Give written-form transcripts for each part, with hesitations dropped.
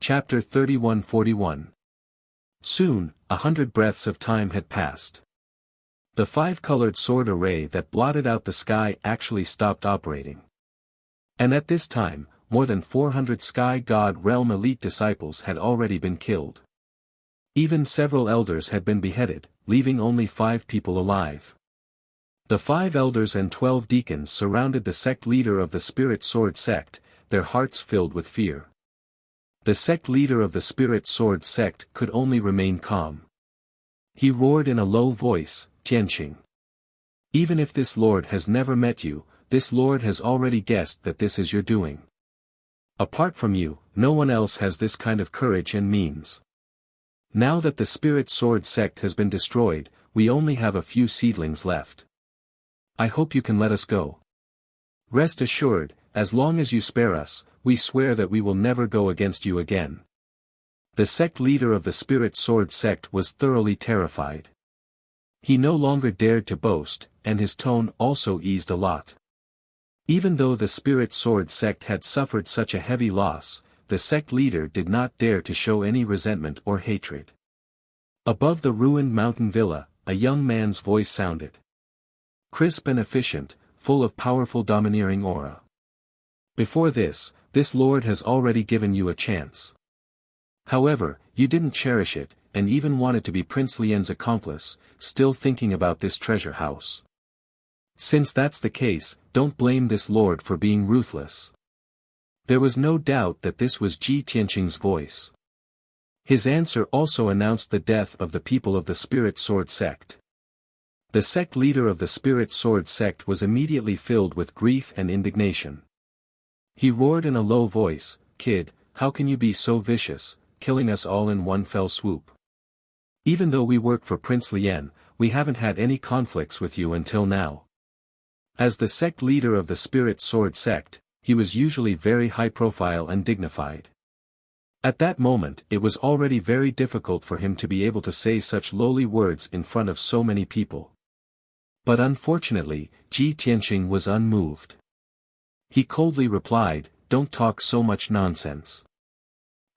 Chapter 31-41. Soon, 100 breaths of time had passed. The five-colored sword array that blotted out the sky actually stopped operating. And at this time, more than 400 Sky God Realm elite disciples had already been killed. Even several elders had been beheaded, leaving only 5 people alive. The 5 elders and 12 deacons surrounded the sect leader of the Spirit Sword sect, their hearts filled with fear. The sect leader of the Spirit Sword sect could only remain calm. He roared in a low voice, "Tianqing. Even if this lord has never met you, this lord has already guessed that this is your doing. Apart from you, no one else has this kind of courage and means. Now that the Spirit Sword sect has been destroyed, we only have a few seedlings left. I hope you can let us go. Rest assured, as long as you spare us, we swear that we will never go against you again." The sect leader of the Spirit Sword sect was thoroughly terrified. He no longer dared to boast, and his tone also eased a lot. Even though the Spirit Sword sect had suffered such a heavy loss, the sect leader did not dare to show any resentment or hatred. Above the ruined mountain villa, a young man's voice sounded. Crisp and efficient, full of powerful domineering aura. Before this lord has already given you a chance. However, you didn't cherish it, and even wanted to be Prince Lian's accomplice, still thinking about this treasure house. Since that's the case, don't blame this lord for being ruthless. There was no doubt that this was Ji Tianqing's voice. His answer also announced the death of the people of the Spirit Sword sect. The sect leader of the Spirit Sword sect was immediately filled with grief and indignation. He roared in a low voice, "Kid, how can you be so vicious, killing us all in one fell swoop? Even though we work for Prince Lian, we haven't had any conflicts with you until now." As the sect leader of the Spirit Sword sect, he was usually very high-profile and dignified. At that moment it was already very difficult for him to be able to say such lowly words in front of so many people. But unfortunately, Ji Tianqing was unmoved. He coldly replied, "Don't talk so much nonsense.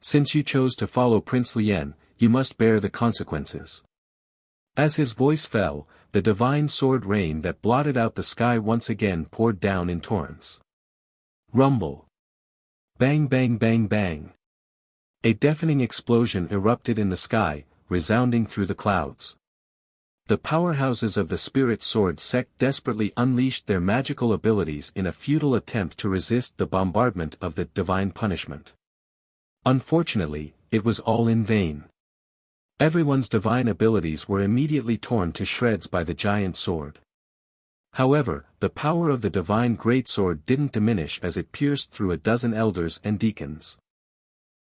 Since you chose to follow Prince Lian, you must bear the consequences." As his voice fell, the divine sword rain that blotted out the sky once again poured down in torrents. Rumble. Bang bang bang bang. A deafening explosion erupted in the sky, resounding through the clouds. The powerhouses of the Spirit Sword sect desperately unleashed their magical abilities in a futile attempt to resist the bombardment of the divine punishment. Unfortunately, it was all in vain. Everyone's divine abilities were immediately torn to shreds by the giant sword. However, the power of the divine greatsword didn't diminish as it pierced through a dozen elders and deacons.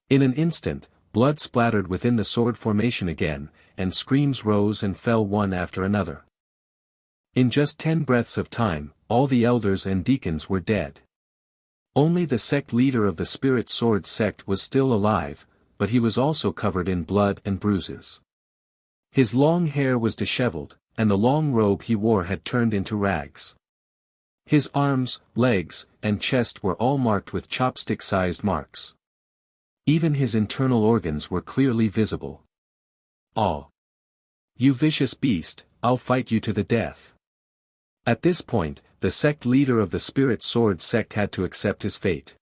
In an instant, blood splattered within the sword formation again, and screams rose and fell one after another. In just 10 breaths of time, all the elders and deacons were dead. Only the sect leader of the Spirit Sword sect was still alive, but he was also covered in blood and bruises. His long hair was disheveled, and the long robe he wore had turned into rags. His arms, legs, and chest were all marked with chopstick-sized marks. Even his internal organs were clearly visible. "Ah! You vicious beast, I'll fight you to the death." At this point, the sect leader of the Spirit Sword sect had to accept his fate.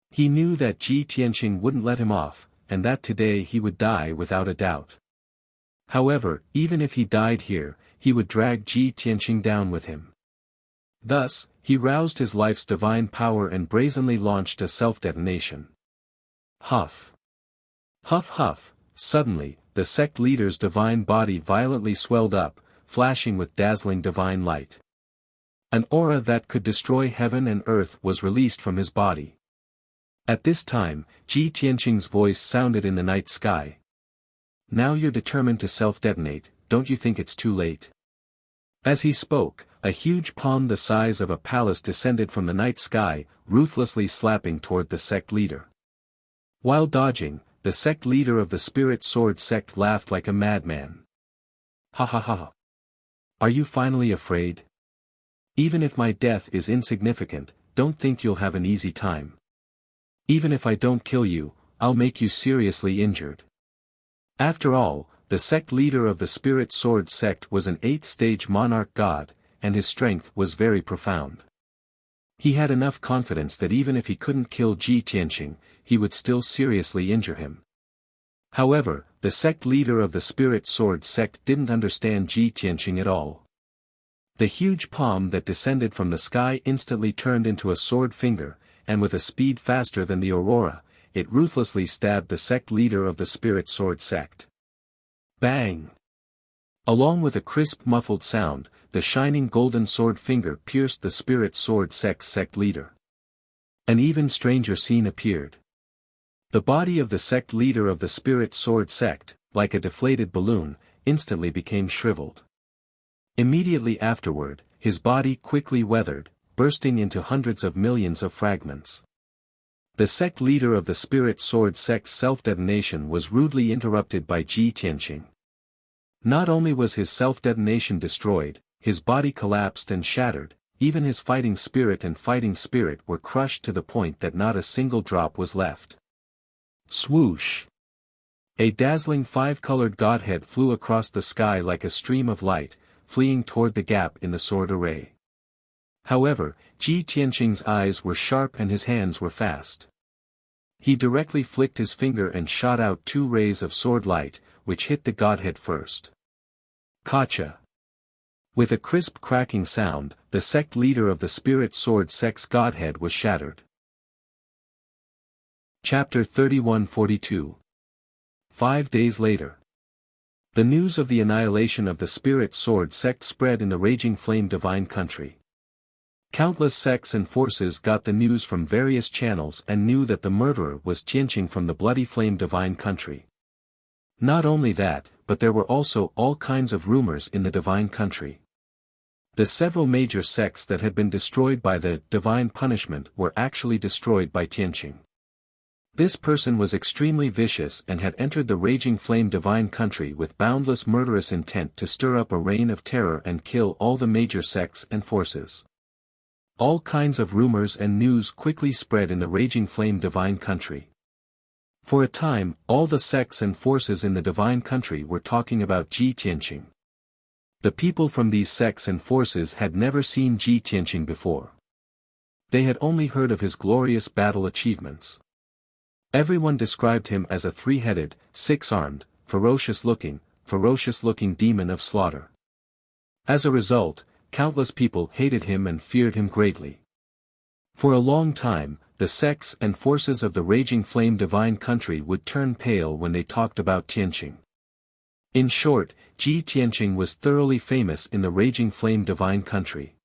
He knew that Ji Tianqing wouldn't let him off, and that today he would die without a doubt. However, even if he died here, he would drag Ji Tianqing down with him. Thus, he roused his life's divine power and brazenly launched a self-detonation. Huff. Huff huff. Suddenly, the sect leader's divine body violently swelled up, flashing with dazzling divine light. An aura that could destroy heaven and earth was released from his body. At this time, Ji Tianqing's voice sounded in the night sky. "Now you're determined to self-detonate, don't you think it's too late?" As he spoke, a huge palm the size of a palace descended from the night sky, ruthlessly slapping toward the sect leader. While dodging, the sect leader of the Spirit Sword sect laughed like a madman. "Ha ha ha. Are you finally afraid? Even if my death is insignificant, don't think you'll have an easy time. Even if I don't kill you, I'll make you seriously injured. After all, the sect leader of the Spirit Sword sect was an 8th-stage monarch god, and his strength was very profound. He had enough confidence that even if he couldn't kill Ji Tianqing, he would still seriously injure him. However, the sect leader of the Spirit Sword sect didn't understand Ji Tianqing at all. The huge palm that descended from the sky instantly turned into a sword finger, and with a speed faster than the aurora, it ruthlessly stabbed the sect leader of the Spirit Sword sect. Bang! Along with a crisp muffled sound, the shining golden sword finger pierced the Spirit Sword sect's sect leader. An even stranger scene appeared. The body of the sect leader of the Spirit Sword sect, like a deflated balloon, instantly became shriveled. Immediately afterward, his body quickly weathered, bursting into hundreds of millions of fragments. The sect leader of the Spirit Sword sect's self-detonation was rudely interrupted by Ji Tianqing. Not only was his self-detonation destroyed, his body collapsed and shattered, even his fighting spirit and fighting spirit were crushed to the point that not a single drop was left. Swoosh! A dazzling 5-colored godhead flew across the sky like a stream of light, fleeing toward the gap in the sword array. However, Ji Tianqing's eyes were sharp and his hands were fast. He directly flicked his finger and shot out 2 rays of sword light, which hit the godhead first. Gotcha! With a crisp cracking sound, the sect leader of the Spirit Sword sect's godhead was shattered. Chapter 3142. 5 days later. The news of the annihilation of the Spirit Sword sect spread in the Raging Flame Divine Country. Countless sects and forces got the news from various channels and knew that the murderer was Tianqing from the Bloody Flame Divine Country. Not only that, but there were also all kinds of rumors in the Divine Country. The several major sects that had been destroyed by the divine punishment were actually destroyed by Tianqing. This person was extremely vicious and had entered the Raging Flame Divine Country with boundless murderous intent to stir up a reign of terror and kill all the major sects and forces. All kinds of rumors and news quickly spread in the Raging Flame Divine Country. For a time, all the sects and forces in the Divine Country were talking about Ji Tianqing. The people from these sects and forces had never seen Ji Tianqing before. They had only heard of his glorious battle achievements. Everyone described him as a 3-headed, 6-armed, ferocious-looking demon of slaughter. As a result, countless people hated him and feared him greatly. For a long time, the sects and forces of the Raging Flame Divine Country would turn pale when they talked about Tianqing. In short, Ji Tianqing was thoroughly famous in the Raging Flame Divine Country.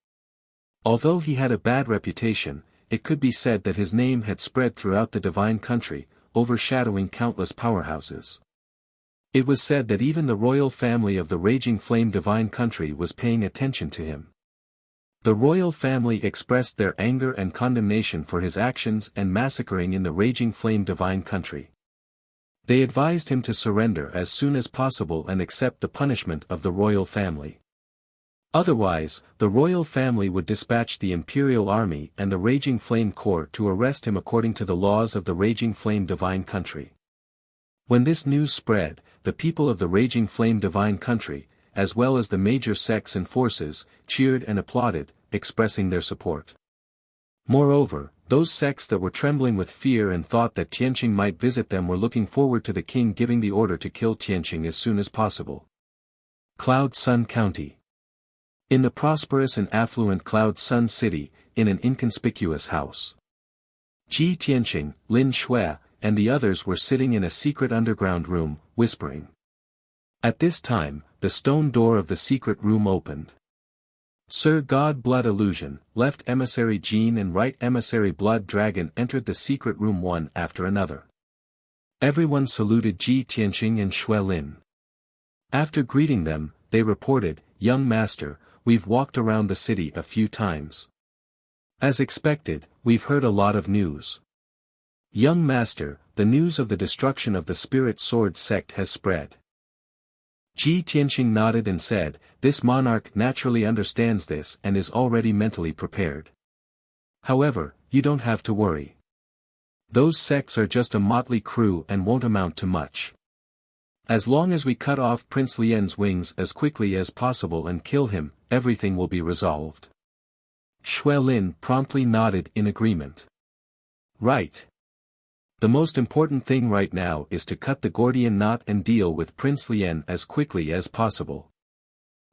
Although he had a bad reputation, it could be said that his name had spread throughout the Divine Country, overshadowing countless powerhouses. It was said that even the royal family of the Raging Flame Divine Country was paying attention to him. The royal family expressed their anger and condemnation for his actions and massacring in the Raging Flame Divine Country. They advised him to surrender as soon as possible and accept the punishment of the royal family. Otherwise, the royal family would dispatch the imperial army and the Raging Flame Corps to arrest him according to the laws of the Raging Flame Divine Country. When this news spread, the people of the Raging Flame Divine Country, as well as the major sects and forces, cheered and applauded, expressing their support. Moreover, those sects that were trembling with fear and thought that Tianqing might visit them were looking forward to the king giving the order to kill Tianqing as soon as possible. Cloud Sun County. In the prosperous and affluent Cloud Sun City, in an inconspicuous house. Ji Tianqing, Lin Shui, and the others were sitting in a secret underground room, whispering. At this time, the stone door of the secret room opened. Sir God Blood Illusion, Left Emissary Jean and Right Emissary Blood Dragon entered the secret room one after another. Everyone saluted Ji Tianqing and Shui Lin. After greeting them, they reported, "Young Master, we've walked around the city a few times. As expected, we've heard a lot of news. Young Master, the news of the destruction of the Spirit Sword sect has spread." Ji Tianqing nodded and said, "This monarch naturally understands this and is already mentally prepared. However, you don't have to worry. Those sects are just a motley crew and won't amount to much. As long as we cut off Prince Lien's wings as quickly as possible and kill him, everything will be resolved. Xue Lin promptly nodded in agreement. Right. The most important thing right now is to cut the Gordian knot and deal with Prince Lien as quickly as possible.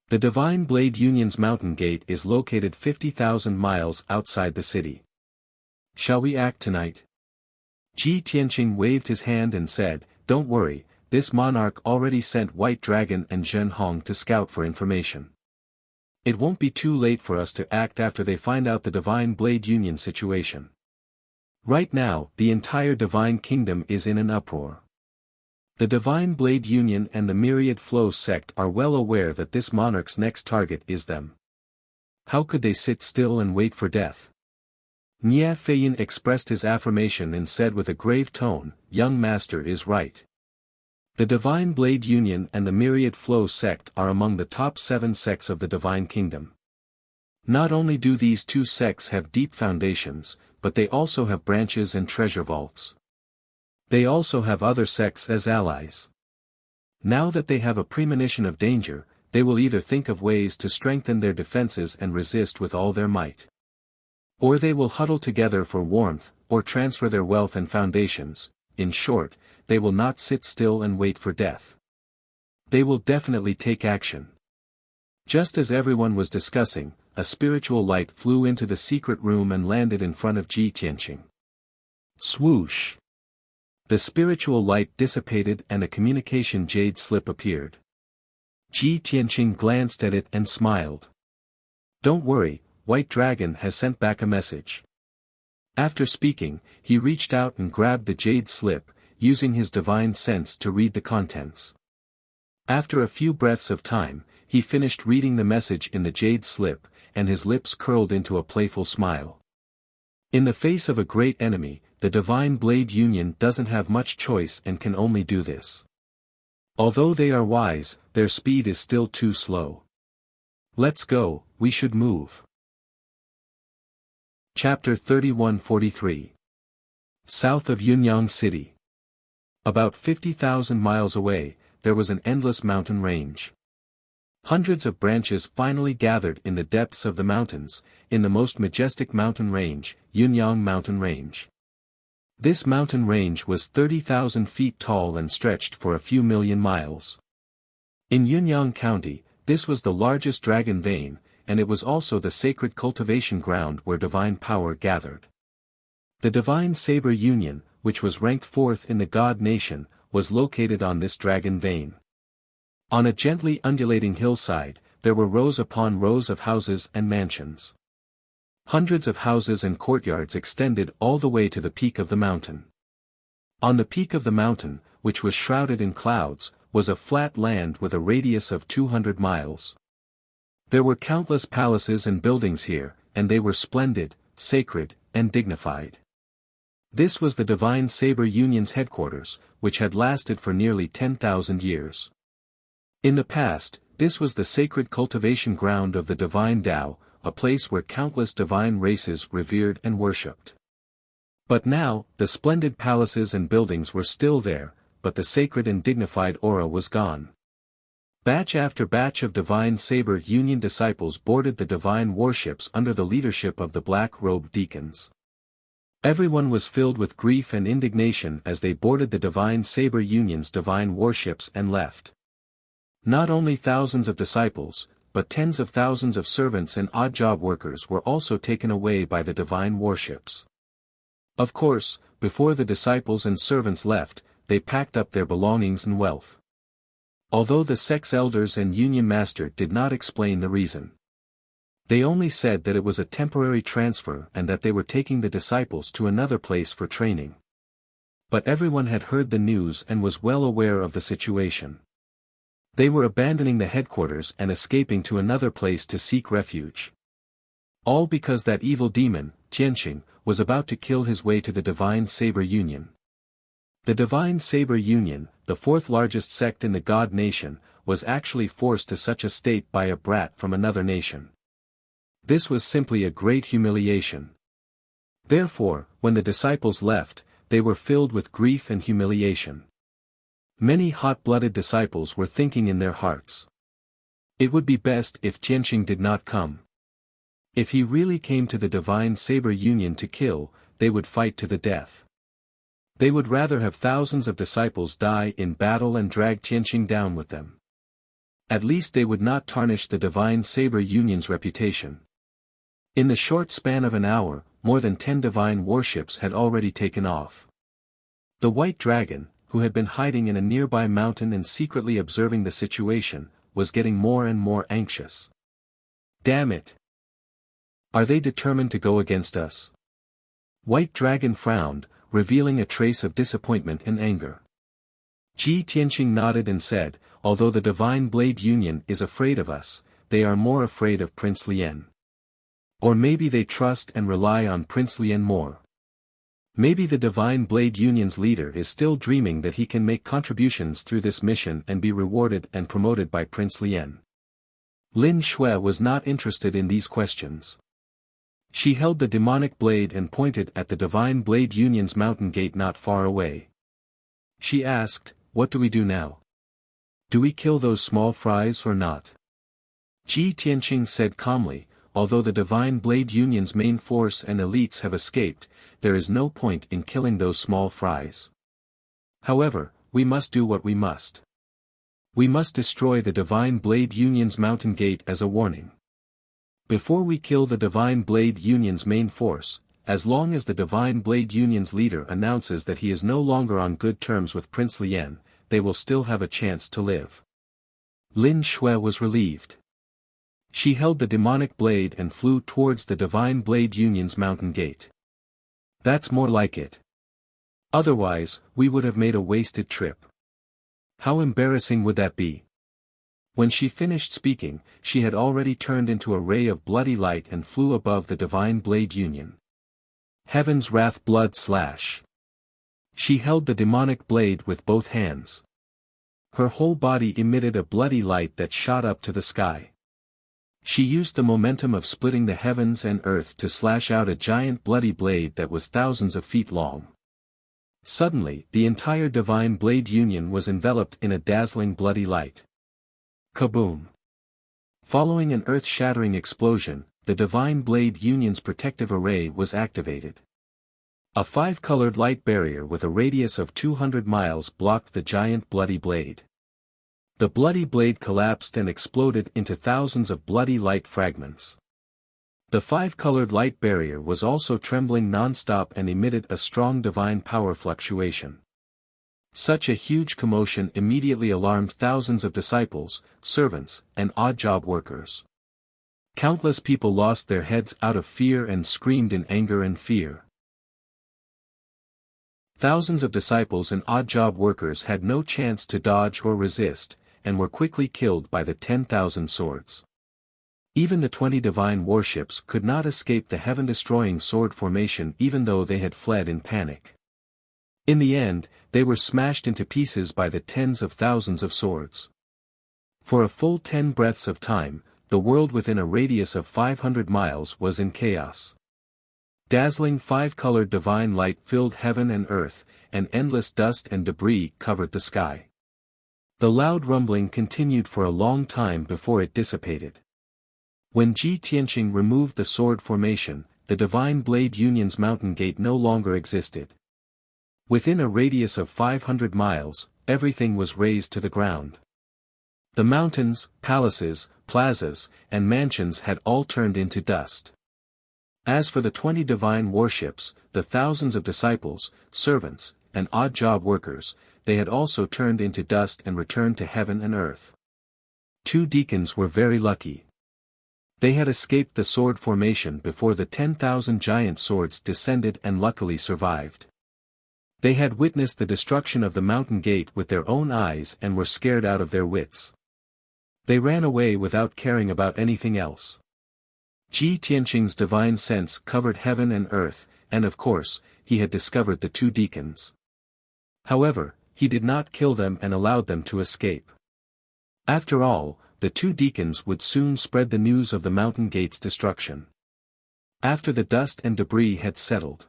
The Divine Blade Union's mountain gate is located 50,000 miles outside the city. Shall we act tonight? Ji Tianqing waved his hand and said, "Don't worry, this monarch already sent White Dragon and Zhen Hong to scout for information. It won't be too late for us to act after they find out the Divine Blade Union situation. Right now, the entire Divine Kingdom is in an uproar. The Divine Blade Union and the Myriad Flow sect are well aware that this monarch's next target is them. How could they sit still and wait for death?" Nie Feiyin expressed his affirmation and said with a grave tone, "Young master is right. The Divine Blade Union and the Myriad Flow sect are among the top 7 sects of the Divine Kingdom. Not only do these 2 sects have deep foundations, but they also have branches and treasure vaults. They also have other sects as allies. Now that they have a premonition of danger, they will either think of ways to strengthen their defenses and resist with all their might. Or they will huddle together for warmth, or transfer their wealth and foundations. In short, they will not sit still and wait for death. They will definitely take action." Just as everyone was discussing, a spiritual light flew into the secret room and landed in front of Ji Tianqing. Swoosh! The spiritual light dissipated and a communication jade slip appeared. Ji Tianqing glanced at it and smiled. "Don't worry, White Dragon has sent back a message." After speaking, he reached out and grabbed the jade slip, using his divine sense to read the contents. After a few breaths of time, he finished reading the message in the jade slip, and his lips curled into a playful smile. In the face of a great enemy, the Divine Blade Union doesn't have much choice and can only do this. Although they are wise, their speed is still too slow. Let's go, we should move. Chapter 3143. South of Yunyang City. About 50,000 miles away, there was an endless mountain range. Hundreds of branches finally gathered in the depths of the mountains, in the most majestic mountain range, Yunyang Mountain Range. This mountain range was 30,000 feet tall and stretched for a few million miles. In Yunyang County, this was the largest dragon vein, and it was also the sacred cultivation ground where divine power gathered. The Divine Saber Union, which was ranked 4th in the God Nation, was located on this dragon vein. On a gently undulating hillside, there were rows upon rows of houses and mansions. Hundreds of houses and courtyards extended all the way to the peak of the mountain. On the peak of the mountain, which was shrouded in clouds, was a flat land with a radius of 200 miles. There were countless palaces and buildings here, and they were splendid, sacred, and dignified. This was the Divine Saber Union's headquarters, which had lasted for nearly 10,000 years. In the past, this was the sacred cultivation ground of the Divine Tao, a place where countless divine races revered and worshipped. But now, the splendid palaces and buildings were still there, but the sacred and dignified aura was gone. Batch after batch of Divine Saber Union disciples boarded the divine warships under the leadership of the black-robed deacons. Everyone was filled with grief and indignation as they boarded the Divine Saber Union's divine warships and left. Not only thousands of disciples, but tens of thousands of servants and odd-job workers were also taken away by the divine warships. Of course, before the disciples and servants left, they packed up their belongings and wealth. Although the sect's elders and union master did not explain the reason. They only said that it was a temporary transfer and that they were taking the disciples to another place for training. But everyone had heard the news and was well aware of the situation. They were abandoning the headquarters and escaping to another place to seek refuge. All because that evil demon, Tianqing, was about to kill his way to the Divine Saber Union. The Divine Saber Union, the 4th largest sect in the God Nation, was actually forced to such a state by a brat from another nation. This was simply a great humiliation. Therefore, when the disciples left, they were filled with grief and humiliation. Many hot-blooded disciples were thinking in their hearts, it would be best if Tianqing did not come. If he really came to the Divine Saber Union to kill, they would fight to the death. They would rather have thousands of disciples die in battle and drag Tianqing down with them. At least they would not tarnish the Divine Saber Union's reputation. In the short span of an hour, more than 10 divine warships had already taken off. The White Dragon, who had been hiding in a nearby mountain and secretly observing the situation, was getting more and more anxious. Damn it! Are they determined to go against us? White Dragon frowned, revealing a trace of disappointment and anger. Ji Tianqing nodded and said, although the Divine Blade Union is afraid of us, they are more afraid of Prince Lien. Or maybe they trust and rely on Prince Lien more. Maybe the Divine Blade Union's leader is still dreaming that he can make contributions through this mission and be rewarded and promoted by Prince Lien. Lin Shui was not interested in these questions. She held the demonic blade and pointed at the Divine Blade Union's mountain gate not far away. She asked, what do we do now? Do we kill those small fries or not? Ji Tianqing said calmly, although the Divine Blade Union's main force and elites have escaped, there is no point in killing those small fries. However, we must do what we must. We must destroy the Divine Blade Union's mountain gate as a warning. Before we kill the Divine Blade Union's main force, as long as the Divine Blade Union's leader announces that he is no longer on good terms with Prince Lien, they will still have a chance to live. Lin Shui was relieved. She held the demonic blade and flew towards the Divine Blade Union's mountain gate. That's more like it. Otherwise, we would have made a wasted trip. How embarrassing would that be? When she finished speaking, she had already turned into a ray of bloody light and flew above the Divine Blade Union. Heaven's Wrath Blood Slash. She held the demonic blade with both hands. Her whole body emitted a bloody light that shot up to the sky. She used the momentum of splitting the heavens and earth to slash out a giant bloody blade that was thousands of feet long. Suddenly, the entire Divine Blade Union was enveloped in a dazzling bloody light. Kaboom! Following an earth-shattering explosion, the Divine Blade Union's protective array was activated. A 5-colored light barrier with a radius of 200 miles blocked the giant bloody blade. The bloody blade collapsed and exploded into thousands of bloody light fragments. The 5-colored light barrier was also trembling non-stop and emitted a strong divine power fluctuation. Such a huge commotion immediately alarmed thousands of disciples, servants, and odd job workers. Countless people lost their heads out of fear and screamed in anger and fear. Thousands of disciples and odd job workers had no chance to dodge or resist, and were quickly killed by the 10,000 swords. Even the 20 divine warships could not escape the heaven-destroying sword formation even though they had fled in panic. In the end, they were smashed into pieces by the tens of thousands of swords. For a full 10 breaths of time, the world within a radius of 500 miles was in chaos. Dazzling 5-colored divine light filled heaven and earth, and endless dust and debris covered the sky. The loud rumbling continued for a long time before it dissipated. When Ji Tianqing removed the sword formation, the Divine Blade Union's mountain gate no longer existed. Within a radius of 500 miles, everything was razed to the ground. The mountains, palaces, plazas, and mansions had all turned into dust. As for the 20 divine warships, the thousands of disciples, servants, and odd job workers, they had also turned into dust and returned to heaven and earth. 2 deacons were very lucky. They had escaped the sword formation before the 10,000 giant swords descended and luckily survived. They had witnessed the destruction of the mountain gate with their own eyes and were scared out of their wits. They ran away without caring about anything else. Ji Tianqing's divine sense covered heaven and earth, and of course, he had discovered the 2 deacons. However, he did not kill them and allowed them to escape. After all, the 2 deacons would soon spread the news of the mountain gate's destruction. After the dust and debris had settled,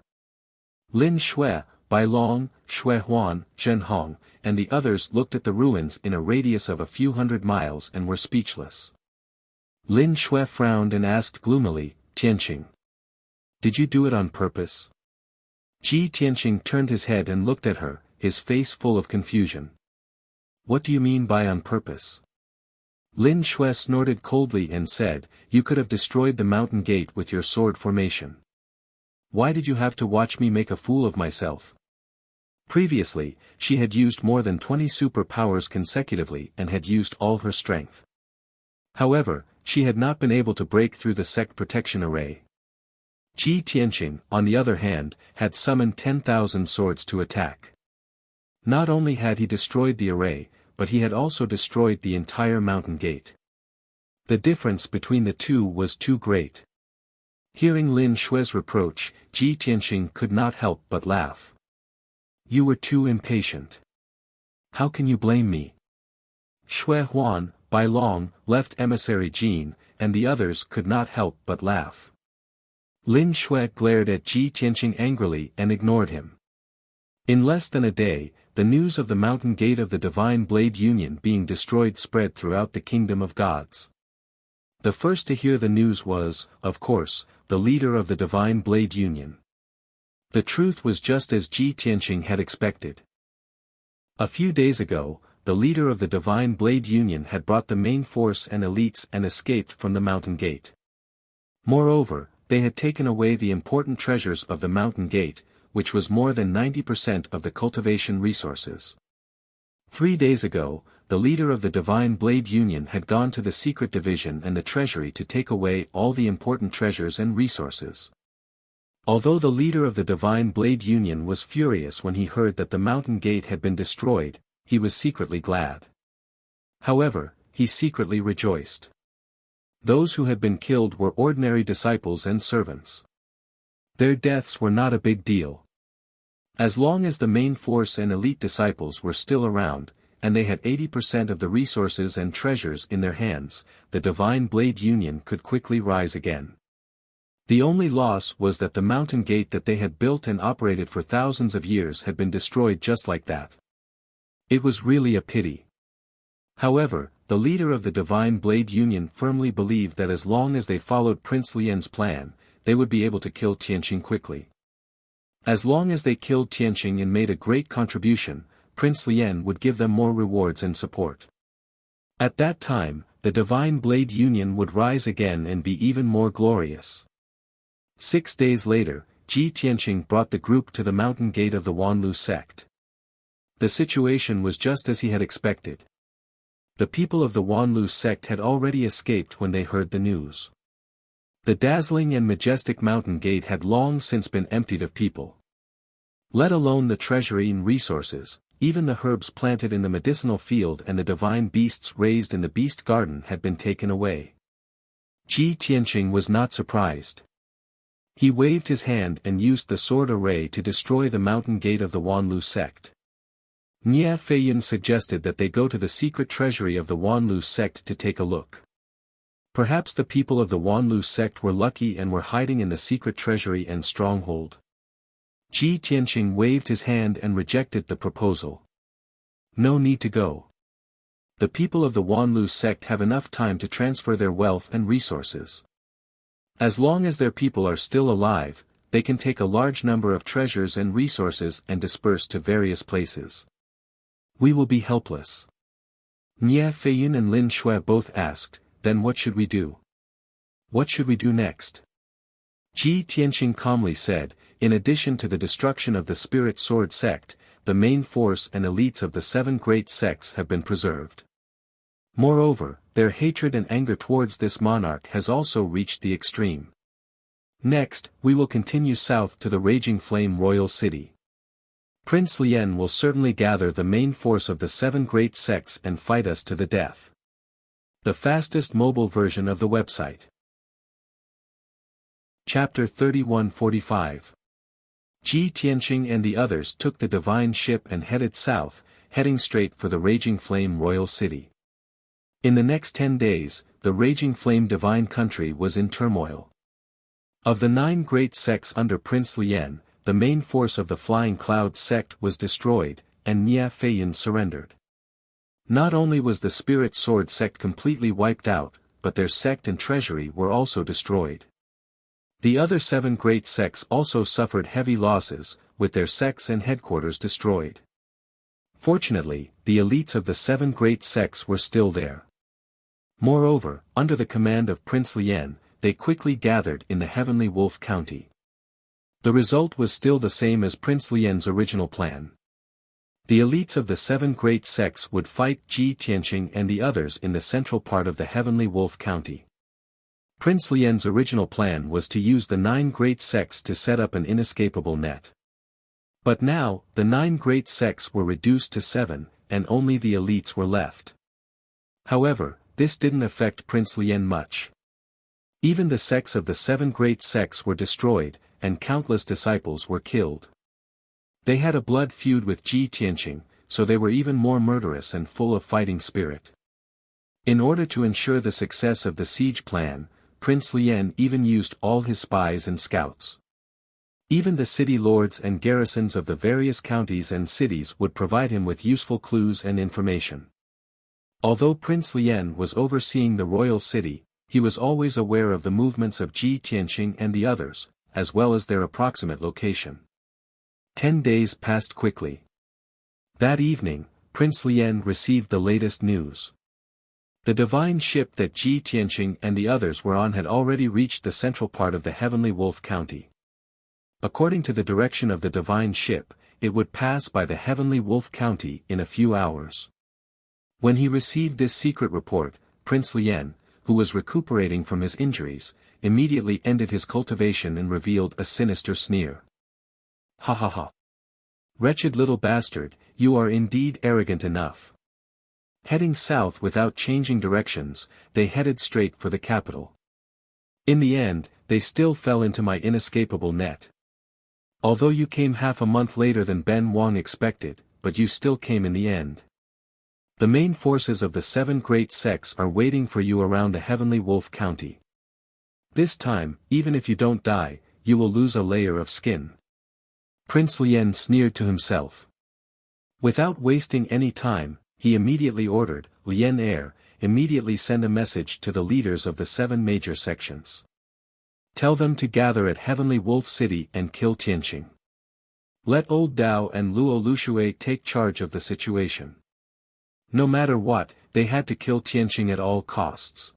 Lin Shui, Bai Long, Shui Huan, Zhen Hong, and the others looked at the ruins in a radius of a few hundred miles and were speechless. Lin Shui frowned and asked gloomily, Tianqing, did you do it on purpose? Ji Tianqing turned his head and looked at her, his face full of confusion. What do you mean by on purpose? Lin Shui snorted coldly and said, you could have destroyed the mountain gate with your sword formation. Why did you have to watch me make a fool of myself? Previously, she had used more than 20 superpowers consecutively and had used all her strength. However, she had not been able to break through the sect protection array. Ji Tianqing, on the other hand, had summoned 10,000 swords to attack. Not only had he destroyed the array, but he had also destroyed the entire mountain gate. The difference between the two was too great. Hearing Lin Shui's reproach, Ji Tianqing could not help but laugh. You were too impatient. How can you blame me? Shui Huan, Bai Long, left emissary Jin, and the others could not help but laugh. Lin Shui glared at Ji Tianqing angrily and ignored him. In less than a day, the news of the mountain gate of the Divine Blade Union being destroyed spread throughout the kingdom of gods. The first to hear the news was, of course, the leader of the Divine Blade Union. The truth was just as Ji Tianqing had expected. A few days ago, the leader of the Divine Blade Union had brought the main force and elites and escaped from the mountain gate. Moreover, they had taken away the important treasures of the mountain gate, which was more than 90% of the cultivation resources. 3 days ago, the leader of the Divine Blade Union had gone to the secret division and the treasury to take away all the important treasures and resources. Although the leader of the Divine Blade Union was furious when he heard that the mountain gate had been destroyed, he was secretly glad. However, he secretly rejoiced. Those who had been killed were ordinary disciples and servants. Their deaths were not a big deal. As long as the main force and elite disciples were still around, and they had 80% of the resources and treasures in their hands, the Divine Blade Union could quickly rise again. The only loss was that the mountain gate that they had built and operated for thousands of years had been destroyed just like that. It was really a pity. However, the leader of the Divine Blade Union firmly believed that as long as they followed Prince Lian's plan, they would be able to kill Tianqing quickly. As long as they killed Tianqing and made a great contribution, Prince Lian would give them more rewards and support. At that time, the Divine Blade Union would rise again and be even more glorious. 6 days later, Ji Tianqing brought the group to the mountain gate of the Wanlu sect. The situation was just as he had expected. The people of the Wanlu sect had already escaped when they heard the news. The dazzling and majestic mountain gate had long since been emptied of people. Let alone the treasury and resources, even the herbs planted in the medicinal field and the divine beasts raised in the beast garden had been taken away. Ji Tianqing was not surprised. He waved his hand and used the sword array to destroy the mountain gate of the Wanlu sect. Nie Feiyun suggested that they go to the secret treasury of the Wanlu sect to take a look. Perhaps the people of the Wanlu sect were lucky and were hiding in the secret treasury and stronghold. Ji Tianqing waved his hand and rejected the proposal. No need to go. The people of the Wanlu sect have enough time to transfer their wealth and resources. As long as their people are still alive, they can take a large number of treasures and resources and disperse to various places. We will be helpless. Nie Feiyun and Lin Shui both asked, then what should we do? What should we do next? Ji Tianqing calmly said, in addition to the destruction of the Spirit Sword sect, the main force and elites of the 7 great sects have been preserved. Moreover, their hatred and anger towards this monarch has also reached the extreme. Next, we will continue south to the Raging Flame Royal City. Prince Lian will certainly gather the main force of the 7 great sects and fight us to the death. The fastest mobile version of the website. Chapter 3145. Ji Tianqing and the others took the divine ship and headed south, heading straight for the Raging Flame Royal City. In the next 10 days, the Raging Flame Divine Country was in turmoil. Of the 9 great sects under Prince Lian, the main force of the Flying Cloud sect was destroyed, and Nia Feiyin surrendered. Not only was the Spirit Sword sect completely wiped out, but their sect and treasury were also destroyed. The other 7 great sects also suffered heavy losses, with their sects and headquarters destroyed. Fortunately, the elites of the 7 great sects were still there. Moreover, under the command of Prince Lien, they quickly gathered in the Heavenly Wolf County. The result was still the same as Prince Lien's original plan. The elites of the 7 great sects would fight Ji Tianqing and the others in the central part of the Heavenly Wolf County. Prince Lien's original plan was to use the 9 great sects to set up an inescapable net. But now, the 9 great sects were reduced to 7, and only the elites were left. However, this didn't affect Prince Lien much. Even the sects of the 7 great sects were destroyed, and countless disciples were killed. They had a blood feud with Ji Tianqing, so they were even more murderous and full of fighting spirit. In order to ensure the success of the siege plan, Prince Lien even used all his spies and scouts. Even the city lords and garrisons of the various counties and cities would provide him with useful clues and information. Although Prince Lien was overseeing the royal city, he was always aware of the movements of Ji Tianqing and the others, as well as their approximate location. 10 days passed quickly. That evening, Prince Lien received the latest news. The divine ship that Ji Tianqing and the others were on had already reached the central part of the Heavenly Wolf County. According to the direction of the divine ship, it would pass by the Heavenly Wolf County in a few hours. When he received this secret report, Prince Lien, who was recuperating from his injuries, immediately ended his cultivation and revealed a sinister sneer. Ha ha ha. Wretched little bastard, you are indeed arrogant enough. Heading south without changing directions, they headed straight for the capital. In the end, they still fell into my inescapable net. Although you came half a month later than Ben Wang expected, but you still came in the end. The main forces of the 7 great sects are waiting for you around the Heavenly Wolf County. This time, even if you don't die, you will lose a layer of skin. Prince Lien sneered to himself. Without wasting any time, he immediately ordered, Lien Heir, immediately send a message to the leaders of the 7 major sections. Tell them to gather at Heavenly Wolf City and kill Tianqing. Let Old Dao and Luo Lushui take charge of the situation. No matter what, they had to kill Tianqing at all costs.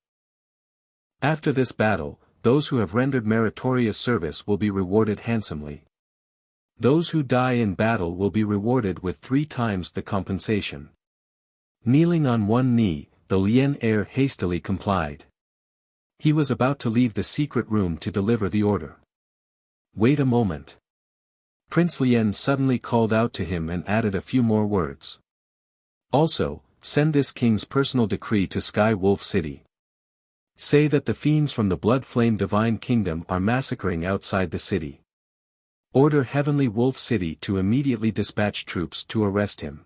After this battle, those who have rendered meritorious service will be rewarded handsomely. Those who die in battle will be rewarded with 3 times the compensation. Kneeling on one knee, the Lien Heir hastily complied. He was about to leave the secret room to deliver the order. Wait a moment. Prince Lien suddenly called out to him and added a few more words. Also, send this king's personal decree to Sky Wolf City. Say that the fiends from the Blood Flame Divine Kingdom are massacring outside the city. Order Heavenly Wolf City to immediately dispatch troops to arrest him.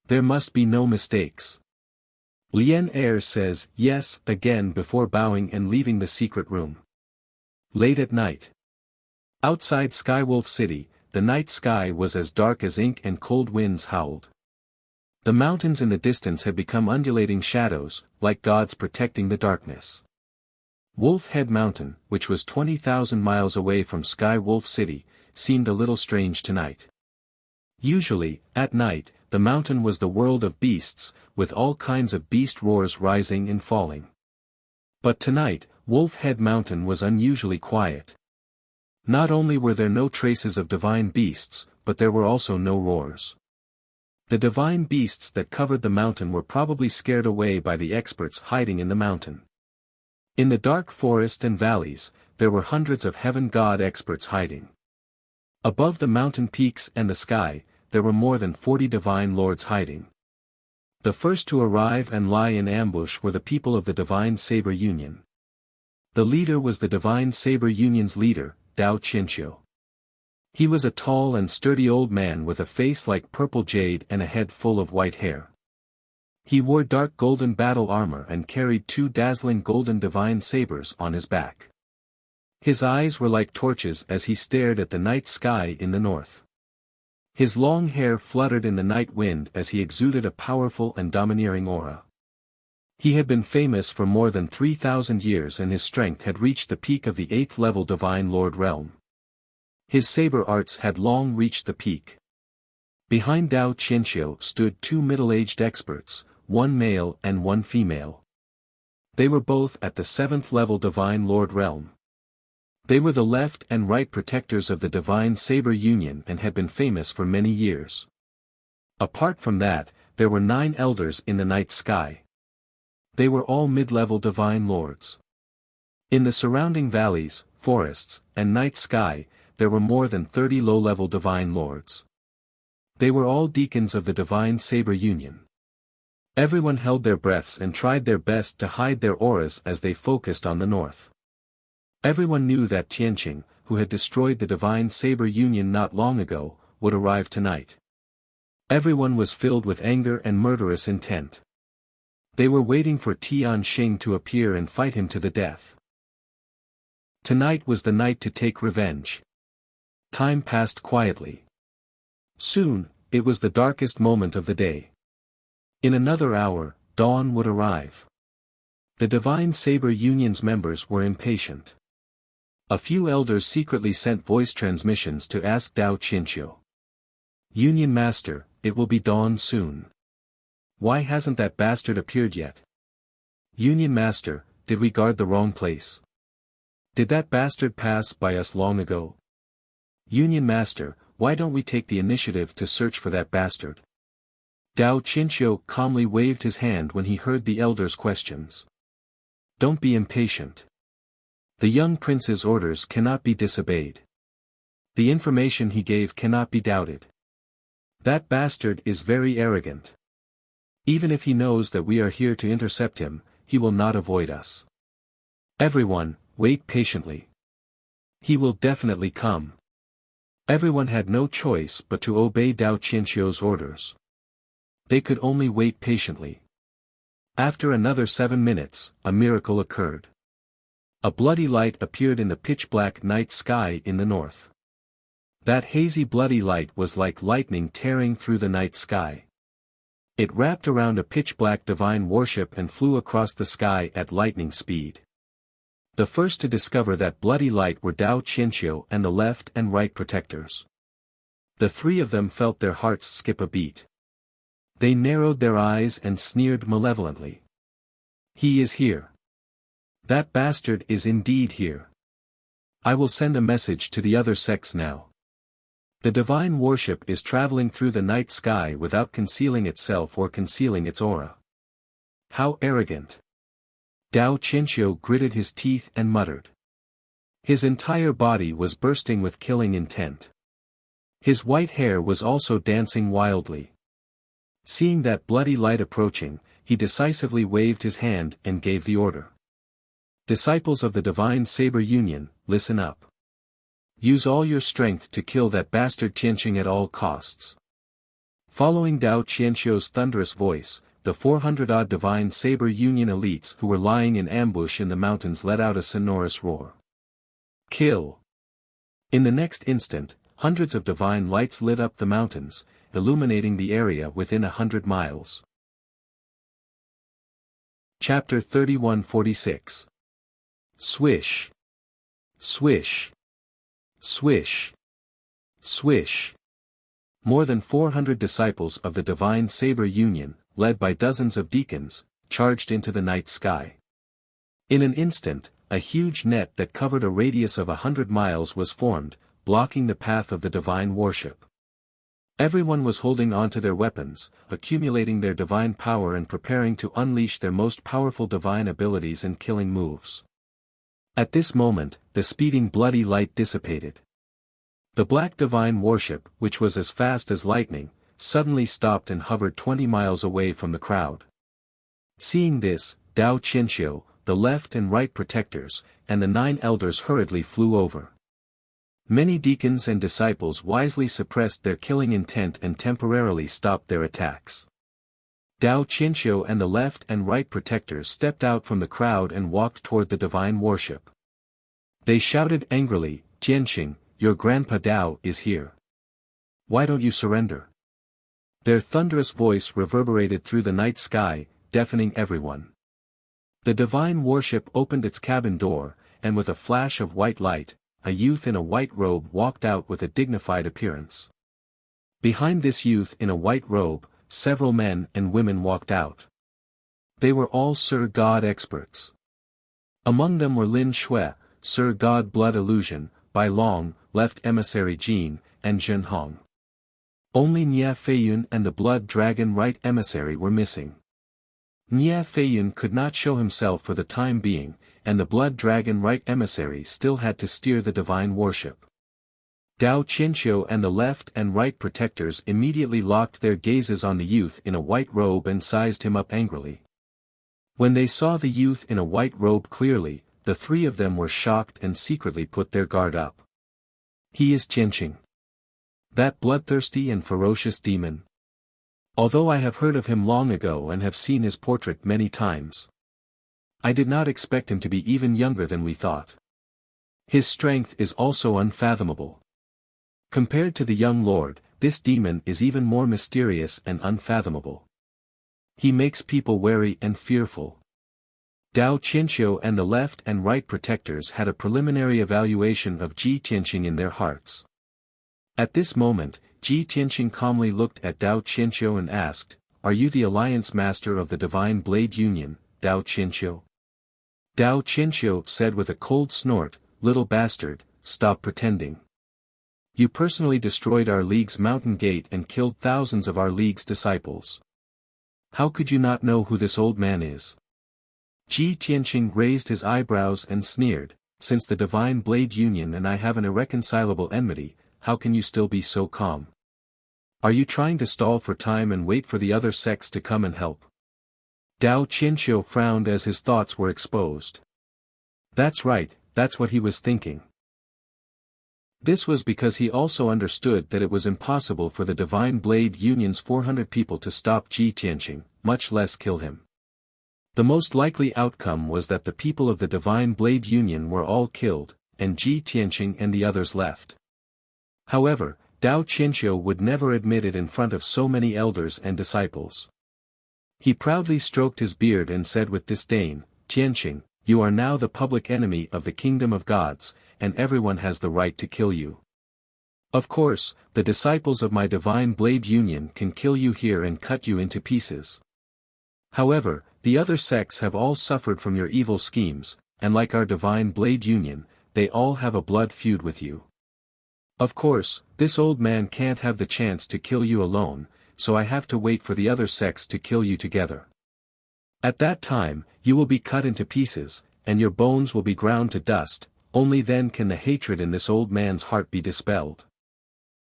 There must be no mistakes. Lien Heir says yes again before bowing and leaving the secret room. Late at night. Outside Skywolf City, the night sky was as dark as ink and cold winds howled. The mountains in the distance had become undulating shadows, like gods protecting the darkness. Wolf Head Mountain, which was 20,000 miles away from Sky Wolf City, seemed a little strange tonight. Usually, at night, the mountain was the world of beasts, with all kinds of beast roars rising and falling. But tonight, Wolf Head Mountain was unusually quiet. Not only were there no traces of divine beasts, but there were also no roars. The divine beasts that covered the mountain were probably scared away by the experts hiding in the mountain. In the dark forest and valleys, there were hundreds of heaven god experts hiding. Above the mountain peaks and the sky, there were more than 40 divine lords hiding. The first to arrive and lie in ambush were the people of the Divine Saber Union. The leader was the Divine Saber Union's leader, Dao Qianqiu. He was a tall and sturdy old man with a face like purple jade and a head full of white hair. He wore dark golden battle armor and carried 2 dazzling golden divine sabers on his back. His eyes were like torches as he stared at the night sky in the north. His long hair fluttered in the night wind as he exuded a powerful and domineering aura. He had been famous for more than 3,000 years and his strength had reached the peak of the 8th level Divine Lord realm. His saber arts had long reached the peak. Behind Dao Qianxiu stood two middle-aged experts, one male and one female. They were both at the 7th level Divine Lord realm. They were the left and right protectors of the Divine Saber Union and had been famous for many years. Apart from that, there were 9 elders in the night sky. They were all mid-level Divine Lords. In the surrounding valleys, forests, and night sky, there were more than 30 low-level Divine Lords. They were all deacons of the Divine Saber Union. Everyone held their breaths and tried their best to hide their auras as they focused on the north. Everyone knew that Tianqing, who had destroyed the Divine Saber Union not long ago, would arrive tonight. Everyone was filled with anger and murderous intent. They were waiting for Tianqing to appear and fight him to the death. Tonight was the night to take revenge. Time passed quietly. Soon, it was the darkest moment of the day. In another hour, dawn would arrive. The Divine Saber Union's members were impatient. A few elders secretly sent voice transmissions to ask Dao Qianxiu. Union Master, it will be dawn soon. Why hasn't that bastard appeared yet? Union Master, did we guard the wrong place? Did that bastard pass by us long ago? Union Master, why don't we take the initiative to search for that bastard? Dao Qianxiu calmly waved his hand when he heard the elders' questions. Don't be impatient. The young prince's orders cannot be disobeyed. The information he gave cannot be doubted. That bastard is very arrogant. Even if he knows that we are here to intercept him, he will not avoid us. Everyone, wait patiently. He will definitely come. Everyone had no choice but to obey Dao Qianxiu's orders. They could only wait patiently. After another 7 minutes, a miracle occurred. A bloody light appeared in the pitch-black night sky in the north. That hazy bloody light was like lightning tearing through the night sky. It wrapped around a pitch-black divine warship and flew across the sky at lightning speed. The first to discover that bloody light were Dao Qianxiu and the left and right protectors. The 3 of them felt their hearts skip a beat. They narrowed their eyes and sneered malevolently. He is here. That bastard is indeed here. I will send a message to the other sects now. The divine warship is traveling through the night sky without concealing itself or concealing its aura. How arrogant! Dao Qianxiu gritted his teeth and muttered. His entire body was bursting with killing intent. His white hair was also dancing wildly. Seeing that bloody light approaching, he decisively waved his hand and gave the order. Disciples of the Divine Saber Union, listen up. Use all your strength to kill that bastard Tianqing at all costs. Following Dao Qianxiu's thunderous voice, the 400-odd Divine Saber Union elites who were lying in ambush in the mountains let out a sonorous roar. Kill! In the next instant, hundreds of divine lights lit up the mountains, illuminating the area within 100 miles. Chapter 3146. Swish. Swish. Swish. Swish. More than 400 disciples of the Divine Saber Union, led by dozens of deacons, charged into the night sky. In an instant, a huge net that covered a radius of 100 miles was formed, blocking the path of the divine warship. Everyone was holding on to their weapons, accumulating their divine power and preparing to unleash their most powerful divine abilities and killing moves. At this moment, the speeding bloody light dissipated. The black divine warship, which was as fast as lightning, suddenly stopped and hovered 20 miles away from the crowd. Seeing this, Dao Qianxiu, the left and right protectors, and the 9 elders hurriedly flew over. Many deacons and disciples wisely suppressed their killing intent and temporarily stopped their attacks. Dao Qianxiu and the left and right protectors stepped out from the crowd and walked toward the divine warship. They shouted angrily, "Jianxing, your grandpa Dao is here. Why don't you surrender?" Their thunderous voice reverberated through the night sky, deafening everyone. The divine warship opened its cabin door, and with a flash of white light, a youth in a white robe walked out with a dignified appearance. Behind this youth in a white robe, several men and women walked out. They were all Sir God experts. Among them were Lin Shui, Sir God Blood Illusion, Bai Long, Left Emissary Jin, and Zhen Hong. Only Nie Feiyun and the Blood Dragon Right Emissary were missing. Nie Feiyun could not show himself for the time being, and the Blood Dragon Right Emissary still had to steer the divine warship. Dao Qianqiu and the left and right protectors immediately locked their gazes on the youth in a white robe and sized him up angrily. When they saw the youth in a white robe clearly, the three of them were shocked and secretly put their guard up. He is Qianqing. That bloodthirsty and ferocious demon. Although I have heard of him long ago and have seen his portrait many times, I did not expect him to be even younger than we thought. His strength is also unfathomable. Compared to the young lord, this demon is even more mysterious and unfathomable. He makes people wary and fearful. Dao Qianqiu and the left and right protectors had a preliminary evaluation of Ji Tianqing in their hearts. At this moment, Ji Tianqing calmly looked at Dao Qianqiu and asked, "Are you the alliance master of the Divine Blade Union, Dao Qianqiu?" Dao Qianqiu said with a cold snort, "Little bastard, stop pretending. You personally destroyed our league's mountain gate and killed thousands of our league's disciples. How could you not know who this old man is?" Ji Tianqing raised his eyebrows and sneered, "Since the Divine Blade Union and I have an irreconcilable enmity, how can you still be so calm? Are you trying to stall for time and wait for the other sects to come and help?" Dao Qianqiu frowned as his thoughts were exposed. That's right, that's what he was thinking. This was because he also understood that it was impossible for the Divine Blade Union's 400 people to stop Ji Tianqing, much less kill him. The most likely outcome was that the people of the Divine Blade Union were all killed, and Ji Tianqing and the others left. However, Dao Qianqiu would never admit it in front of so many elders and disciples. He proudly stroked his beard and said with disdain, "Tianqing, you are now the public enemy of the kingdom of gods, and everyone has the right to kill you. Of course, the disciples of my Divine Blade Union can kill you here and cut you into pieces. However, the other sects have all suffered from your evil schemes, and like our Divine Blade Union, they all have a blood feud with you. Of course, this old man can't have the chance to kill you alone, so I have to wait for the other sects to kill you together. At that time, you will be cut into pieces, and your bones will be ground to dust, only then can the hatred in this old man's heart be dispelled."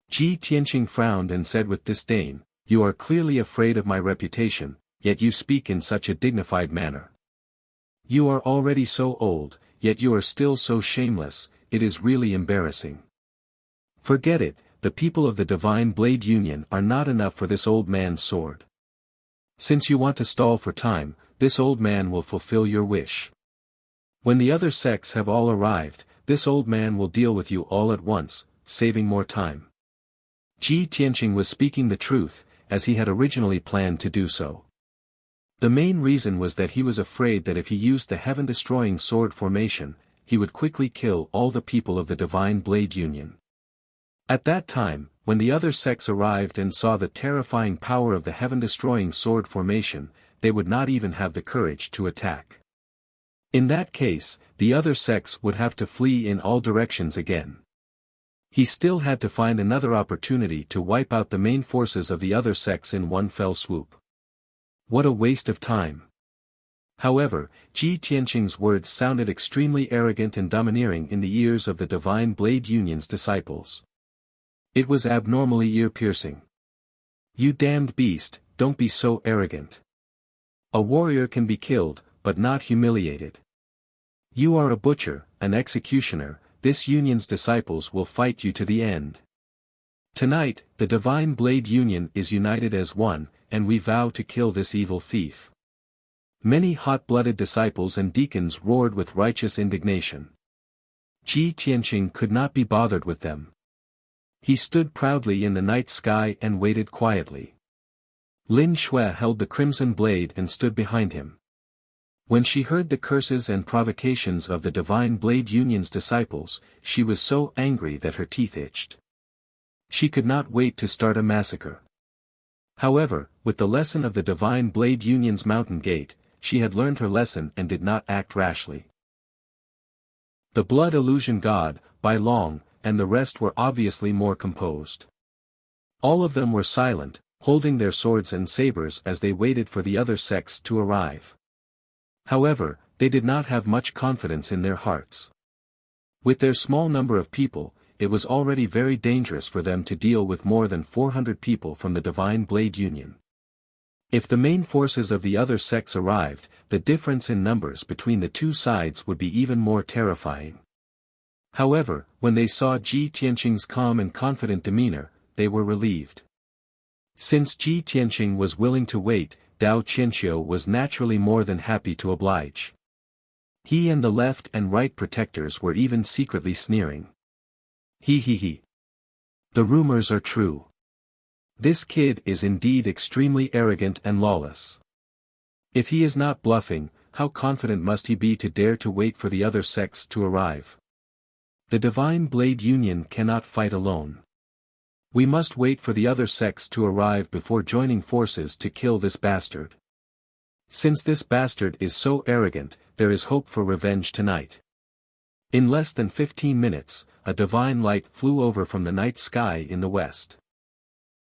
Ji Tianqing frowned and said with disdain, "You are clearly afraid of my reputation, yet you speak in such a dignified manner. You are already so old, yet you are still so shameless, it is really embarrassing. Forget it, the people of the Divine Blade Union are not enough for this old man's sword. Since you want to stall for time, this old man will fulfill your wish. When the other sects have all arrived, this old man will deal with you all at once, saving more time." Ji Tianqing was speaking the truth, as he had originally planned to do so. The main reason was that he was afraid that if he used the heaven-destroying sword formation, he would quickly kill all the people of the Divine Blade Union. At that time, when the other sects arrived and saw the terrifying power of the heaven-destroying sword formation, they would not even have the courage to attack. In that case, the other sects would have to flee in all directions again. He still had to find another opportunity to wipe out the main forces of the other sects in one fell swoop. What a waste of time. However, Ji Tianqing's words sounded extremely arrogant and domineering in the ears of the Divine Blade Union's disciples. It was abnormally ear-piercing. "You damned beast, don't be so arrogant. A warrior can be killed, but not humiliated. You are a butcher, an executioner, this union's disciples will fight you to the end. Tonight, the Divine Blade Union is united as one, and we vow to kill this evil thief." Many hot-blooded disciples and deacons roared with righteous indignation. Ji Tianqing could not be bothered with them. He stood proudly in the night sky and waited quietly. Lin Shui held the crimson blade and stood behind him. When she heard the curses and provocations of the Divine Blade Union's disciples, she was so angry that her teeth itched. She could not wait to start a massacre. However, with the lesson of the Divine Blade Union's mountain gate, she had learned her lesson and did not act rashly. The Blood Illusion God, Bai Long, and the rest were obviously more composed. All of them were silent, holding their swords and sabers as they waited for the other sects to arrive. However, they did not have much confidence in their hearts. With their small number of people, it was already very dangerous for them to deal with more than 400 people from the Divine Blade Union. If the main forces of the other sects arrived, the difference in numbers between the two sides would be even more terrifying. However, when they saw Ji Tianqing's calm and confident demeanor, they were relieved. Since Ji Tianqing was willing to wait, Dao Qianqiu was naturally more than happy to oblige. He and the left and right protectors were even secretly sneering. He. The rumors are true. This kid is indeed extremely arrogant and lawless. If he is not bluffing, how confident must he be to dare to wait for the other sects to arrive? The Divine Blade Union cannot fight alone. We must wait for the other sects to arrive before joining forces to kill this bastard. Since this bastard is so arrogant, there is hope for revenge tonight. In less than 15 minutes, a divine light flew over from the night sky in the west.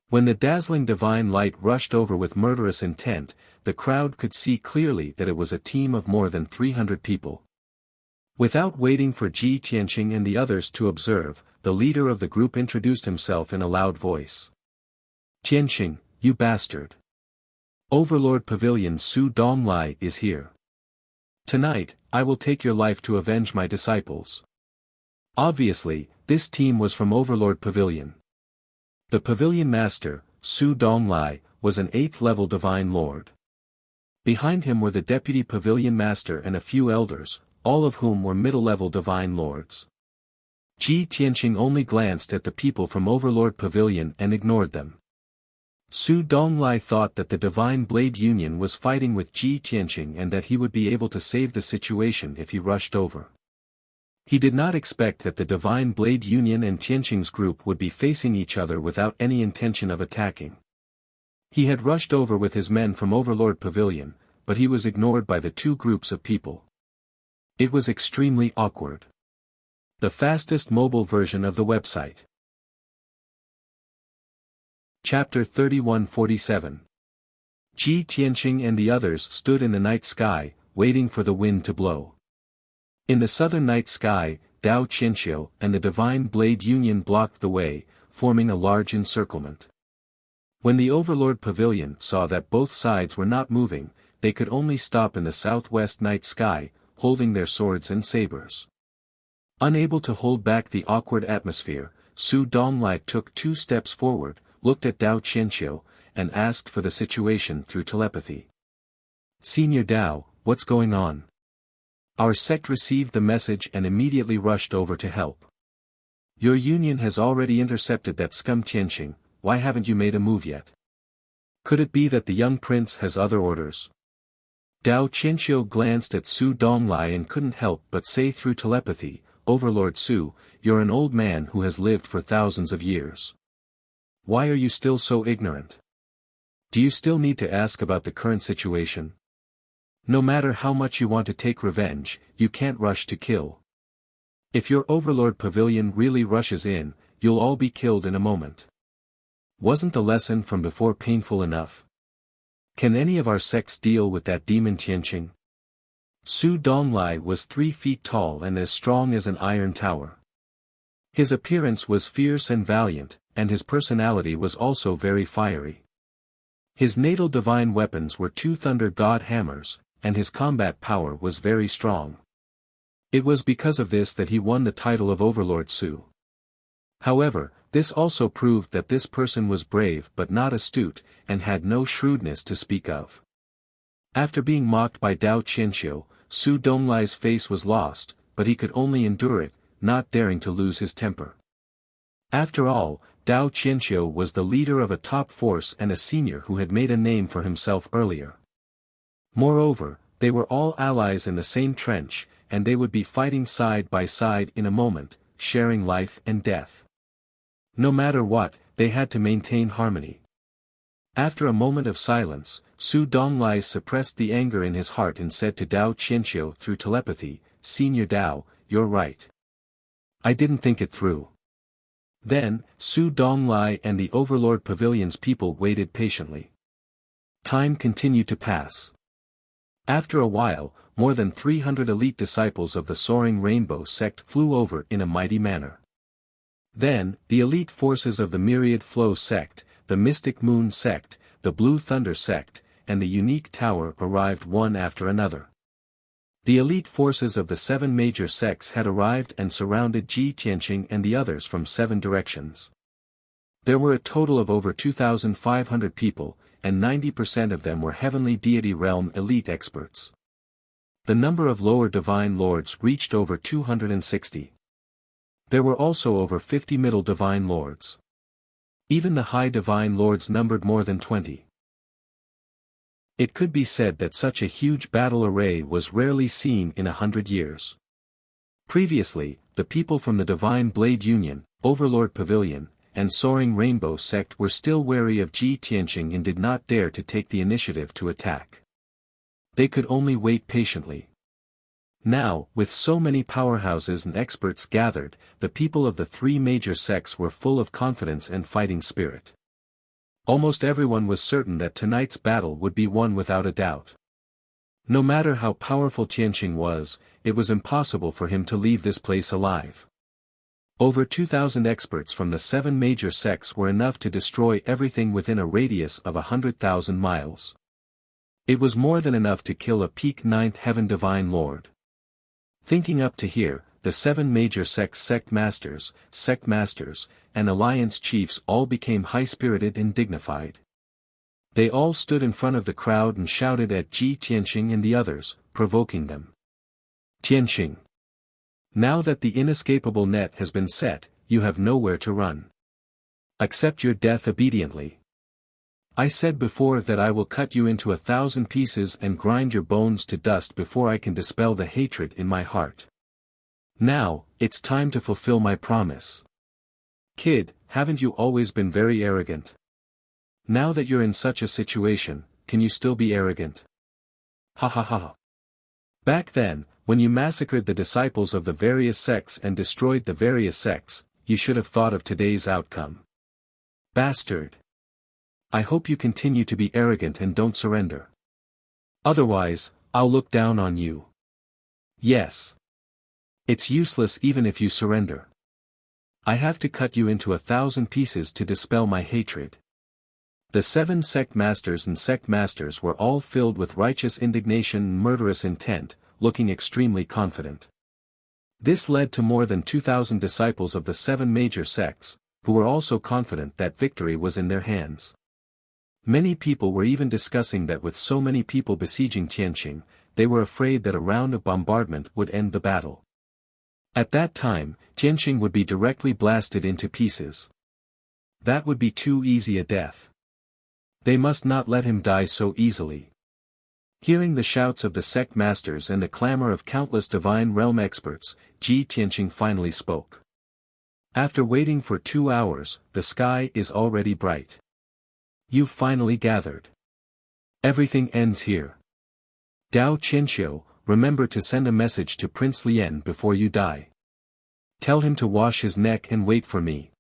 When the dazzling divine light rushed over with murderous intent, the crowd could see clearly that it was a team of more than 300 people. Without waiting for Ji Tianqing and the others to observe, the leader of the group introduced himself in a loud voice. Tianqing, you bastard. Overlord Pavilion Su Donglai is here. Tonight, I will take your life to avenge my disciples. Obviously, this team was from Overlord Pavilion. The Pavilion Master, Su Donglai, was an 8th-level Divine Lord. Behind him were the Deputy Pavilion Master and a few elders, all of whom were middle-level Divine Lords. Ji Tianqing only glanced at the people from Overlord Pavilion and ignored them. Su Donglai thought that the Divine Blade Union was fighting with Ji Tianqing and that he would be able to save the situation if he rushed over. He did not expect that the Divine Blade Union and Tianqing's group would be facing each other without any intention of attacking. He had rushed over with his men from Overlord Pavilion, but he was ignored by the two groups of people. It was extremely awkward. The fastest mobile version of the website. Chapter 3147. Ji Tianqing and the others stood in the night sky, waiting for the wind to blow. In the southern night sky, Dao Qianqiu and the Divine Blade Union blocked the way, forming a large encirclement. When the Overlord Pavilion saw that both sides were not moving, they could only stop in the southwest night sky, holding their swords and sabers. Unable to hold back the awkward atmosphere, Su Donglai took 2 steps forward, looked at Dao Qianqiu, and asked for the situation through telepathy. Senior Dao, what's going on? Our sect received the message and immediately rushed over to help. Your union has already intercepted that scum Tianqing, why haven't you made a move yet? Could it be that the young prince has other orders? Dao Qianqiu glanced at Su Donglai and couldn't help but say through telepathy, Overlord Su, you're an old man who has lived for thousands of years. Why are you still so ignorant? Do you still need to ask about the current situation? No matter how much you want to take revenge, you can't rush to kill. If your Overlord Pavilion really rushes in, you'll all be killed in a moment. Wasn't the lesson from before painful enough? Can any of our sects deal with that demon Tianqing? Su Donglai was 3 feet tall and as strong as an iron tower. His appearance was fierce and valiant, and his personality was also very fiery. His natal divine weapons were 2 thunder god hammers, and his combat power was very strong. It was because of this that he won the title of Overlord Su. However, this also proved that this person was brave but not astute, and had no shrewdness to speak of. After being mocked by Dao Qianqiu, Su Donglai's face was lost, but he could only endure it, not daring to lose his temper. After all, Dao Qianqiu was the leader of a top force and a senior who had made a name for himself earlier. Moreover, they were all allies in the same trench, and they would be fighting side by side in a moment, sharing life and death. No matter what, they had to maintain harmony. After a moment of silence, Su Donglai suppressed the anger in his heart and said to Dao Qianqiu through telepathy, "Senior Dao, you're right. I didn't think it through." Then, Su Donglai and the Overlord Pavilion's people waited patiently. Time continued to pass. After a while, more than 300 elite disciples of the Soaring Rainbow sect flew over in a mighty manner. Then, the elite forces of the Myriad Flow sect, the Mystic Moon sect, the Blue Thunder sect, and the Unique Tower arrived one after another. The elite forces of the 7 major sects had arrived and surrounded Ji Tianqing and the others from 7 directions. There were a total of over 2,500 people, and 90% of them were Heavenly Deity Realm elite experts. The number of lower Divine Lords reached over 260. There were also over 50 Middle Divine Lords. Even the High Divine Lords numbered more than 20. It could be said that such a huge battle array was rarely seen in 100 years. Previously, the people from the Divine Blade Union, Overlord Pavilion, and Soaring Rainbow sect were still wary of Ji Tianqing and did not dare to take the initiative to attack. They could only wait patiently. Now, with so many powerhouses and experts gathered, the people of the 3 major sects were full of confidence and fighting spirit. Almost everyone was certain that tonight's battle would be won without a doubt. No matter how powerful Tianqing was, it was impossible for him to leave this place alive. Over 2,000 experts from the 7 major sects were enough to destroy everything within a radius of 100,000 miles. It was more than enough to kill a peak 9th Heaven Divine Lord. Thinking up to here, the 7 major sects sect masters, and alliance chiefs all became high-spirited and dignified. They all stood in front of the crowd and shouted at Ji Tianqing and the others, provoking them. "Tianqing! Now that the inescapable net has been set, you have nowhere to run. Accept your death obediently. I said before that I will cut you into 1,000 pieces and grind your bones to dust before I can dispel the hatred in my heart. Now, it's time to fulfill my promise. Kid, haven't you always been very arrogant? Now that you're in such a situation, can you still be arrogant? Ha ha ha. Back then, when you massacred the disciples of the various sects and destroyed the various sects, you should have thought of today's outcome. Bastard. I hope you continue to be arrogant and don't surrender. Otherwise, I'll look down on you. Yes. It's useless even if you surrender. I have to cut you into 1,000 pieces to dispel my hatred." The 7 sect masters and sect masters were all filled with righteous indignation and murderous intent, looking extremely confident. This led to more than 2,000 disciples of the 7 major sects, who were also confident that victory was in their hands. Many people were even discussing that with so many people besieging Tianqing, they were afraid that a round of bombardment would end the battle. At that time, Tianqing would be directly blasted into pieces. That would be too easy a death. They must not let him die so easily. Hearing the shouts of the sect masters and the clamor of countless divine realm experts, Ji Tianqing finally spoke. After waiting for 2 hours, the sky is already bright. You've finally gathered. Everything ends here. Dao Qianqiu, remember to send a message to Prince Lien before you die. Tell him to wash his neck and wait for me.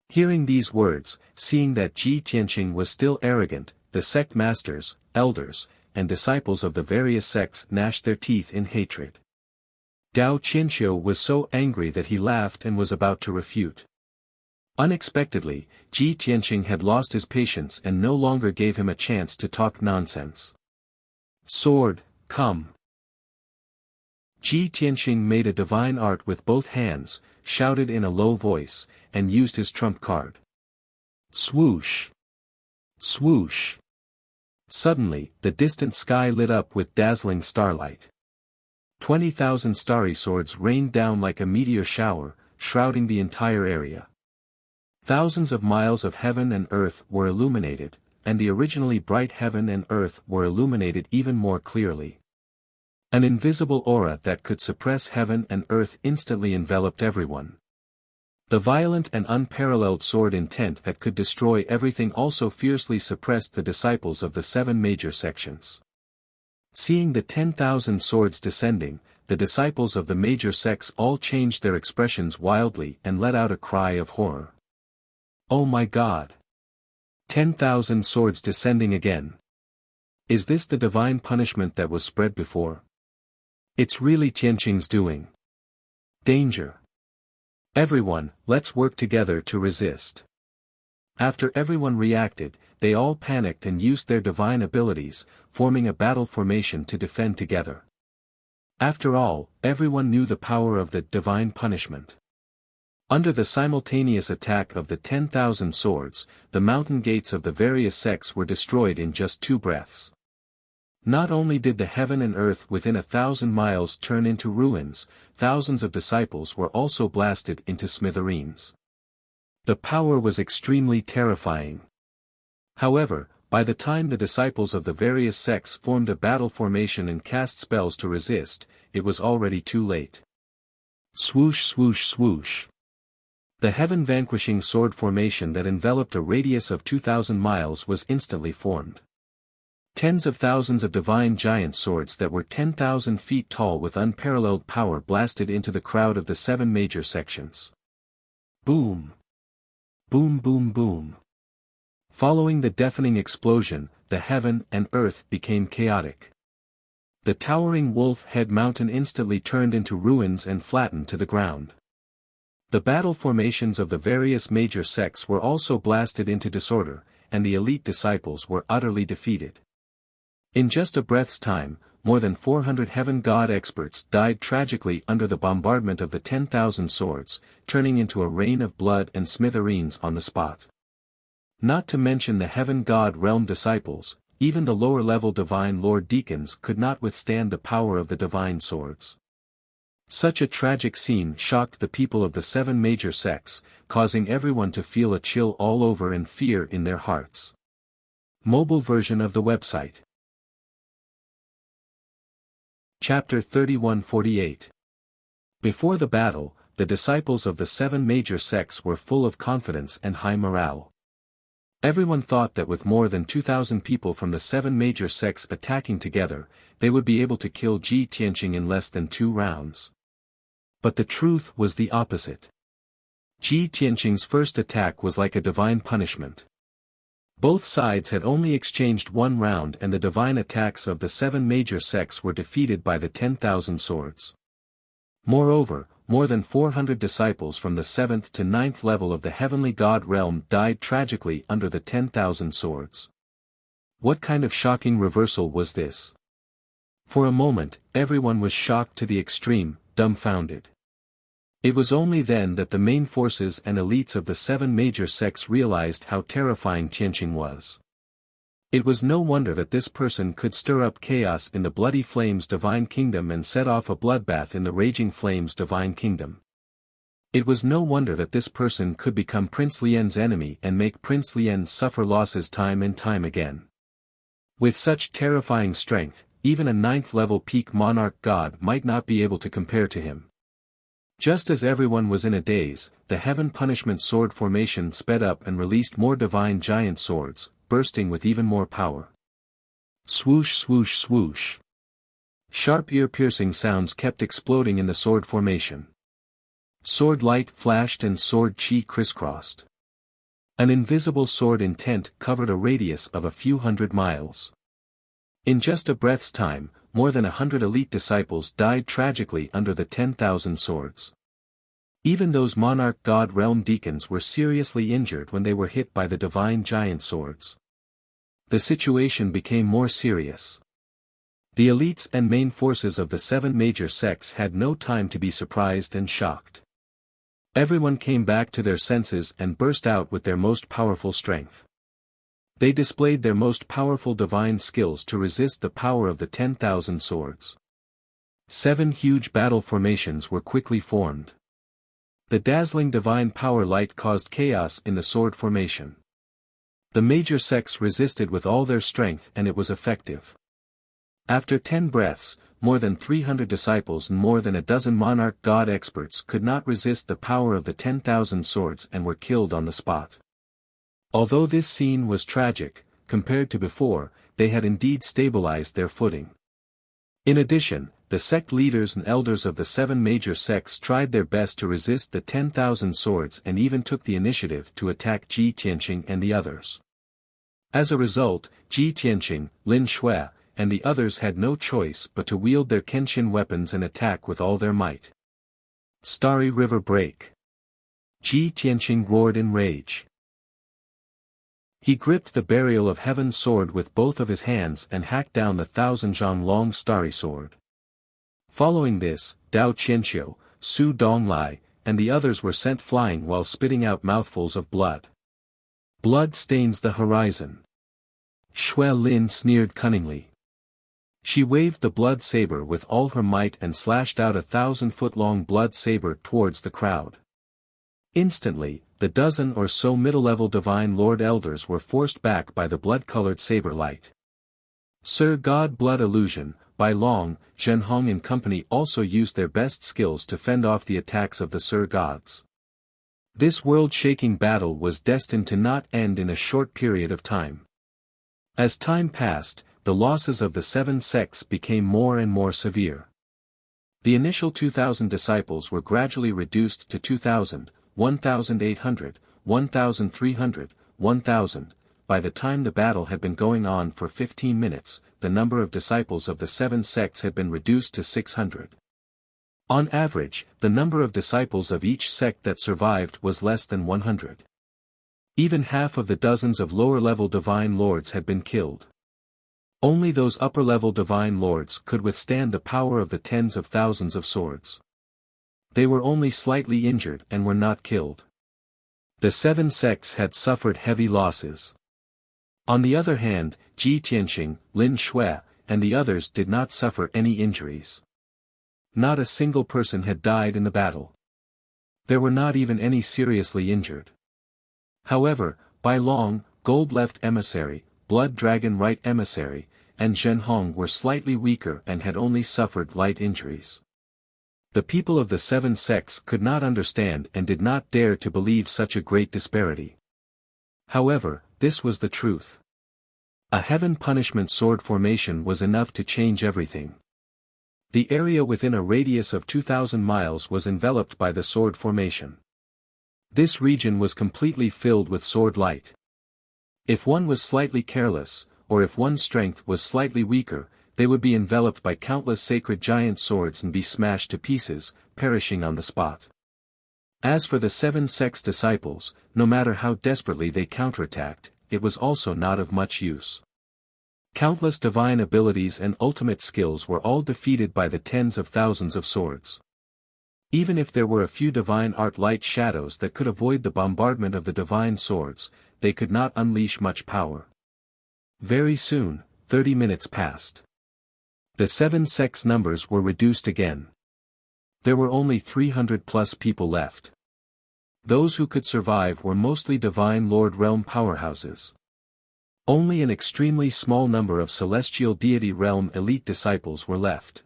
Hearing these words, seeing that Ji Tianqing was still arrogant, the sect masters, elders, and disciples of the various sects gnashed their teeth in hatred. Dao Qianqiu was so angry that he laughed and was about to refute. Unexpectedly, Ji Tianqing had lost his patience and no longer gave him a chance to talk nonsense. Sword, come. Ji Tianqing made a divine art with both hands, shouted in a low voice, and used his trump card. Swoosh! Swoosh! Suddenly, the distant sky lit up with dazzling starlight. 20,000 starry swords rained down like a meteor shower, shrouding the entire area. Thousands of miles of heaven and earth were illuminated, and the originally bright heaven and earth were illuminated even more clearly. An invisible aura that could suppress heaven and earth instantly enveloped everyone. The violent and unparalleled sword intent that could destroy everything also fiercely suppressed the disciples of the 7 major sections. Seeing the 10,000 swords descending, the disciples of the major sects all changed their expressions wildly and let out a cry of horror. Oh my God! 10,000 swords descending again. Is this the divine punishment that was spread before? It's really Tianqing's doing. Danger! Everyone, let's work together to resist. After everyone reacted, they all panicked and used their divine abilities, forming a battle formation to defend together. After all, everyone knew the power of the divine punishment. Under the simultaneous attack of the 10,000 swords, the mountain gates of the various sects were destroyed in just 2 breaths. Not only did the heaven and earth within 1,000 miles turn into ruins, thousands of disciples were also blasted into smithereens. The power was extremely terrifying. However, by the time the disciples of the various sects formed a battle formation and cast spells to resist, it was already too late. Swoosh swoosh swoosh. The heaven-vanquishing sword formation that enveloped a radius of 2,000 miles was instantly formed. Tens of thousands of divine giant swords that were 10,000 feet tall with unparalleled power blasted into the crowd of the 7 major sections. Boom! Boom boom boom. Following the deafening explosion, the heaven and earth became chaotic. The towering wolf head mountain instantly turned into ruins and flattened to the ground. The battle formations of the various major sects were also blasted into disorder, and the elite disciples were utterly defeated. In just a breath's time, more than 400 heaven god experts died tragically under the bombardment of the 10,000 swords, turning into a rain of blood and smithereens on the spot. Not to mention the heaven god realm disciples, even the lower-level divine lord deacons could not withstand the power of the divine swords. Such a tragic scene shocked the people of the 7 major sects, causing everyone to feel a chill all over and fear in their hearts. Mobile version of the website. Chapter 3148. Before the battle, the disciples of the 7 major sects were full of confidence and high morale. Everyone thought that with more than 2,000 people from the 7 major sects attacking together, they would be able to kill Ji Tianqing in less than 2 rounds. But the truth was the opposite. Ji Tianqing's first attack was like a divine punishment. Both sides had only exchanged 1 round and the divine attacks of the 7 major sects were defeated by the 10,000 swords. Moreover, more than 400 disciples from the 7th to 9th level of the heavenly god realm died tragically under the 10,000 swords. What kind of shocking reversal was this? For a moment, everyone was shocked to the extreme, dumbfounded. It was only then that the main forces and elites of the 7 major sects realized how terrifying Tianqing was. It was no wonder that this person could stir up chaos in the Bloody Flames Divine Kingdom and set off a bloodbath in the Raging Flames Divine Kingdom. It was no wonder that this person could become Prince Lien's enemy and make Prince Lien suffer losses time and time again. With such terrifying strength, even a 9th-level peak monarch god might not be able to compare to him. Just as everyone was in a daze, the Heaven Punishment Sword formation sped up and released more divine giant swords, bursting with even more power. Swoosh swoosh swoosh. Sharp ear-piercing sounds kept exploding in the sword formation. Sword light flashed and sword chi crisscrossed. An invisible sword intent covered a radius of a few hundred miles. In just a breath's time, more than 100 elite disciples died tragically under the 10,000 swords. Even those monarch god realm deacons were seriously injured when they were hit by the divine giant swords. The situation became more serious. The elites and main forces of the 7 major sects had no time to be surprised and shocked. Everyone came back to their senses and burst out with their most powerful strength. They displayed their most powerful divine skills to resist the power of the 10,000 swords. 7 huge battle formations were quickly formed. The dazzling divine power light caused chaos in the sword formation. The major sects resisted with all their strength and it was effective. After 10 breaths, more than 300 disciples and more than a dozen monarch god experts could not resist the power of the 10,000 swords and were killed on the spot. Although this scene was tragic, compared to before, they had indeed stabilized their footing. In addition, the sect leaders and elders of the 7 major sects tried their best to resist the 10,000 swords and even took the initiative to attack Ji Tianqing and the others. As a result, Ji Tianqing, Lin Shui, and the others had no choice but to wield their Kenshin weapons and attack with all their might. Starry River Break. Ji Tianqing roared in rage. He gripped the Burial of Heaven sword with both of his hands and hacked down the 1,000-zhang-long starry sword. Following this, Dao Qianxiu, Su Donglai, and the others were sent flying while spitting out mouthfuls of blood. Blood stains the horizon. Shui Lin sneered cunningly. She waved the blood saber with all her might and slashed out a 1,000-foot-long blood saber towards the crowd. Instantly, the dozen or so middle-level divine lord elders were forced back by the blood-colored saber light. Sir God Blood Illusion, Bai Long, Zhenhong and company also used their best skills to fend off the attacks of the Sir Gods. This world-shaking battle was destined to not end in a short period of time. As time passed, the losses of the 7 sects became more and more severe. The initial 2,000 disciples were gradually reduced to 2,000, 1,800, 1,300, 1,000. By the time the battle had been going on for 15 minutes, the number of disciples of the 7 sects had been reduced to 600. On average, the number of disciples of each sect that survived was less than 100. Even half of the dozens of lower-level divine lords had been killed. Only those upper-level divine lords could withstand the power of the tens of thousands of swords. They were only slightly injured and were not killed. The 7 sects had suffered heavy losses. On the other hand, Ji Tianqing, Lin Shui, and the others did not suffer any injuries. Not a single person had died in the battle. There were not even any seriously injured. However, Bai Long, Gold Left Emissary, Blood Dragon Right Emissary, and Zhenhong were slightly weaker and had only suffered light injuries. The people of the 7 sects could not understand and did not dare to believe such a great disparity. However, this was the truth. A heaven punishment sword formation was enough to change everything. The area within a radius of 2,000 miles was enveloped by the sword formation. This region was completely filled with sword light. If one was slightly careless, or if one's strength was slightly weaker, they would be enveloped by countless sacred giant swords and be smashed to pieces, perishing on the spot. As for the 7 sects' disciples, no matter how desperately they counterattacked, it was also not of much use. Countless divine abilities and ultimate skills were all defeated by the tens of thousands of swords. Even if there were a few divine art light shadows that could avoid the bombardment of the divine swords, they could not unleash much power. Very soon, 30 minutes passed. The 7 sects' numbers were reduced again. There were only 300+ people left. Those who could survive were mostly divine lord realm powerhouses. Only an extremely small number of celestial deity realm elite disciples were left.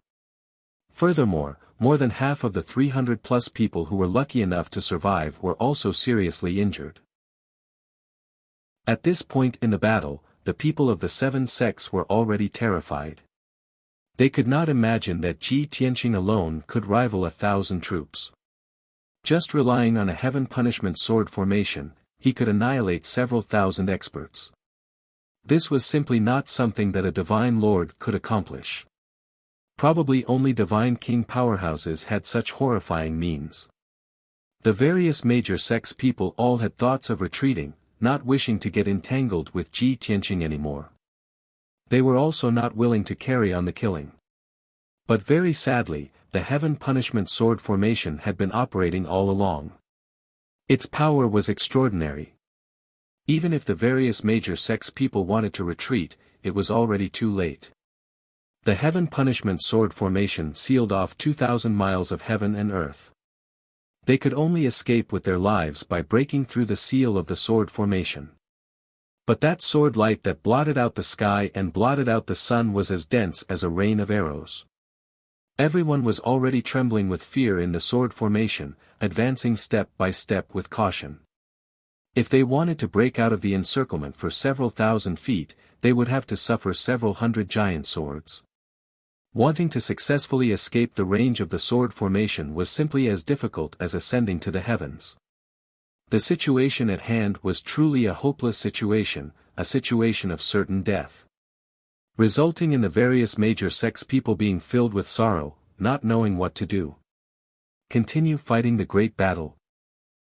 Furthermore, more than half of the 300+ people who were lucky enough to survive were also seriously injured. At this point in the battle, the people of the 7 sects were already terrified. They could not imagine that Ji Tianqing alone could rival 1,000 troops. Just relying on a heaven punishment sword formation, he could annihilate several thousand experts. This was simply not something that a divine lord could accomplish. Probably only divine king powerhouses had such horrifying means. The various major sects people all had thoughts of retreating, not wishing to get entangled with Ji Tianqing anymore. They were also not willing to carry on the killing. But very sadly, the heaven punishment sword formation had been operating all along. Its power was extraordinary. Even if the various major sects people wanted to retreat, it was already too late. The Heaven Punishment Sword Formation sealed off 2,000 miles of heaven and earth. They could only escape with their lives by breaking through the seal of the sword formation. But that sword light that blotted out the sky and blotted out the sun was as dense as a rain of arrows. Everyone was already trembling with fear in the sword formation, advancing step by step with caution. If they wanted to break out of the encirclement for several thousand feet, they would have to suffer several hundred giant swords. Wanting to successfully escape the range of the sword formation was simply as difficult as ascending to the heavens. The situation at hand was truly a hopeless situation, a situation of certain death. Resulting in the various major sects people being filled with sorrow, not knowing what to do. Continue fighting the great battle.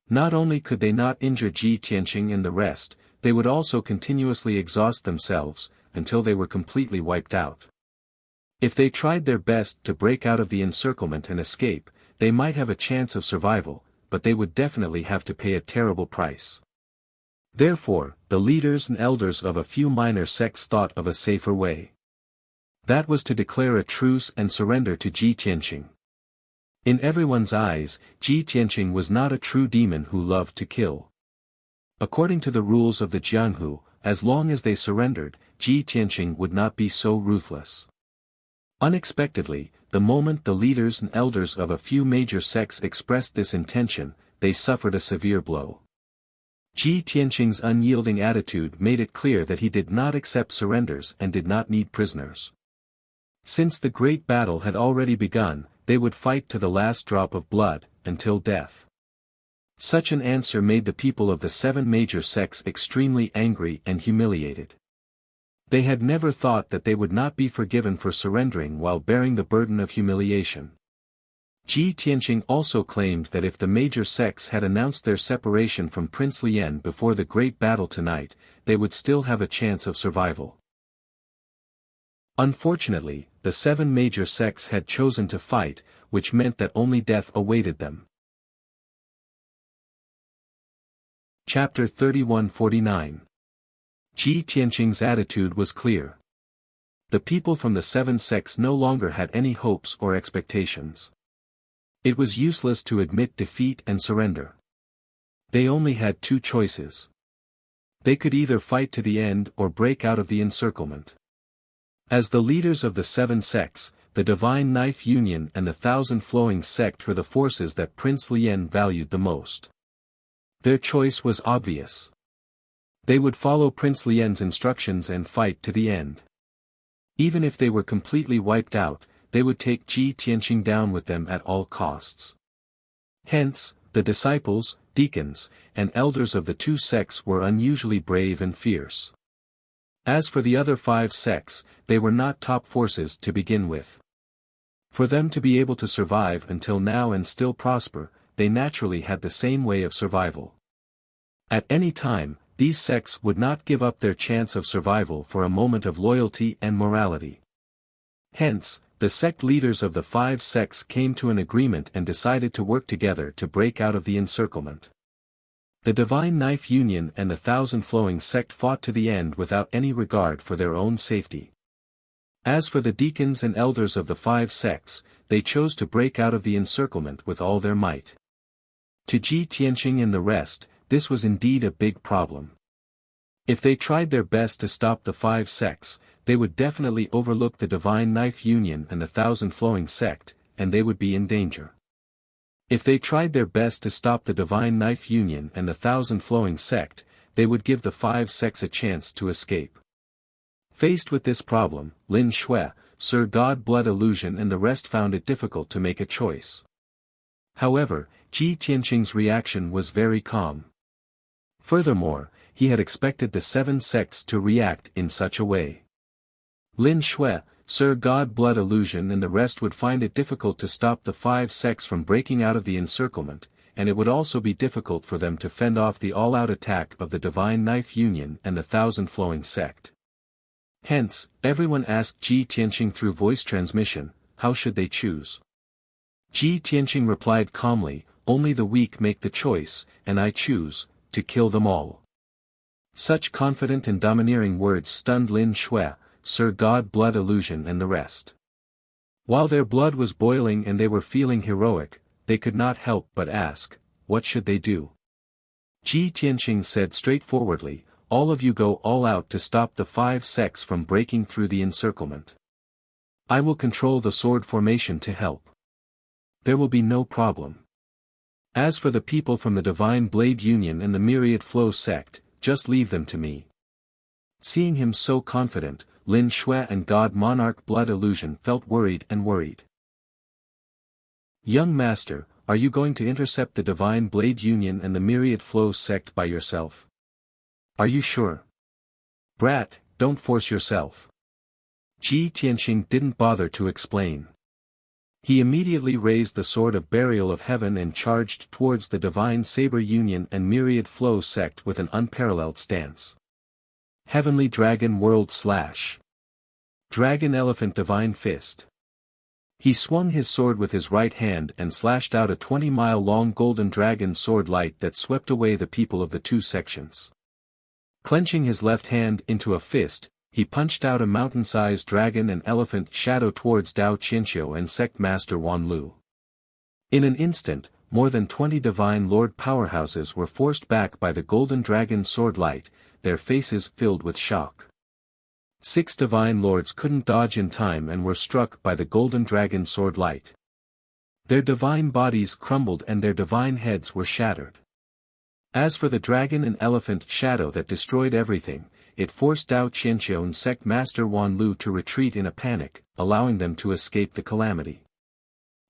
Not only could they not injure Ji Tianqing and the rest, they would also continuously exhaust themselves, until they were completely wiped out. If they tried their best to break out of the encirclement and escape, they might have a chance of survival, but they would definitely have to pay a terrible price. Therefore, the leaders and elders of a few minor sects thought of a safer way. That was to declare a truce and surrender to Ji Tianqing. In everyone's eyes, Ji Tianqing was not a true demon who loved to kill. According to the rules of the Jianhu, as long as they surrendered, Ji Tianqing would not be so ruthless. Unexpectedly, the moment the leaders and elders of a few major sects expressed this intention, they suffered a severe blow. Ji Tianqing's unyielding attitude made it clear that he did not accept surrenders and did not need prisoners. Since the great battle had already begun, they would fight to the last drop of blood, until death. Such an answer made the people of the 7 major sects extremely angry and humiliated. They had never thought that they would not be forgiven for surrendering while bearing the burden of humiliation. Ji Tianqing also claimed that if the major sects had announced their separation from Prince Lian before the great battle tonight, they would still have a chance of survival. Unfortunately, the 7 major sects had chosen to fight, which meant that only death awaited them. Chapter 3149. Ji Tianqing's attitude was clear. The people from the 7 sects no longer had any hopes or expectations. It was useless to admit defeat and surrender. They only had 2 choices. They could either fight to the end or break out of the encirclement. As the leaders of the 7 sects, the Divine Knife Union and the Thousand Flowing sect were the forces that Prince Lian valued the most. Their choice was obvious. They would follow Prince Lian's instructions and fight to the end. Even if they were completely wiped out, they would take Ji Tianqing down with them at all costs. Hence, the disciples, deacons, and elders of the 2 sects were unusually brave and fierce. As for the other 5 sects, they were not top forces to begin with. For them to be able to survive until now and still prosper, they naturally had the same way of survival. At any time, these sects would not give up their chance of survival for a moment of loyalty and morality. Hence, the sect leaders of the 5 sects came to an agreement and decided to work together to break out of the encirclement. The Divine Knife Union and the Thousand Flowing sect fought to the end without any regard for their own safety. As for the deacons and elders of the 5 sects, they chose to break out of the encirclement with all their might. To Ji Tianqing and the rest, this was indeed a big problem. If they tried their best to stop the 5 sects, they would definitely overlook the Divine Knife Union and the Thousand Flowing sect, and they would be in danger. If they tried their best to stop the Divine Knife Union and the Thousand Flowing sect, they would give the 5 sects a chance to escape. Faced with this problem, Lin Shui, Sir God Blood Illusion and the rest found it difficult to make a choice. However, Ji Tianqing's reaction was very calm. Furthermore, he had expected the 7 sects to react in such a way. Lin Shui, Sir God Blood Illusion and the rest would find it difficult to stop the 5 sects from breaking out of the encirclement, and it would also be difficult for them to fend off the all-out attack of the Divine Knife Union and the Thousand Flowing sect. Hence, everyone asked Ji Tianqing through voice transmission, how should they choose? Ji Tianqing replied calmly, only the weak make the choice, and I choose, to kill them all. Such confident and domineering words stunned Lin Shui, Sir God Blood Illusion and the rest. While their blood was boiling and they were feeling heroic, they could not help but ask, what should they do? Ji Tianqing said straightforwardly, all of you go all out to stop the 5 sects from breaking through the encirclement. I will control the sword formation to help. There will be no problem. As for the people from the Divine Blade Union and the Myriad Flow sect, just leave them to me. Seeing him so confident, Lin Shui and God Monarch Blood Illusion felt worried. Young Master, are you going to intercept the Divine Blade Union and the Myriad Flow sect by yourself? Are you sure? Brat, don't force yourself. Ji Tianqing didn't bother to explain. He immediately raised the Sword of Burial of Heaven and charged towards the Divine Saber Union and Myriad Flow sect with an unparalleled stance. Heavenly Dragon World Slash. Dragon Elephant Divine Fist. He swung his sword with his right hand and slashed out a 20-mile-long golden dragon sword light that swept away the people of the 2 sections. Clenching his left hand into a fist, he punched out a mountain-sized dragon and elephant shadow towards Dao Qianqiu and Sect Master Wan Lu. In an instant, more than 20 Divine Lord powerhouses were forced back by the golden dragon sword light, their faces filled with shock. 6 Divine Lords couldn't dodge in time and were struck by the golden dragon sword light. Their divine bodies crumbled and their divine heads were shattered. As for the dragon and elephant shadow that destroyed everything, it forced Dao Qianqiu and Sect Master Wan Lu to retreat in a panic, allowing them to escape the calamity.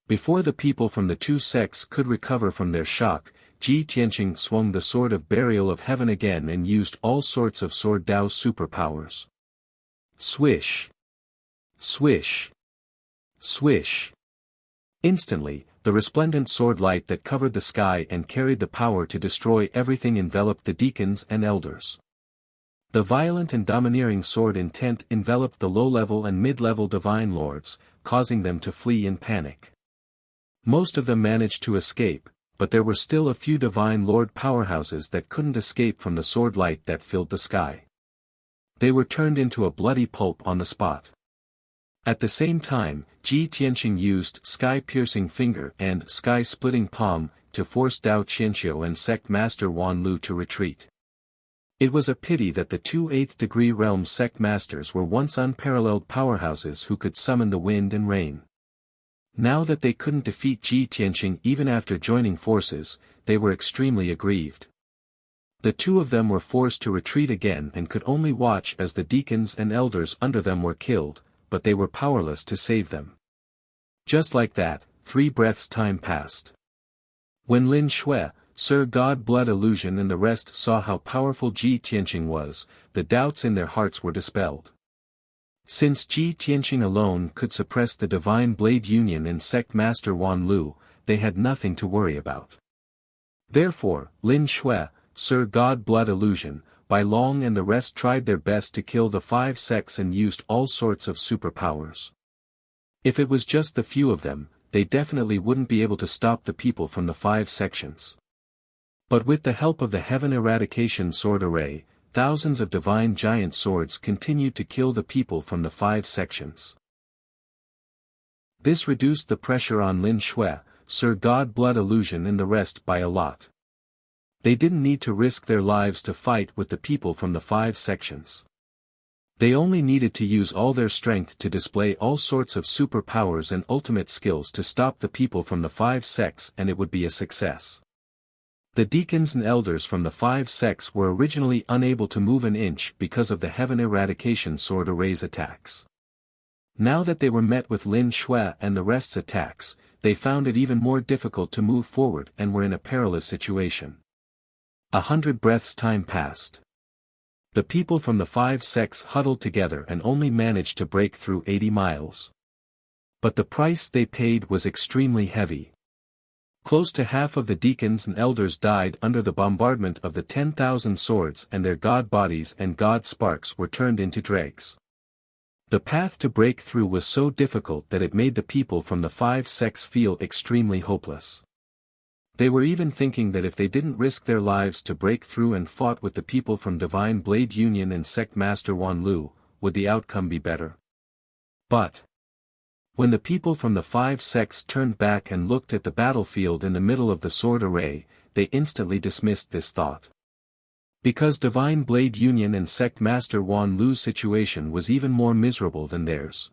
Before the people from the 2 sects could recover from their shock, Ji Tianqing swung the Sword of Burial of Heaven again and used all sorts of Sword Dao superpowers. Swish! Swish! Swish! Instantly, the resplendent sword light that covered the sky and carried the power to destroy everything enveloped the deacons and elders. The violent and domineering sword intent enveloped the low-level and mid-level Divine Lords, causing them to flee in panic. Most of them managed to escape, but there were still a few Divine Lord powerhouses that couldn't escape from the sword light that filled the sky. They were turned into a bloody pulp on the spot. At the same time, Ji Tianqing used Sky-Piercing Finger and Sky-Splitting Palm to force Dao Qianqiu and Sect Master Wan Lu to retreat. It was a pity that the 2 8th-degree realm sect masters were once unparalleled powerhouses who could summon the wind and rain. Now that they couldn't defeat Ji Tianqing even after joining forces, they were extremely aggrieved. The 2 of them were forced to retreat again and could only watch as the deacons and elders under them were killed, but they were powerless to save them. Just like that, 3 breaths' time passed. When Lin Shui, Sir God Blood Illusion and the rest saw how powerful Ji Tianqing was, the doubts in their hearts were dispelled. Since Ji Tianqing alone could suppress the Divine Blade Union and Sect Master Wan Lu, they had nothing to worry about. Therefore, Lin Shui, Sir God Blood Illusion, Bai Long and the rest tried their best to kill the 5 sects and used all sorts of superpowers. If it was just the few of them, they definitely wouldn't be able to stop the people from the 5 sections. But with the help of the Heaven Eradication Sword Array, thousands of divine giant swords continued to kill the people from the 5 sections. This reduced the pressure on Lin Shui, Sir God Blood Illusion and the rest by a lot. They didn't need to risk their lives to fight with the people from the 5 sections. They only needed to use all their strength to display all sorts of superpowers and ultimate skills to stop the people from the 5 sects and it would be a success. The deacons and elders from the 5 sects were originally unable to move an inch because of the Heaven Eradication Sword Array's attacks. Now that they were met with Lin Shui and the rest's attacks, they found it even more difficult to move forward and were in a perilous situation. 100 breaths' time passed. The people from the 5 sects huddled together and only managed to break through 80 miles. But the price they paid was extremely heavy. Close to half of the deacons and elders died under the bombardment of the 10,000 swords and their god bodies and god sparks were turned into dregs. The path to break through was so difficult that it made the people from the 5 sects feel extremely hopeless. They were even thinking that if they didn't risk their lives to break through and fought with the people from Divine Blade Union and Sect Master Wan Lu, would the outcome be better? But when the people from the 5 sects turned back and looked at the battlefield in the middle of the sword array, they instantly dismissed this thought. Because Divine Blade Union and Sect Master Wan Lu's situation was even more miserable than theirs.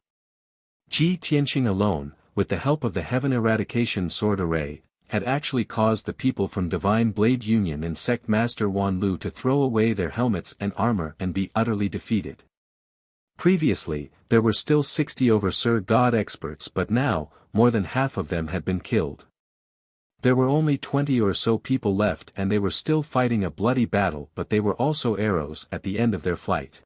Ji Tianqing alone, with the help of the Heaven Eradication Sword Array, had actually caused the people from Divine Blade Union and Sect Master Wan Lu to throw away their helmets and armor and be utterly defeated. Previously, there were still 60 Overseer God experts, but now, more than half of them had been killed. There were only 20 or so people left and they were still fighting a bloody battle, but they were also arrows at the end of their flight.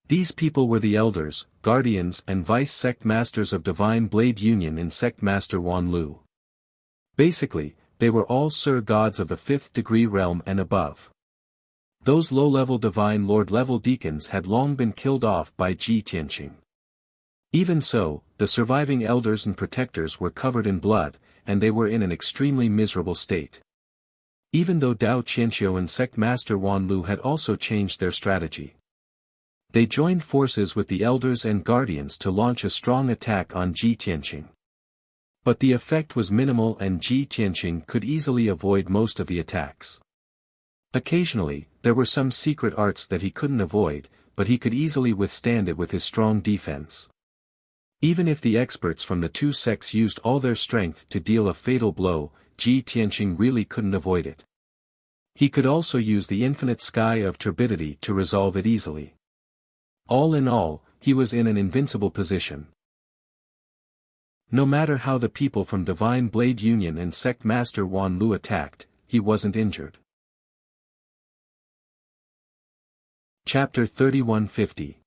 These people were the elders, guardians and vice-sect masters of Divine Blade Union and Sect Master Wan Lu. Basically, they were all Sir Gods of the 5th degree realm and above. Those low-level Divine Lord-level deacons had long been killed off by Ji Tianqing. Even so, the surviving elders and protectors were covered in blood, and they were in an extremely miserable state. Even though Dao Qianqiu and Sect Master Wan Lu had also changed their strategy. They joined forces with the elders and guardians to launch a strong attack on Ji Tianqing. But the effect was minimal and Ji Tianqing could easily avoid most of the attacks. Occasionally, there were some secret arts that he couldn't avoid, but he could easily withstand it with his strong defense. Even if the experts from the 2 sects used all their strength to deal a fatal blow, Ji Tianqing really couldn't avoid it. He could also use the infinite sky of turbidity to resolve it easily. All in all, he was in an invincible position. No matter how the people from Divine Blade Union and Sect Master Wan Lu attacked, he wasn't injured. Chapter 3150.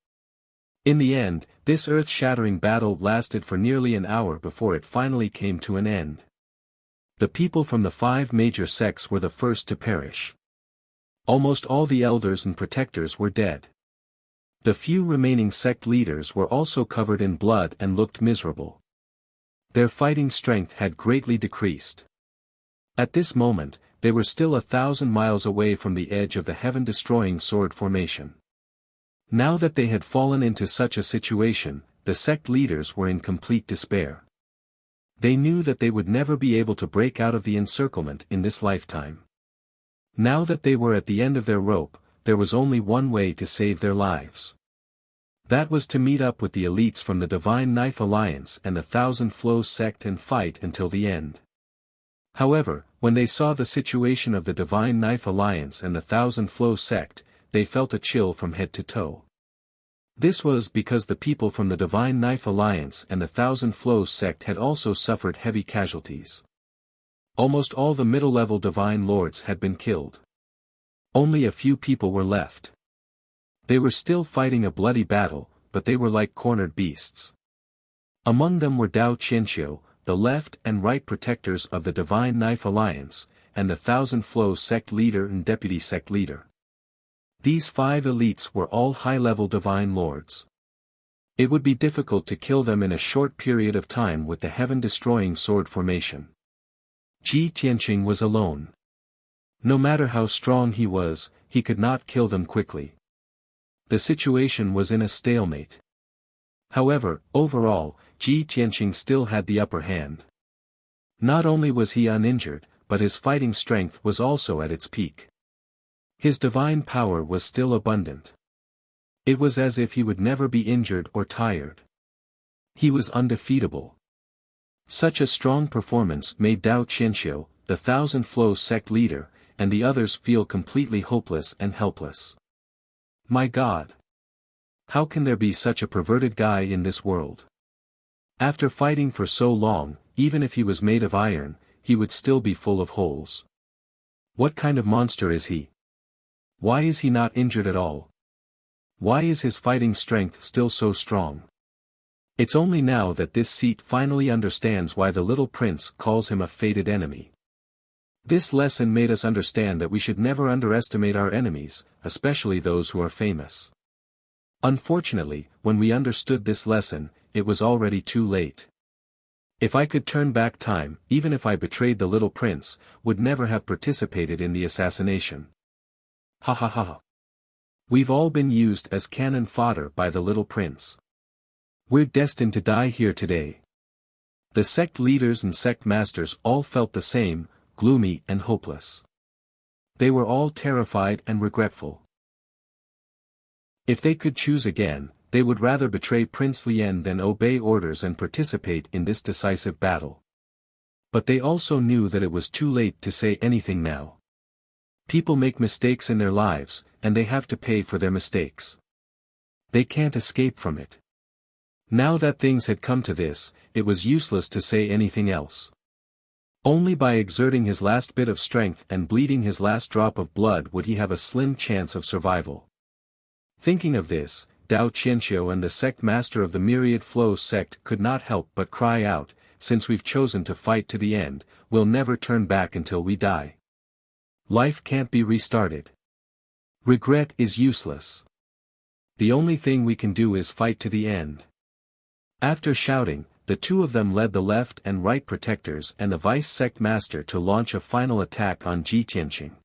In the end, this earth-shattering battle lasted for nearly an hour before it finally came to an end. The people from the 5 major sects were the first to perish. Almost all the elders and protectors were dead. The few remaining sect leaders were also covered in blood and looked miserable. Their fighting strength had greatly decreased. At this moment, they were still 1,000 miles away from the edge of the heaven-destroying sword formation. Now that they had fallen into such a situation, the sect leaders were in complete despair. They knew that they would never be able to break out of the encirclement in this lifetime. Now that they were at the end of their rope, there was only one way to save their lives. That was to meet up with the elites from the Divine Knife Alliance and the Thousand Flows sect and fight until the end. However, when they saw the situation of the Divine Knife Alliance and the Thousand Flows sect, they felt a chill from head to toe. This was because the people from the Divine Knife Alliance and the Thousand Flows sect had also suffered heavy casualties. Almost all the middle-level Divine Lords had been killed. Only a few people were left. They were still fighting a bloody battle, but they were like cornered beasts. Among them were Dao Qianqiu, the left and right protectors of the Divine Knife Alliance, and the Thousand Flows sect leader and deputy sect leader. These 5 elites were all high-level Divine Lords. It would be difficult to kill them in a short period of time with the heaven-destroying sword formation. Ji Tianqing was alone. No matter how strong he was, he could not kill them quickly. The situation was in a stalemate. However, overall, Ji Tianqing still had the upper hand. Not only was he uninjured, but his fighting strength was also at its peak. His divine power was still abundant. It was as if he would never be injured or tired. He was undefeatable. Such a strong performance made Dao Qianqiu, the Thousand Flows sect leader, and the others feel completely hopeless and helpless. My God! How can there be such a perverted guy in this world? After fighting for so long, even if he was made of iron, he would still be full of holes. What kind of monster is he? Why is he not injured at all? Why is his fighting strength still so strong? It's only now that this seat finally understands why the little prince calls him a fated enemy. This lesson made us understand that we should never underestimate our enemies, especially those who are famous. Unfortunately, when we understood this lesson, it was already too late. If I could turn back time, even if I betrayed the little prince, would never have participated in the assassination. Ha ha ha. We've all been used as cannon fodder by the little prince. We're destined to die here today. The sect leaders and sect masters all felt the same, gloomy and hopeless. They were all terrified and regretful. If they could choose again, they would rather betray Prince Lien than obey orders and participate in this decisive battle. But they also knew that it was too late to say anything now. People make mistakes in their lives, and they have to pay for their mistakes. They can't escape from it. Now that things had come to this, it was useless to say anything else. Only by exerting his last bit of strength and bleeding his last drop of blood would he have a slim chance of survival. Thinking of this, Dao Qianxiu and the sect master of the Myriad Flows sect could not help but cry out, "Since we've chosen to fight to the end, we'll never turn back until we die. Life can't be restarted. Regret is useless. The only thing we can do is fight to the end." After shouting, the two of them led the left and right protectors and the vice sect master to launch a final attack on Ji Tianqing.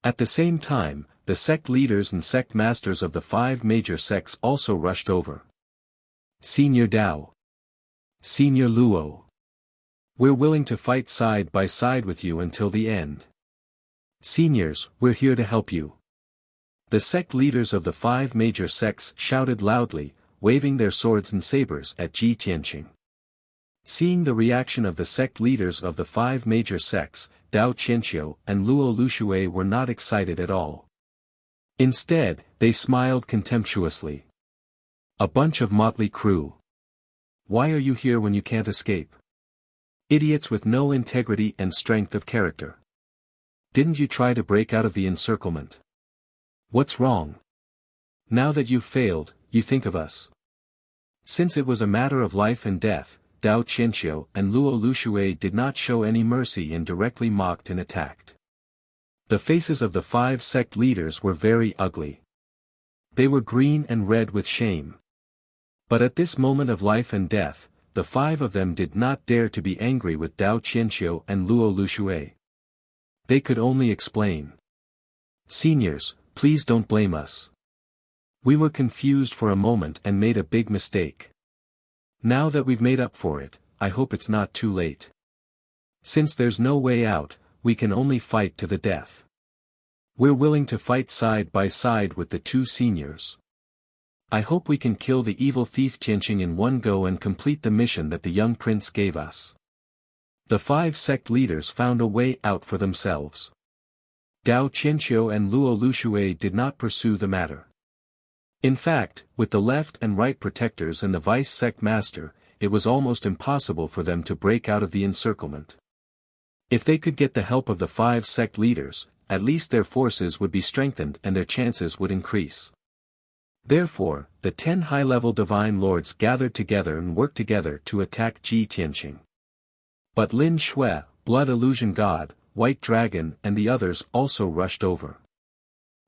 At the same time, the sect leaders and sect masters of the 5 major sects also rushed over. "Senior Dao. Senior Luo. We're willing to fight side by side with you until the end. Seniors, we're here to help you." The sect leaders of the 5 major sects shouted loudly, waving their swords and sabers at Ji Tianqing. Seeing the reaction of the sect leaders of the 5 major sects, Dao Qianxiu and Luo Lushui were not excited at all. Instead, they smiled contemptuously. "A bunch of motley crew. Why are you here when you can't escape? Idiots with no integrity and strength of character. Didn't you try to break out of the encirclement? What's wrong? Now that you've failed, you think of us." Since it was a matter of life and death, Dao Qianxiu and Luo Lushui did not show any mercy and directly mocked and attacked. The faces of the 5 sect leaders were very ugly. They were green and red with shame. But at this moment of life and death, the 5 of them did not dare to be angry with Dao Qianxiu and Luo Lushui. They could only explain. "Seniors, please don't blame us. We were confused for a moment and made a big mistake. Now that we've made up for it, I hope it's not too late. Since there's no way out, we can only fight to the death. We're willing to fight side by side with the 2 seniors. I hope we can kill the evil thief Tianqing in one go and complete the mission that the young prince gave us." The 5 sect leaders found a way out for themselves. Dao Qianxiu and Luo Lushui did not pursue the matter. In fact, with the left and right protectors and the vice sect master, it was almost impossible for them to break out of the encirclement. If they could get the help of the 5 sect leaders, at least their forces would be strengthened and their chances would increase. Therefore, the 10 high-level divine lords gathered together and worked together to attack Ji Tianqing. But Lin Shui, Blood Illusion God, White Dragon and the others also rushed over.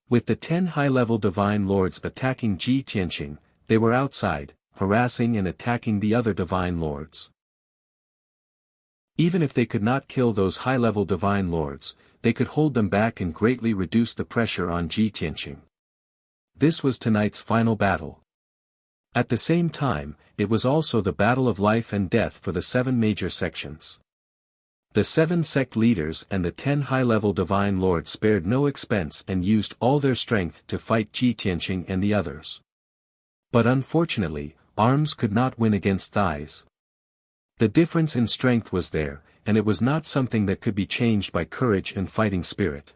With the 10 high-level divine lords attacking Ji Tianqing, they were outside, harassing and attacking the other divine lords. Even if they could not kill those high-level divine lords, they could hold them back and greatly reduce the pressure on Ji Tianqing. This was tonight's final battle. At the same time, it was also the battle of life and death for the 7 major sections. The 7 sect leaders and the 10 high-level divine lords spared no expense and used all their strength to fight Ji Tianqing and the others. But unfortunately, arms could not win against thighs. The difference in strength was there, and it was not something that could be changed by courage and fighting spirit.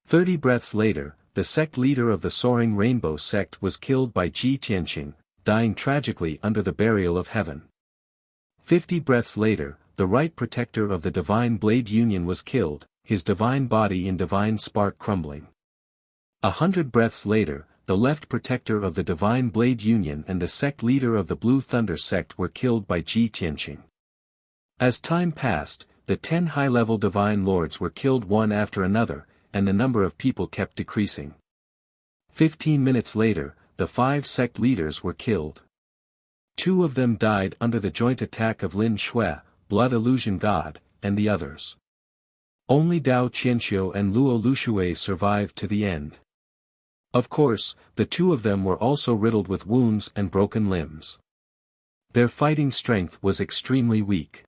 30 breaths later, the sect leader of the Soaring Rainbow sect was killed by Ji Tianqing, dying tragically under the burial of heaven. 50 breaths later, the right protector of the Divine Blade Union was killed, his divine body in divine spark crumbling. 100 breaths later, the left protector of the Divine Blade Union and the sect leader of the Blue Thunder sect were killed by Ji Tianqing. As time passed, the 10 high-level divine lords were killed one after another, and the number of people kept decreasing. 15 minutes later, the 5 sect leaders were killed. 2 of them died under the joint attack of Lin Shui, Blood Illusion God, and the others. Only Dao Qianxiu and Luo Lushui survived to the end. Of course, the two of them were also riddled with wounds and broken limbs. Their fighting strength was extremely weak.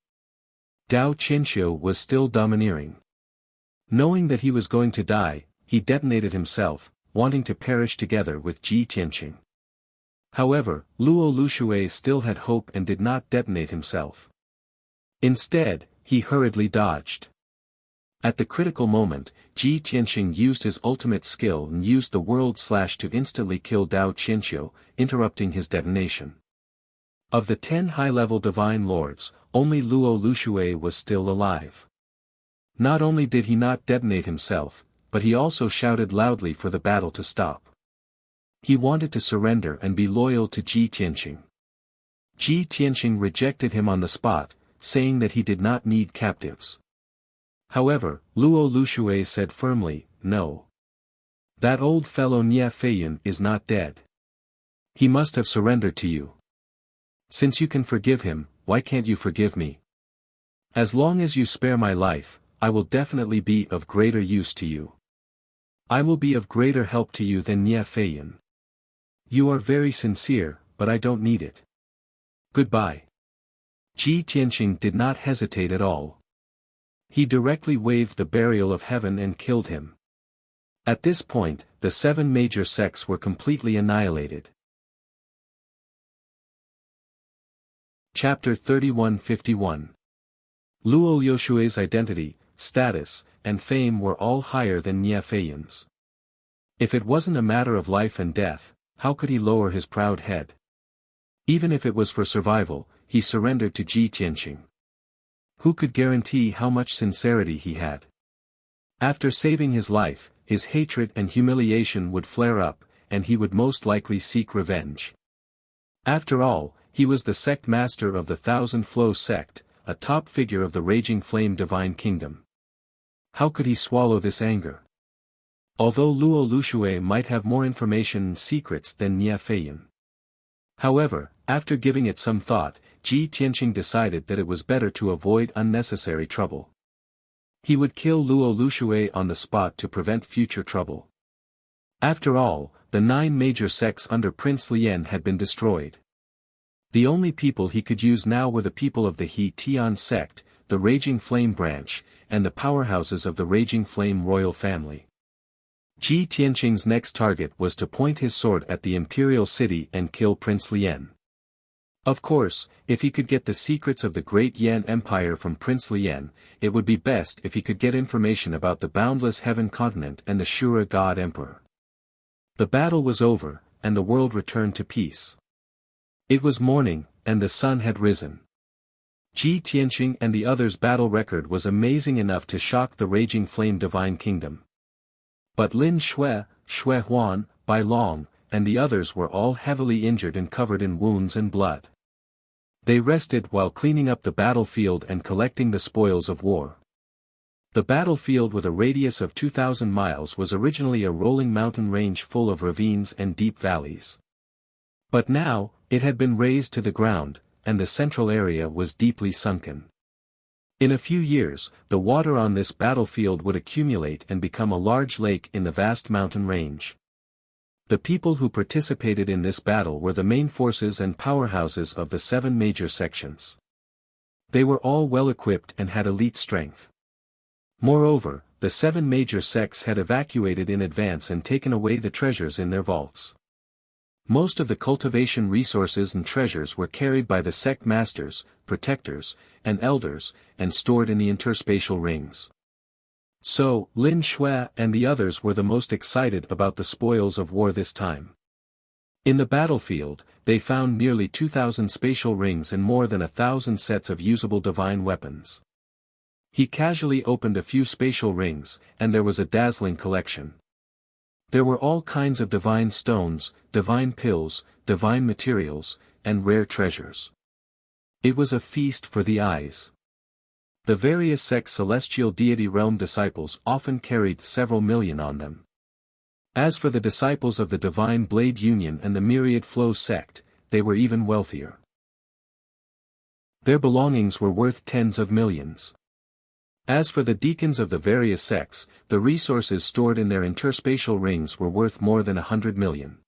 Dao Qianxiu was still domineering. Knowing that he was going to die, he detonated himself, wanting to perish together with Ji Tianqing. However, Luo Lushui still had hope and did not detonate himself. Instead, he hurriedly dodged. At the critical moment, Ji Tianqing used his ultimate skill and used the world slash to instantly kill Dao Qianxiu, interrupting his detonation. Of the 10 high-level divine lords, only Luo Lushui was still alive. Not only did he not detonate himself, but he also shouted loudly for the battle to stop. He wanted to surrender and be loyal to Ji Tianqing. Ji Tianqing rejected him on the spot, saying that he did not need captives. However, Luo Lushui said firmly, "No. That old fellow Nie Feiyun is not dead. He must have surrendered to you. Since you can forgive him, why can't you forgive me? As long as you spare my life, I will definitely be of greater use to you. I will be of greater help to you than Nie Feiyun. You are very sincere, but I don't need it. Goodbye." Ji Tianqing did not hesitate at all. He directly waved the burial of heaven and killed him. At this point, the 7 major sects were completely annihilated. Chapter 3151. Luo Yoshui's identity, status, and fame were all higher than Nie Feiyun's. If it wasn't a matter of life and death, how could he lower his proud head? Even if it was for survival, he surrendered to Ji Tianqing. Who could guarantee how much sincerity he had? After saving his life, his hatred and humiliation would flare up, and he would most likely seek revenge. After all, he was the sect master of the Thousand Flow sect, a top figure of the Raging Flame Divine Kingdom. How could he swallow this anger? Although Luo Lushui might have more information and secrets than Nie Feiyun. However, after giving it some thought, Ji Tianqing decided that it was better to avoid unnecessary trouble. He would kill Luo Lushui on the spot to prevent future trouble. After all, the 9 major sects under Prince Lien had been destroyed. The only people he could use now were the people of the He Tian sect, the Raging Flame branch, and the powerhouses of the Raging Flame royal family. Ji Tianqing's next target was to point his sword at the imperial city and kill Prince Lien. Of course, if he could get the secrets of the Great Yan Empire from Prince Lien, it would be best if he could get information about the Boundless Heaven continent and the Shura God Emperor. The battle was over, and the world returned to peace. It was morning, and the sun had risen. Ji Tianqing and the others' battle record was amazing enough to shock the Raging Flame Divine Kingdom. But Lin Shui, Shui Huan, Bai Long, and the others were all heavily injured and covered in wounds and blood. They rested while cleaning up the battlefield and collecting the spoils of war. The battlefield with a radius of 2,000 miles was originally a rolling mountain range full of ravines and deep valleys. But now, it had been razed to the ground, and the central area was deeply sunken. In a few years, the water on this battlefield would accumulate and become a large lake in the vast mountain range. The people who participated in this battle were the main forces and powerhouses of the 7 major sections. They were all well equipped and had elite strength. Moreover, the 7 major sects had evacuated in advance and taken away the treasures in their vaults. Most of the cultivation resources and treasures were carried by the sect masters, protectors, and elders, and stored in the interspatial rings. So, Lin Shui and the others were the most excited about the spoils of war this time. In the battlefield, they found nearly 2,000 spatial rings and more than 1,000 sets of usable divine weapons. He casually opened a few spatial rings, and there was a dazzling collection. There were all kinds of divine stones, divine pills, divine materials, and rare treasures. It was a feast for the eyes. The various sect celestial deity realm disciples often carried several million on them. As for the disciples of the Divine Blade Union and the Myriad Flow sect, they were even wealthier. Their belongings were worth tens of millions. As for the deacons of the various sects, the resources stored in their interspatial rings were worth more than 100 million.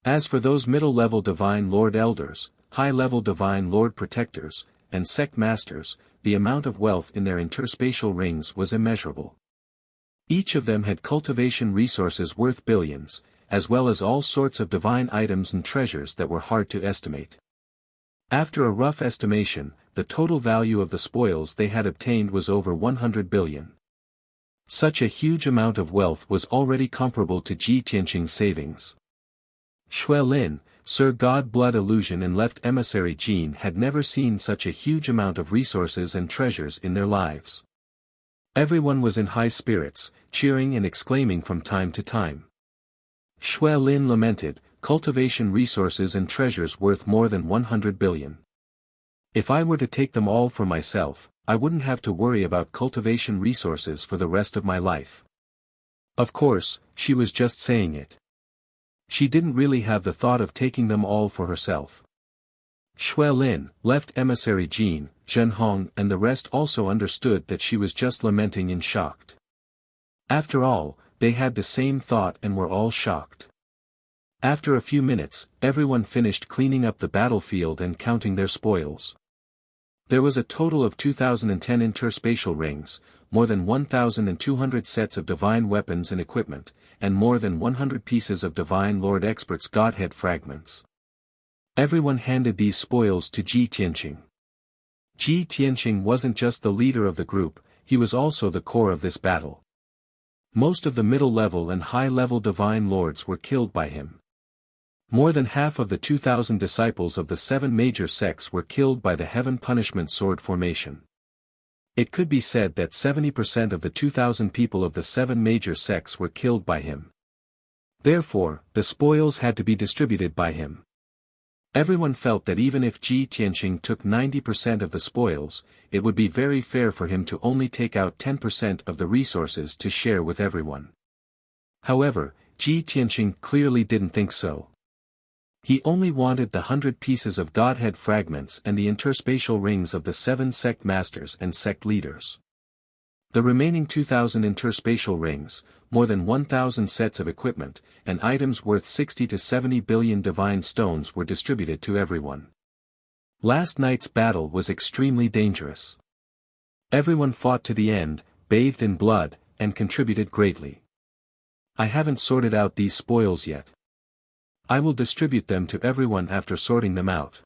As for those middle-level Divine Lord Elders, high-level Divine Lord Protectors, and sect masters, the amount of wealth in their interspatial rings was immeasurable. Each of them had cultivation resources worth billions, as well as all sorts of divine items and treasures that were hard to estimate. After a rough estimation, the total value of the spoils they had obtained was over 100 billion. Such a huge amount of wealth was already comparable to Ji Tianqing's savings. Xue Lin, Sir God Blood Illusion and left emissary Jean had never seen such a huge amount of resources and treasures in their lives. Everyone was in high spirits, cheering and exclaiming from time to time. Xue Lin lamented, cultivation resources and treasures worth more than 100 billion. If I were to take them all for myself, I wouldn't have to worry about cultivation resources for the rest of my life. Of course, she was just saying it. She didn't really have the thought of taking them all for herself. Xue Lin, left emissary Jean, Zhen Hong and the rest also understood that she was just lamenting and shocked. After all, they had the same thought and were all shocked. After a few minutes, everyone finished cleaning up the battlefield and counting their spoils. There was a total of 2010 interspatial rings, more than 1,200 sets of divine weapons and equipment, and more than 100 pieces of Divine Lord Expert's Godhead fragments. Everyone handed these spoils to Ji Tianqing. Ji Tianqing wasn't just the leader of the group, he was also the core of this battle. Most of the middle-level and high-level Divine Lords were killed by him. More than half of the 2,000 disciples of the 7 major sects were killed by the Heaven Punishment Sword formation. It could be said that 70% of the 2,000 people of the 7 major sects were killed by him. Therefore, the spoils had to be distributed by him. Everyone felt that even if Ji Tianqing took 90% of the spoils, it would be very fair for him to only take out 10% of the resources to share with everyone. However, Ji Tianqing clearly didn't think so. He only wanted the 100 pieces of Godhead fragments and the interspatial rings of the 7 sect masters and sect leaders. The remaining 2,000 interspatial rings, more than 1,000 sets of equipment, and items worth 60 to 70 billion divine stones were distributed to everyone. Last night's battle was extremely dangerous. Everyone fought to the end, bathed in blood, and contributed greatly. I haven't sorted out these spoils yet. I will distribute them to everyone after sorting them out.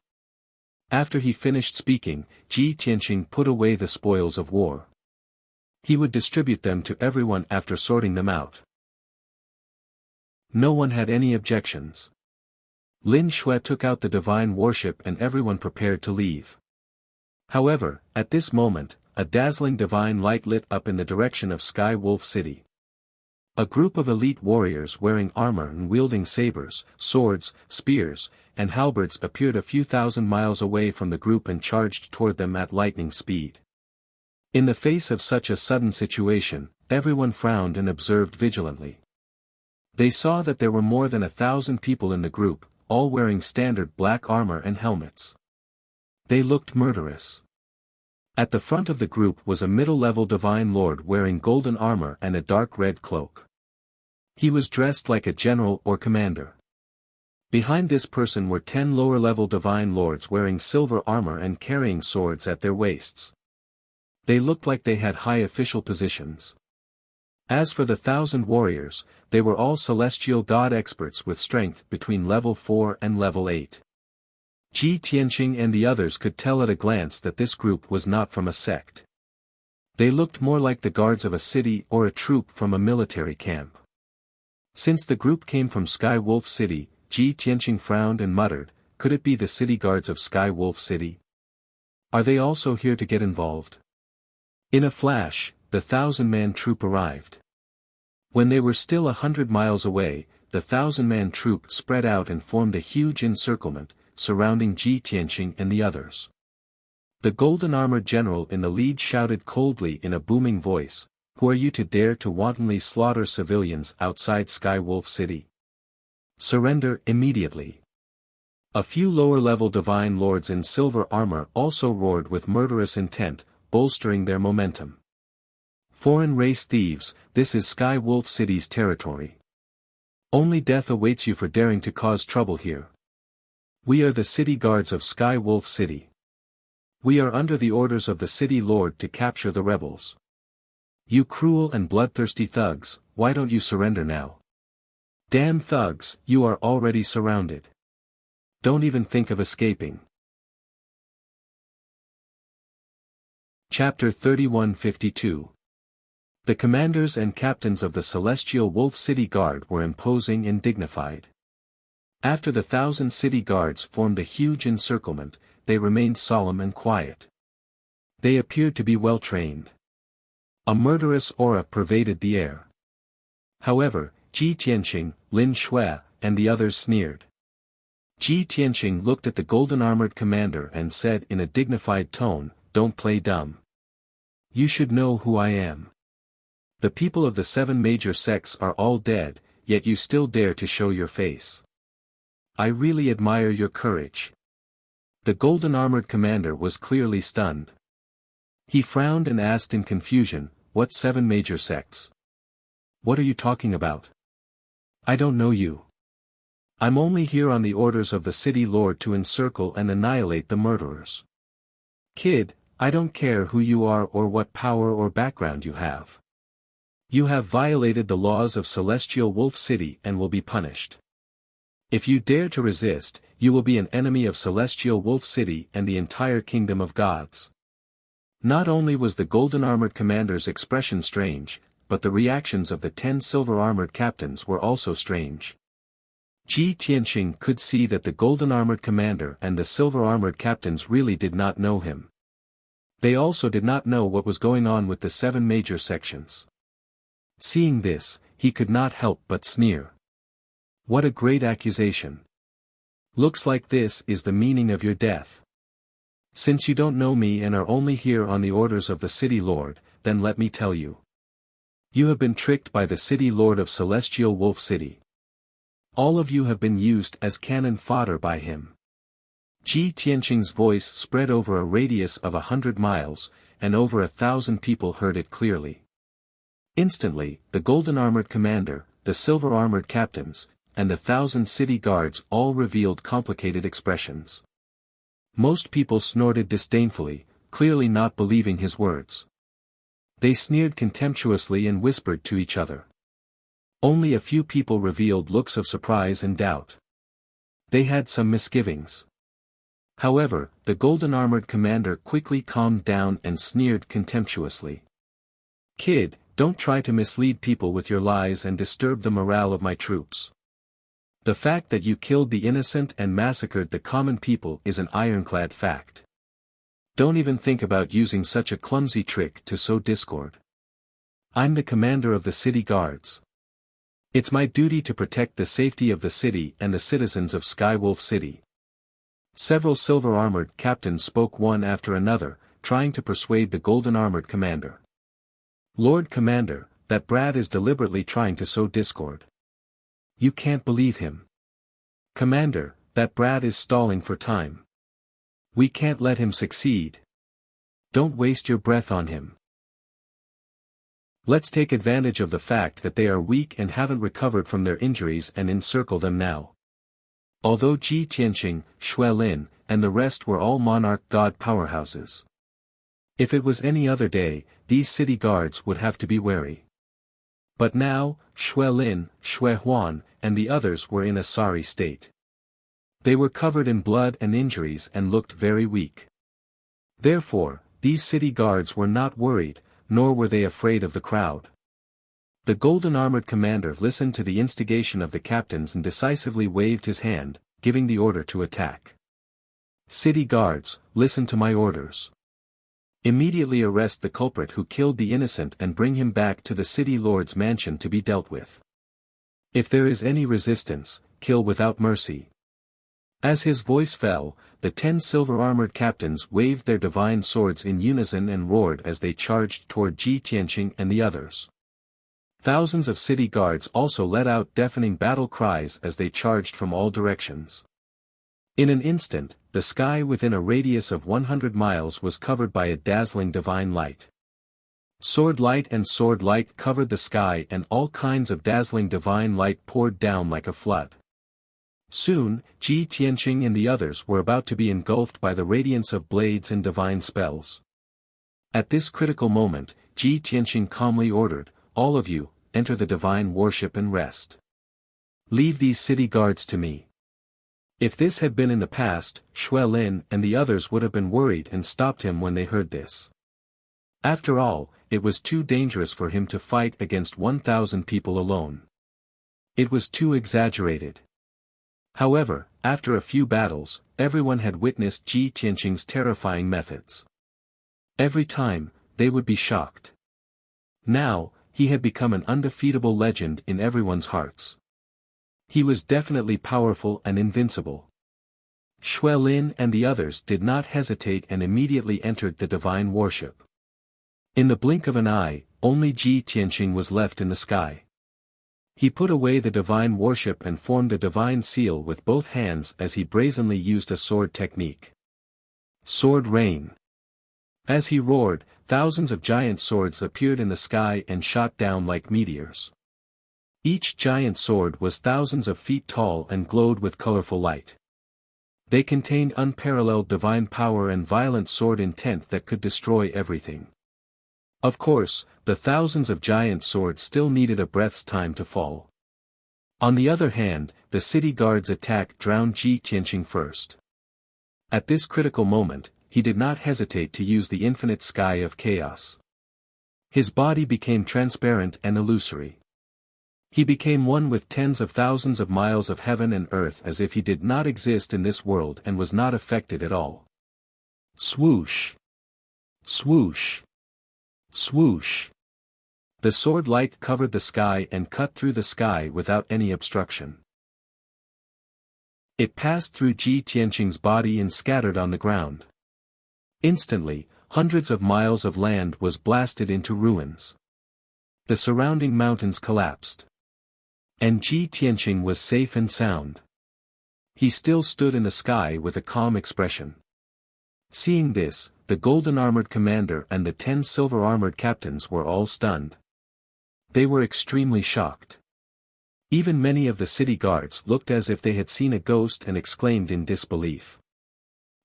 After he finished speaking, Ji Tianqing put away the spoils of war. He would distribute them to everyone after sorting them out. No one had any objections. Lin Xue took out the divine worship and everyone prepared to leave. However, at this moment, a dazzling divine light lit up in the direction of Sky Wolf City. A group of elite warriors wearing armor and wielding sabers, swords, spears, and halberds appeared a few thousand miles away from the group and charged toward them at lightning speed. In the face of such a sudden situation, everyone frowned and observed vigilantly. They saw that there were more than 1,000 people in the group, all wearing standard black armor and helmets. They looked murderous. At the front of the group was a middle-level divine lord wearing golden armor and a dark red cloak. He was dressed like a general or commander. Behind this person were 10 lower-level divine lords wearing silver armor and carrying swords at their waists. They looked like they had high official positions. As for the 1,000 warriors, they were all celestial god experts with strength between level 4 and level 8. Ji Tianqing and the others could tell at a glance that this group was not from a sect. They looked more like the guards of a city or a troop from a military camp. Since the group came from Sky Wolf City, Ji Tianqing frowned and muttered, could it be the city guards of Sky Wolf City? Are they also here to get involved? In a flash, the 1,000-man troop arrived. When they were still 100 miles away, the 1,000-man troop spread out and formed a huge encirclement, surrounding Ji Tianqing and the others. The golden-armored general in the lead shouted coldly in a booming voice, "Who are you to dare to wantonly slaughter civilians outside Sky Wolf City? Surrender immediately." A few lower-level divine lords in silver armor also roared with murderous intent, bolstering their momentum. Foreign race thieves, this is Sky Wolf City's territory. Only death awaits you for daring to cause trouble here. We are the city guards of Sky Wolf City. We are under the orders of the city lord to capture the rebels. You cruel and bloodthirsty thugs, why don't you surrender now? Damn thugs, you are already surrounded. Don't even think of escaping. Chapter 3152. The commanders and captains of the Celestial Wolf City Guard were imposing and dignified. After the 1,000 city guards formed a huge encirclement, they remained solemn and quiet. They appeared to be well trained. A murderous aura pervaded the air. However, Ji Tianqing, Lin Shui, and the others sneered. Ji Tianqing looked at the golden-armored commander and said in a dignified tone, "Don't play dumb. You should know who I am. The people of the 7 major sects are all dead, yet you still dare to show your face. I really admire your courage." The golden-armored commander was clearly stunned. He frowned and asked in confusion, "What 7 major sects? What are you talking about? I don't know you. I'm only here on the orders of the city lord to encircle and annihilate the murderers. Kid, I don't care who you are or what power or background you have. You have violated the laws of Celestial Wolf City and will be punished. If you dare to resist, you will be an enemy of Celestial Wolf City and the entire kingdom of gods." Not only was the golden-armored commander's expression strange, but the reactions of the 10 silver-armored captains were also strange. Ji Tianqing could see that the golden-armored commander and the silver-armored captains really did not know him. They also did not know what was going on with the 7 major sections. Seeing this, he could not help but sneer. What a great accusation. Looks like this is the meaning of your death. Since you don't know me and are only here on the orders of the city lord, then let me tell you. You have been tricked by the city lord of Celestial Wolf City. All of you have been used as cannon fodder by him. Ji Tianqing's voice spread over a radius of 100 miles, and over 1,000 people heard it clearly. Instantly, the golden-armored commander, the silver-armored captains, and the 1,000 city guards all revealed complicated expressions. Most people snorted disdainfully, clearly not believing his words. They sneered contemptuously and whispered to each other. Only a few people revealed looks of surprise and doubt. They had some misgivings. However, the golden-armored commander quickly calmed down and sneered contemptuously. "Kid, don't try to mislead people with your lies and disturb the morale of my troops. The fact that you killed the innocent and massacred the common people is an ironclad fact. Don't even think about using such a clumsy trick to sow discord. I'm the commander of the city guards. It's my duty to protect the safety of the city and the citizens of Skywolf City." Several silver-armored captains spoke one after another, trying to persuade the golden-armored commander. "Lord Commander, that brat is deliberately trying to sow discord. You can't believe him. Commander, that brat is stalling for time. We can't let him succeed. Don't waste your breath on him. Let's take advantage of the fact that they are weak and haven't recovered from their injuries and encircle them now." Although Ji Tianqing, Shui Lin, and the rest were all monarch god powerhouses. If it was any other day, these city guards would have to be wary. But now, Shui Lin, Shui Huan, and the others were in a sorry state. They were covered in blood and injuries and looked very weak. Therefore, these city guards were not worried, nor were they afraid of the crowd. The golden-armored commander listened to the instigation of the captains and decisively waved his hand, giving the order to attack. "City guards, listen to my orders. Immediately arrest the culprit who killed the innocent and bring him back to the city lord's mansion to be dealt with. If there is any resistance, kill without mercy." As his voice fell, the 10 silver-armored captains waved their divine swords in unison and roared as they charged toward Ji Tianqing and the others. Thousands of city guards also let out deafening battle cries as they charged from all directions. In an instant, the sky within a radius of 100 miles was covered by a dazzling divine light. Sword light covered the sky and all kinds of dazzling divine light poured down like a flood. Soon, Ji Tianqing and the others were about to be engulfed by the radiance of blades and divine spells. At this critical moment, Ji Tianqing calmly ordered, "All of you, enter the divine worship and rest. Leave these city guards to me." If this had been in the past, Xue Lin and the others would have been worried and stopped him when they heard this. After all, it was too dangerous for him to fight against 1,000 people alone. It was too exaggerated. However, after a few battles, everyone had witnessed Ji Tianqing's terrifying methods. Every time, they would be shocked. Now, he had become an undefeatable legend in everyone's hearts. He was definitely powerful and invincible. Xue Lin and the others did not hesitate and immediately entered the divine worship. In the blink of an eye, only Ji Tianqing was left in the sky. He put away the divine worship and formed a divine seal with both hands as he brazenly used a sword technique. Sword rain. As he roared, thousands of giant swords appeared in the sky and shot down like meteors. Each giant sword was thousands of feet tall and glowed with colorful light. They contained unparalleled divine power and violent sword intent that could destroy everything. Of course, the thousands of giant swords still needed a breath's time to fall. On the other hand, the city guard's attack drowned Ji Tianqing first. At this critical moment, he did not hesitate to use the infinite sky of chaos. His body became transparent and illusory. He became one with tens of thousands of miles of heaven and earth as if he did not exist in this world and was not affected at all. Swoosh! Swoosh! Swoosh! The sword light covered the sky and cut through the sky without any obstruction. It passed through Ji Tianqing's body and scattered on the ground. Instantly, hundreds of miles of land was blasted into ruins. The surrounding mountains collapsed. And Ji Tianqing was safe and sound. He still stood in the sky with a calm expression. Seeing this, the golden-armored commander and the 10 silver-armored captains were all stunned. They were extremely shocked. Even many of the city guards looked as if they had seen a ghost and exclaimed in disbelief.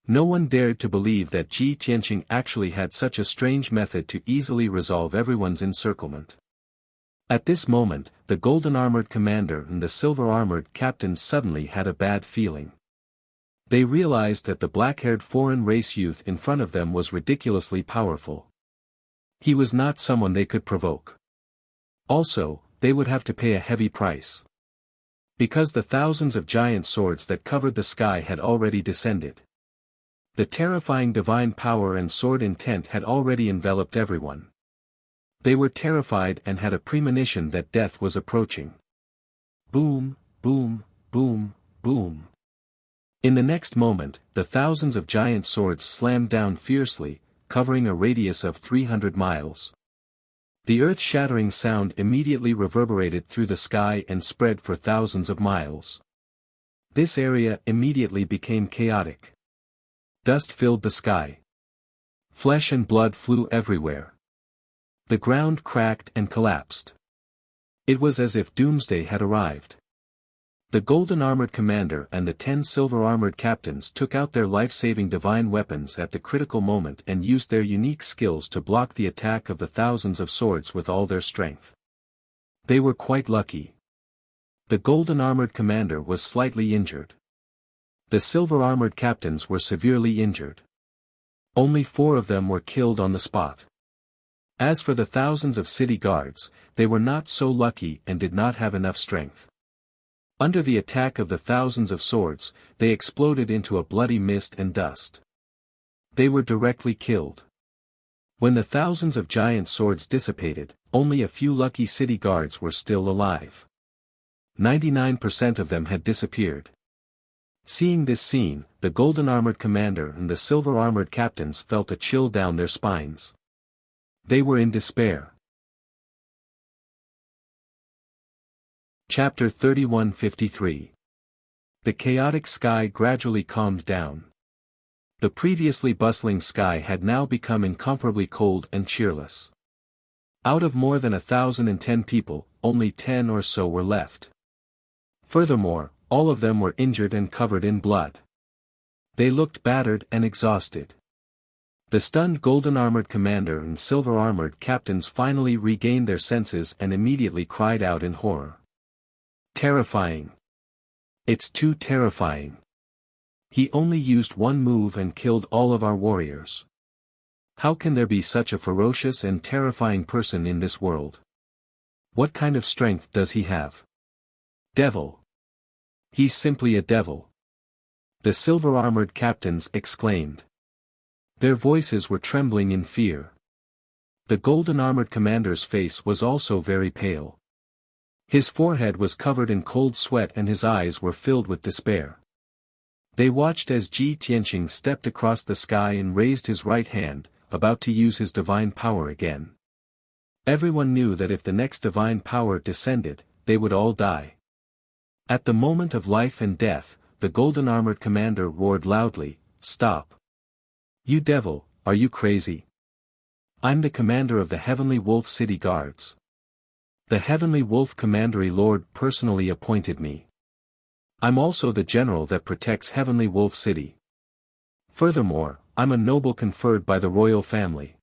No one dared to believe that Ji Tianqing actually had such a strange method to easily resolve everyone's encirclement. At this moment, the golden-armored commander and the silver-armored captains suddenly had a bad feeling. They realized that the black-haired foreign race youth in front of them was ridiculously powerful. He was not someone they could provoke. Also, they would have to pay a heavy price. Because the thousands of giant swords that covered the sky had already descended. The terrifying divine power and sword intent had already enveloped everyone. They were terrified and had a premonition that death was approaching. Boom, boom, boom, boom. In the next moment, the thousands of giant swords slammed down fiercely, covering a radius of 300 miles. The earth-shattering sound immediately reverberated through the sky and spread for thousands of miles. This area immediately became chaotic. Dust filled the sky. Flesh and blood flew everywhere. The ground cracked and collapsed. It was as if doomsday had arrived. The golden-armored commander and the 10 silver-armored captains took out their life-saving divine weapons at the critical moment and used their unique skills to block the attack of the thousands of swords with all their strength. They were quite lucky. The golden-armored commander was slightly injured. The silver-armored captains were severely injured. Only 4 of them were killed on the spot. As for the thousands of city guards, they were not so lucky and did not have enough strength. Under the attack of the thousands of swords, they exploded into a bloody mist and dust. They were directly killed. When the thousands of giant swords dissipated, only a few lucky city guards were still alive. 99% of them had disappeared. Seeing this scene, the golden-armored commander and the silver-armored captains felt a chill down their spines. They were in despair. Chapter 3153. The chaotic sky gradually calmed down. The previously bustling sky had now become incomparably cold and cheerless. Out of more than 1,010 people, only 10 or so were left. Furthermore, all of them were injured and covered in blood. They looked battered and exhausted. The stunned golden-armored commander and silver-armored captains finally regained their senses and immediately cried out in horror. Terrifying. It's too terrifying. He only used one move and killed all of our warriors. How can there be such a ferocious and terrifying person in this world? What kind of strength does he have? Devil. He's simply a devil. The silver-armored captains exclaimed. Their voices were trembling in fear. The golden-armored commander's face was also very pale. His forehead was covered in cold sweat and his eyes were filled with despair. They watched as Ji Tianqing stepped across the sky and raised his right hand, about to use his divine power again. Everyone knew that if the next divine power descended, they would all die. At the moment of life and death, the golden-armored commander roared loudly, "Stop! You devil, are you crazy? I'm the commander of the Heavenly Wolf City Guards. The Heavenly Wolf Commandery Lord personally appointed me. I'm also the general that protects Heavenly Wolf City. Furthermore, I'm a noble conferred by the royal family.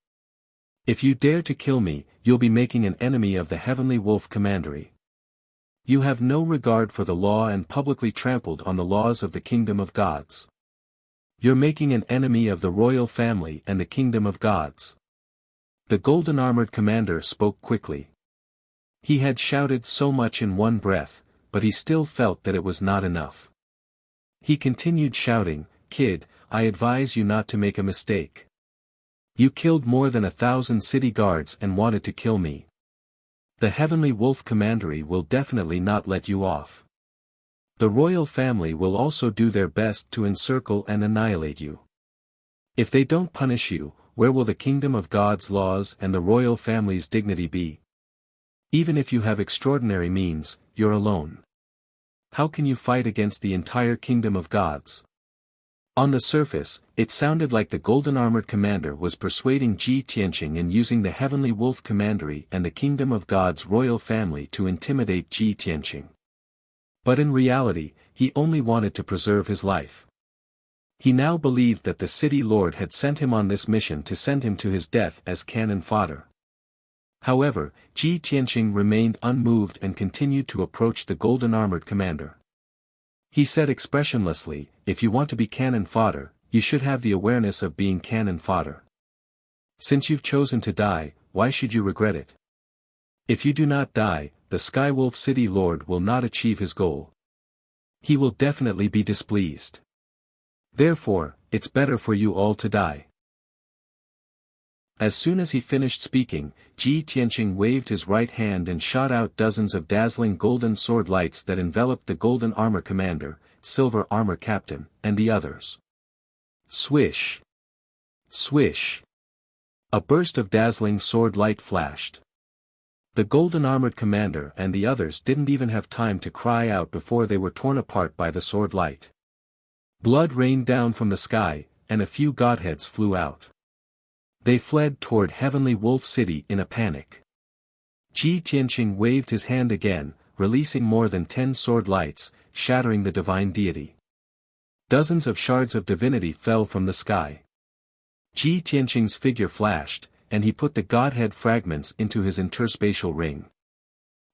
If you dare to kill me, you'll be making an enemy of the Heavenly Wolf Commandery. You have no regard for the law and publicly trampled on the laws of the kingdom of gods. You're making an enemy of the royal family and the kingdom of gods." The golden-armored commander spoke quickly. He had shouted so much in one breath, but he still felt that it was not enough. He continued shouting, "Kid, I advise you not to make a mistake. You killed more than 1,000 city guards and wanted to kill me. The Heavenly Wolf Commandery will definitely not let you off. The royal family will also do their best to encircle and annihilate you. If they don't punish you, where will the kingdom of God's laws and the royal family's dignity be? Even if you have extraordinary means, you're alone. How can you fight against the entire kingdom of gods?" On the surface, it sounded like the golden-armored commander was persuading Ji Tianqing and using the Heavenly Wolf Commandery and the Kingdom of God's royal family to intimidate Ji Tianqing. But in reality, he only wanted to preserve his life. He now believed that the city lord had sent him on this mission to send him to his death as cannon fodder. However, Ji Tianqing remained unmoved and continued to approach the golden-armored commander. He said expressionlessly, "If you want to be cannon fodder, you should have the awareness of being cannon fodder. Since you've chosen to die, why should you regret it? If you do not die, the Skywolf City Lord will not achieve his goal. He will definitely be displeased. Therefore, it's better for you all to die." As soon as he finished speaking, Ji Tianqing waved his right hand and shot out dozens of dazzling golden sword lights that enveloped the golden armor commander, silver armor captain, and the others. Swish! Swish! A burst of dazzling sword light flashed. The golden-armored commander and the others didn't even have time to cry out before they were torn apart by the sword light. Blood rained down from the sky, and a few godheads flew out. They fled toward Heavenly Wolf City in a panic. Ji Tianqing waved his hand again, releasing more than 10 sword lights, shattering the divine deity. Dozens of shards of divinity fell from the sky. Ji Tianqing's figure flashed, and he put the godhead fragments into his interspatial ring.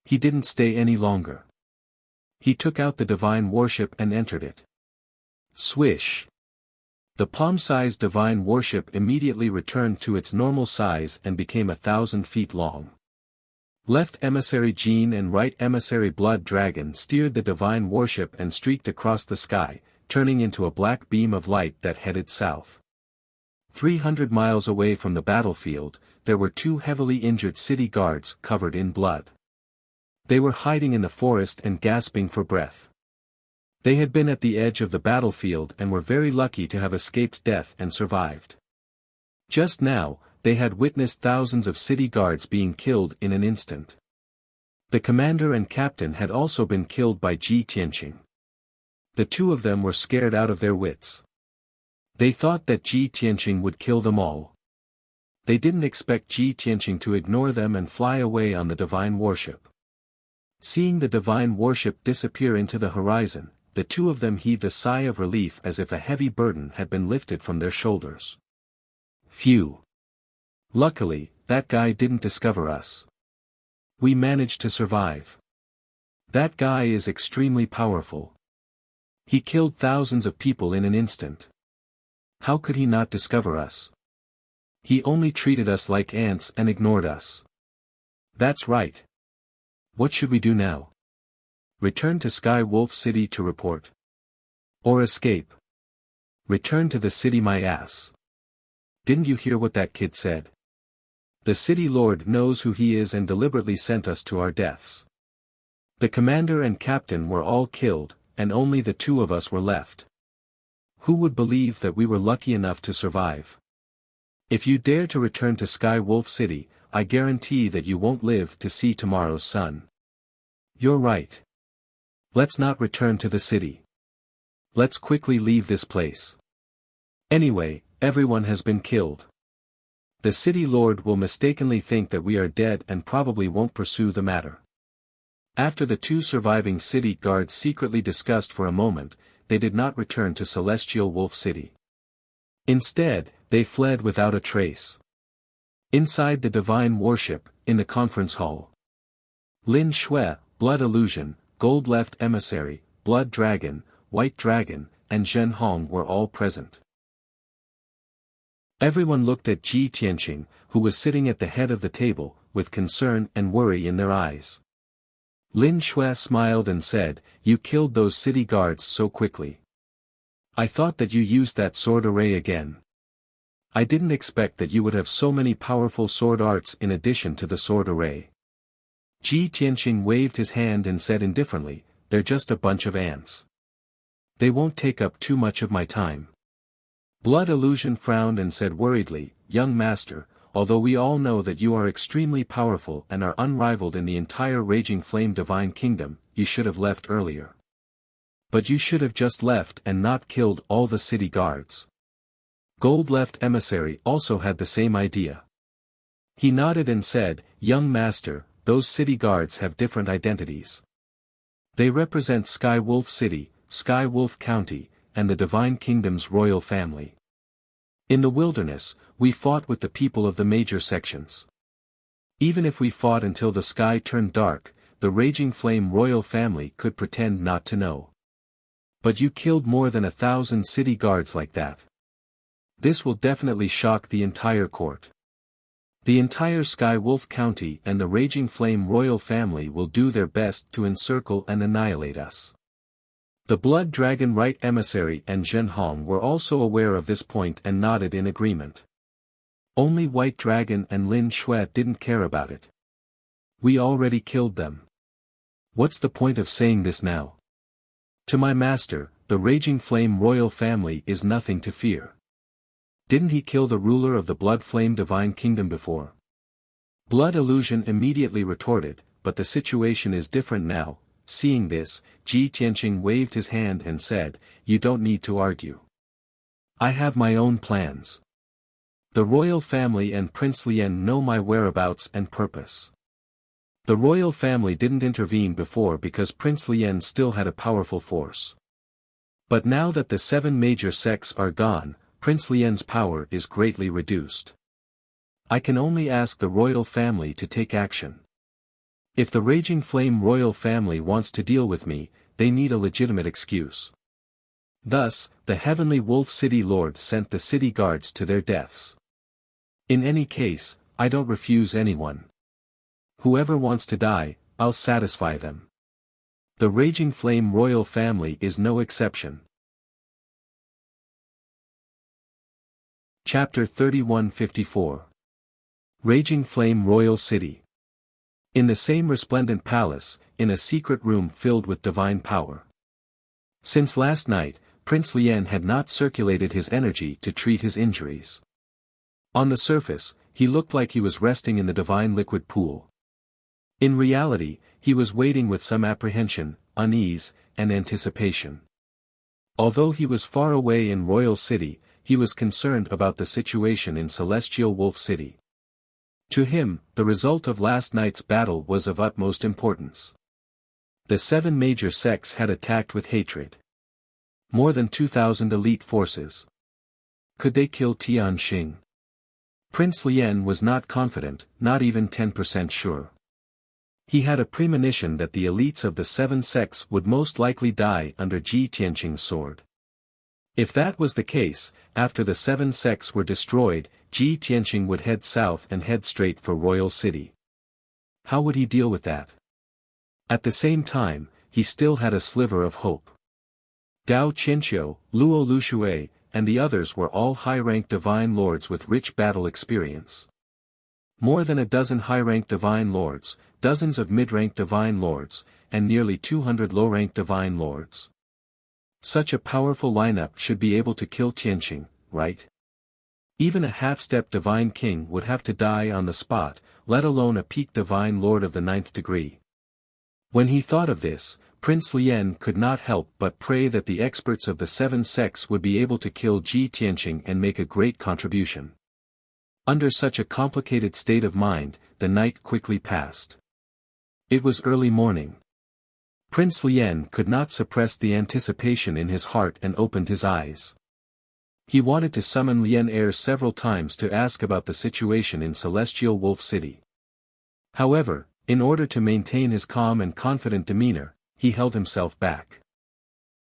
He didn't stay any longer. He took out the divine worship and entered it. Swish! The palm-sized divine worship immediately returned to its normal size and became 1,000 feet long. Left emissary Jin and right emissary Blood Dragon steered the divine worship and streaked across the sky, turning into a black beam of light that headed south. 300 miles away from the battlefield, there were 2 heavily injured city guards covered in blood. They were hiding in the forest and gasping for breath. They had been at the edge of the battlefield and were very lucky to have escaped death and survived. Just now, they had witnessed thousands of city guards being killed in an instant. The commander and captain had also been killed by Ji Tianqing. The 2 of them were scared out of their wits. They thought that Ji Tianqing would kill them all. They didn't expect Ji Tianqing to ignore them and fly away on the divine warship. Seeing the divine warship disappear into the horizon, the two of them heaved a sigh of relief as if a heavy burden had been lifted from their shoulders. Phew! Luckily, that guy didn't discover us. We managed to survive. That guy is extremely powerful. He killed thousands of people in an instant. How could he not discover us? He only treated us like ants and ignored us. That's right. What should we do now? Return to Sky Wolf City to report? Or escape? Return to the city, my ass. Didn't you hear what that kid said? The city lord knows who he is and deliberately sent us to our deaths. The commander and captain were all killed, and only the two of us were left. Who would believe that we were lucky enough to survive? If you dare to return to Sky Wolf City, I guarantee that you won't live to see tomorrow's sun. You're right. Let's not return to the city. Let's quickly leave this place. Anyway, everyone has been killed. The city lord will mistakenly think that we are dead and probably won't pursue the matter. After the two surviving city guards secretly discussed for a moment, they did not return to Celestial Wolf City. Instead, they fled without a trace. Inside the divine warship, in the conference hall, Lin Shui, Blood Illusion, Gold Left Emissary, Blood Dragon, White Dragon, and Zhen Hong were all present. Everyone looked at Ji Tianqing, who was sitting at the head of the table, with concern and worry in their eyes. Lin Shui smiled and said, "You killed those city guards so quickly. I thought that you used that sword array again. I didn't expect that you would have so many powerful sword arts in addition to the sword array." Ji Tianqing waved his hand and said indifferently, "They're just a bunch of ants. They won't take up too much of my time." Blood Illusion frowned and said worriedly, "Young master, although we all know that you are extremely powerful and are unrivaled in the entire Raging Flame Divine Kingdom, you should have left earlier. But you should have just left and not killed all the city guards." Gold Left Emissary also had the same idea. He nodded and said, "Young master, those city guards have different identities. They represent Sky Wolf City, Sky Wolf County, and the Divine Kingdom's royal family. In the wilderness, we fought with the people of the major sections. Even if we fought until the sky turned dark, the Raging Flame royal family could pretend not to know. But you killed more than 1,000 city guards like that. This will definitely shock the entire court. The entire Sky Wolf County and the Raging Flame royal family will do their best to encircle and annihilate us." The Blood Dragon Right Emissary and Zhen Hong were also aware of this point and nodded in agreement. Only White Dragon and Lin Shui didn't care about it. "We already killed them. What's the point of saying this now? To my master, the Raging Flame royal family is nothing to fear. Didn't he kill the ruler of the Blood Flame Divine Kingdom before?" Blood Illusion immediately retorted, "But the situation is different now." Seeing this, Ji Tianqing waved his hand and said, "You don't need to argue. I have my own plans. The royal family and Prince Lien know my whereabouts and purpose. The royal family didn't intervene before because Prince Lien still had a powerful force. But now that the 7 major sects are gone, Prince Lien's power is greatly reduced. I can only ask the royal family to take action. If the Raging Flame royal family wants to deal with me, they need a legitimate excuse." Thus, the Heavenly Wolf City Lord sent the city guards to their deaths. In any case, I don't refuse anyone. Whoever wants to die, I'll satisfy them. The Raging Flame royal family is no exception. Chapter 3154. Raging Flame Royal City. In the same resplendent palace, in a secret room filled with divine power. Since last night, Prince Lien had not circulated his energy to treat his injuries. On the surface, he looked like he was resting in the divine liquid pool. In reality, he was waiting with some apprehension, unease, and anticipation. Although he was far away in Royal City, he was concerned about the situation in Celestial Wolf City. To him, the result of last night's battle was of utmost importance. The 7 major sects had attacked with hatred. More than 2,000 elite forces. Could they kill Tianxing? Prince Lien was not confident, not even 10% sure. He had a premonition that the elites of the 7 sects would most likely die under Ji Tianqing's sword. If that was the case, after the 7 sects were destroyed, Ji Tianqing would head south and head straight for Royal City. How would he deal with that? At the same time, he still had a sliver of hope. Dao Qianqiu, Luo Lushui, and the others were all high-ranked divine lords with rich battle experience. More than a dozen high-ranked divine lords, dozens of mid-ranked divine lords, and nearly 200 low-ranked divine lords. Such a powerful lineup should be able to kill Tianqing, right? Even a half-step divine king would have to die on the spot, let alone a peak divine lord of the 9th degree. When he thought of this, Prince Lien could not help but pray that the experts of the 7 sects would be able to kill Ji Tianqing and make a great contribution. Under such a complicated state of mind, the night quickly passed. It was early morning. Prince Lien could not suppress the anticipation in his heart and opened his eyes. He wanted to summon Lien Heir several times to ask about the situation in Celestial Wolf City. However, in order to maintain his calm and confident demeanor, he held himself back.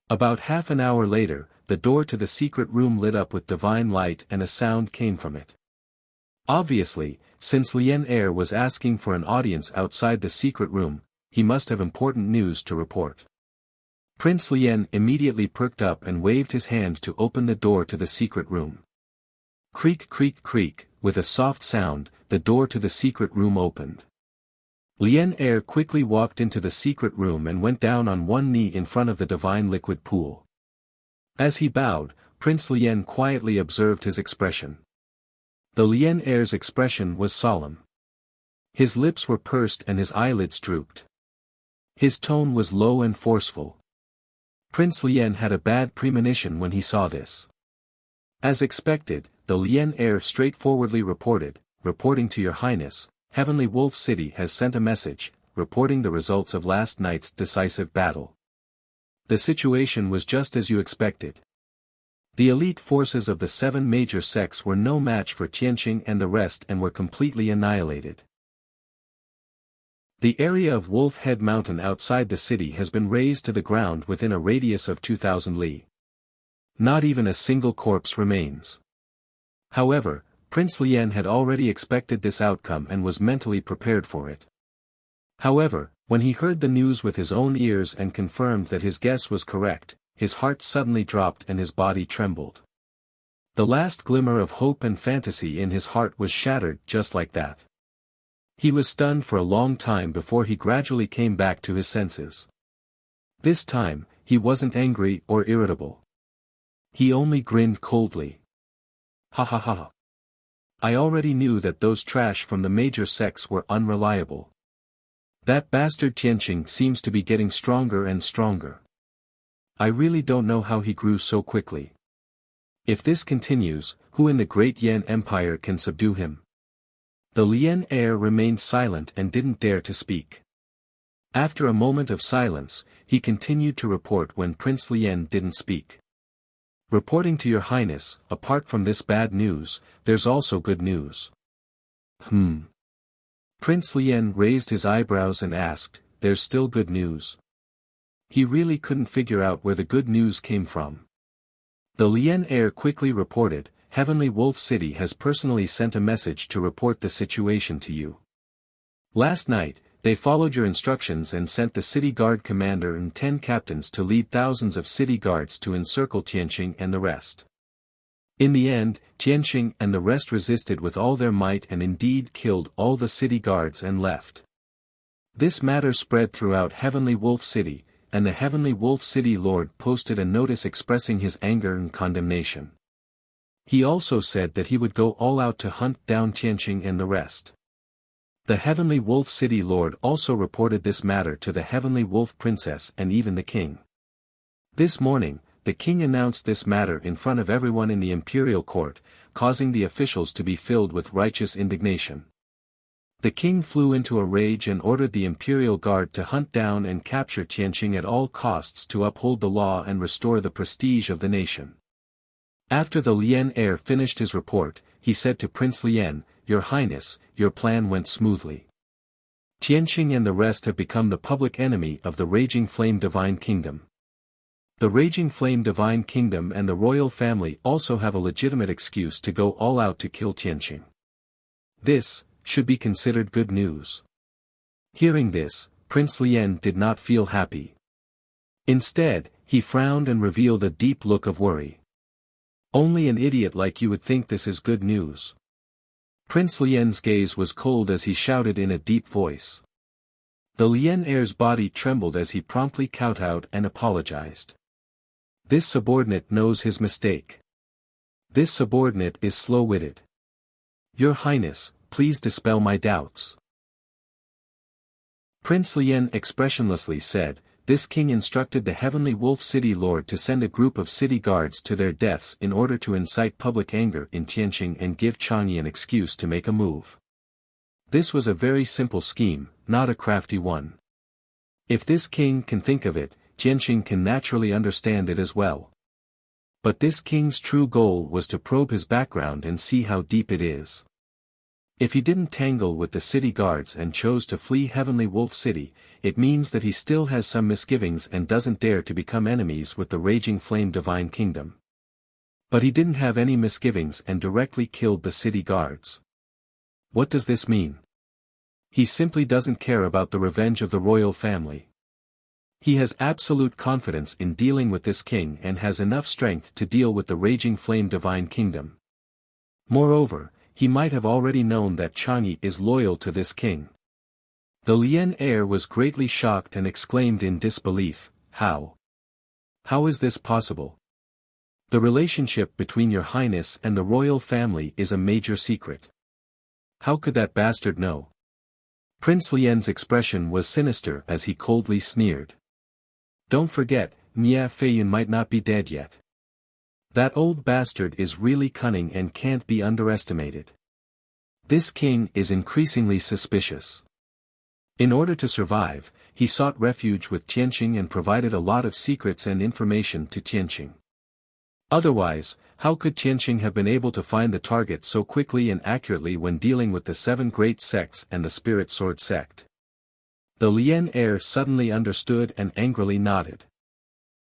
About half an hour later, the door to the secret room lit up with divine light and a sound came from it. Obviously, since Lien Heir was asking for an audience outside the secret room, he must have important news to report. Prince Lien immediately perked up and waved his hand to open the door to the secret room. Creak creak creak, with a soft sound, the door to the secret room opened. Lien Heir quickly walked into the secret room and went down on one knee in front of the divine liquid pool. As he bowed, Prince Lien quietly observed his expression. The Lien Heir's expression was solemn. His lips were pursed and his eyelids drooped. His tone was low and forceful. Prince Lien had a bad premonition when he saw this. As expected, the Lien Heir straightforwardly reporting to your highness, Heavenly Wolf City has sent a message, reporting the results of last night's decisive battle. The situation was just as you expected. The elite forces of the 7 major sects were no match for Tianqing and the rest and were completely annihilated. The area of Wolf Head Mountain outside the city has been razed to the ground within a radius of 2,000 li. Not even a single corpse remains. However, Prince Lien had already expected this outcome and was mentally prepared for it. However, when he heard the news with his own ears and confirmed that his guess was correct, his heart suddenly dropped and his body trembled. The last glimmer of hope and fantasy in his heart was shattered just like that. He was stunned for a long time before he gradually came back to his senses. This time, he wasn't angry or irritable. He only grinned coldly. Ha ha ha. I already knew that those trash from the major sects were unreliable. That bastard Tianqing seems to be getting stronger and stronger. I really don't know how he grew so quickly. If this continues, who in the great Yan Empire can subdue him? The Lien Heir remained silent and didn't dare to speak. After a moment of silence, he continued to report when Prince Lien didn't speak. Reporting to your highness, apart from this bad news, there's also good news. Prince Lien raised his eyebrows and asked, there's still good news? He really couldn't figure out where the good news came from. The Lien Heir quickly reported, Heavenly Wolf City has personally sent a message to report the situation to you. Last night, they followed your instructions and sent the city guard commander and 10 captains to lead thousands of city guards to encircle Tianqing and the rest. In the end, Tianqing and the rest resisted with all their might and indeed killed all the city guards and left. This matter spread throughout Heavenly Wolf City, and the Heavenly Wolf City Lord posted a notice expressing his anger and condemnation. He also said that he would go all out to hunt down Tianqing and the rest. The Heavenly Wolf City Lord also reported this matter to the Heavenly Wolf Princess and even the king. This morning, the king announced this matter in front of everyone in the imperial court, causing the officials to be filled with righteous indignation. The king flew into a rage and ordered the imperial guard to hunt down and capture Tianqing at all costs to uphold the law and restore the prestige of the nation. After the Lian heir finished his report, he said to Prince Lian, "Your Highness, your plan went smoothly. Tianqing and the rest have become the public enemy of the Raging Flame Divine Kingdom. The Raging Flame Divine Kingdom and the royal family also have a legitimate excuse to go all out to kill Tianqing. This should be considered good news." Hearing this, Prince Lian did not feel happy. Instead, he frowned and revealed a deep look of worry. "Only an idiot like you would think this is good news." Prince Lian's gaze was cold as he shouted in a deep voice. The Lian heir's body trembled as he promptly kowtowed and apologized. This subordinate knows his mistake. This subordinate is slow-witted. "Your Highness, please dispel my doubts." Prince Lian expressionlessly said, "This king instructed the Heavenly Wolf City Lord to send a group of city guards to their deaths in order to incite public anger in Tianqing and give Chang'e an excuse to make a move. This was a very simple scheme, not a crafty one. If this king can think of it, Tianqing can naturally understand it as well. But this king's true goal was to probe his background and see how deep it is. If he didn't tangle with the city guards and chose to flee Heavenly Wolf City, it means that he still has some misgivings and doesn't dare to become enemies with the Raging Flame Divine Kingdom. But he didn't have any misgivings and directly killed the city guards. What does this mean? He simply doesn't care about the revenge of the royal family. He has absolute confidence in dealing with this king and has enough strength to deal with the Raging Flame Divine Kingdom. Moreover, he might have already known that Chang'e is loyal to this king. The Lian heir was greatly shocked and exclaimed in disbelief, "How? How is this possible? The relationship between your highness and the royal family is a major secret. How could that bastard know?" Prince Lian's expression was sinister as he coldly sneered. "Don't forget, Nia Feiyun might not be dead yet. That old bastard is really cunning and can't be underestimated. This king is increasingly suspicious." In order to survive, he sought refuge with Tianqing and provided a lot of secrets and information to Tianqing. Otherwise, how could Tianqing have been able to find the target so quickly and accurately when dealing with the 7 great sects and the Spirit Sword sect? The Lian heir suddenly understood and angrily nodded.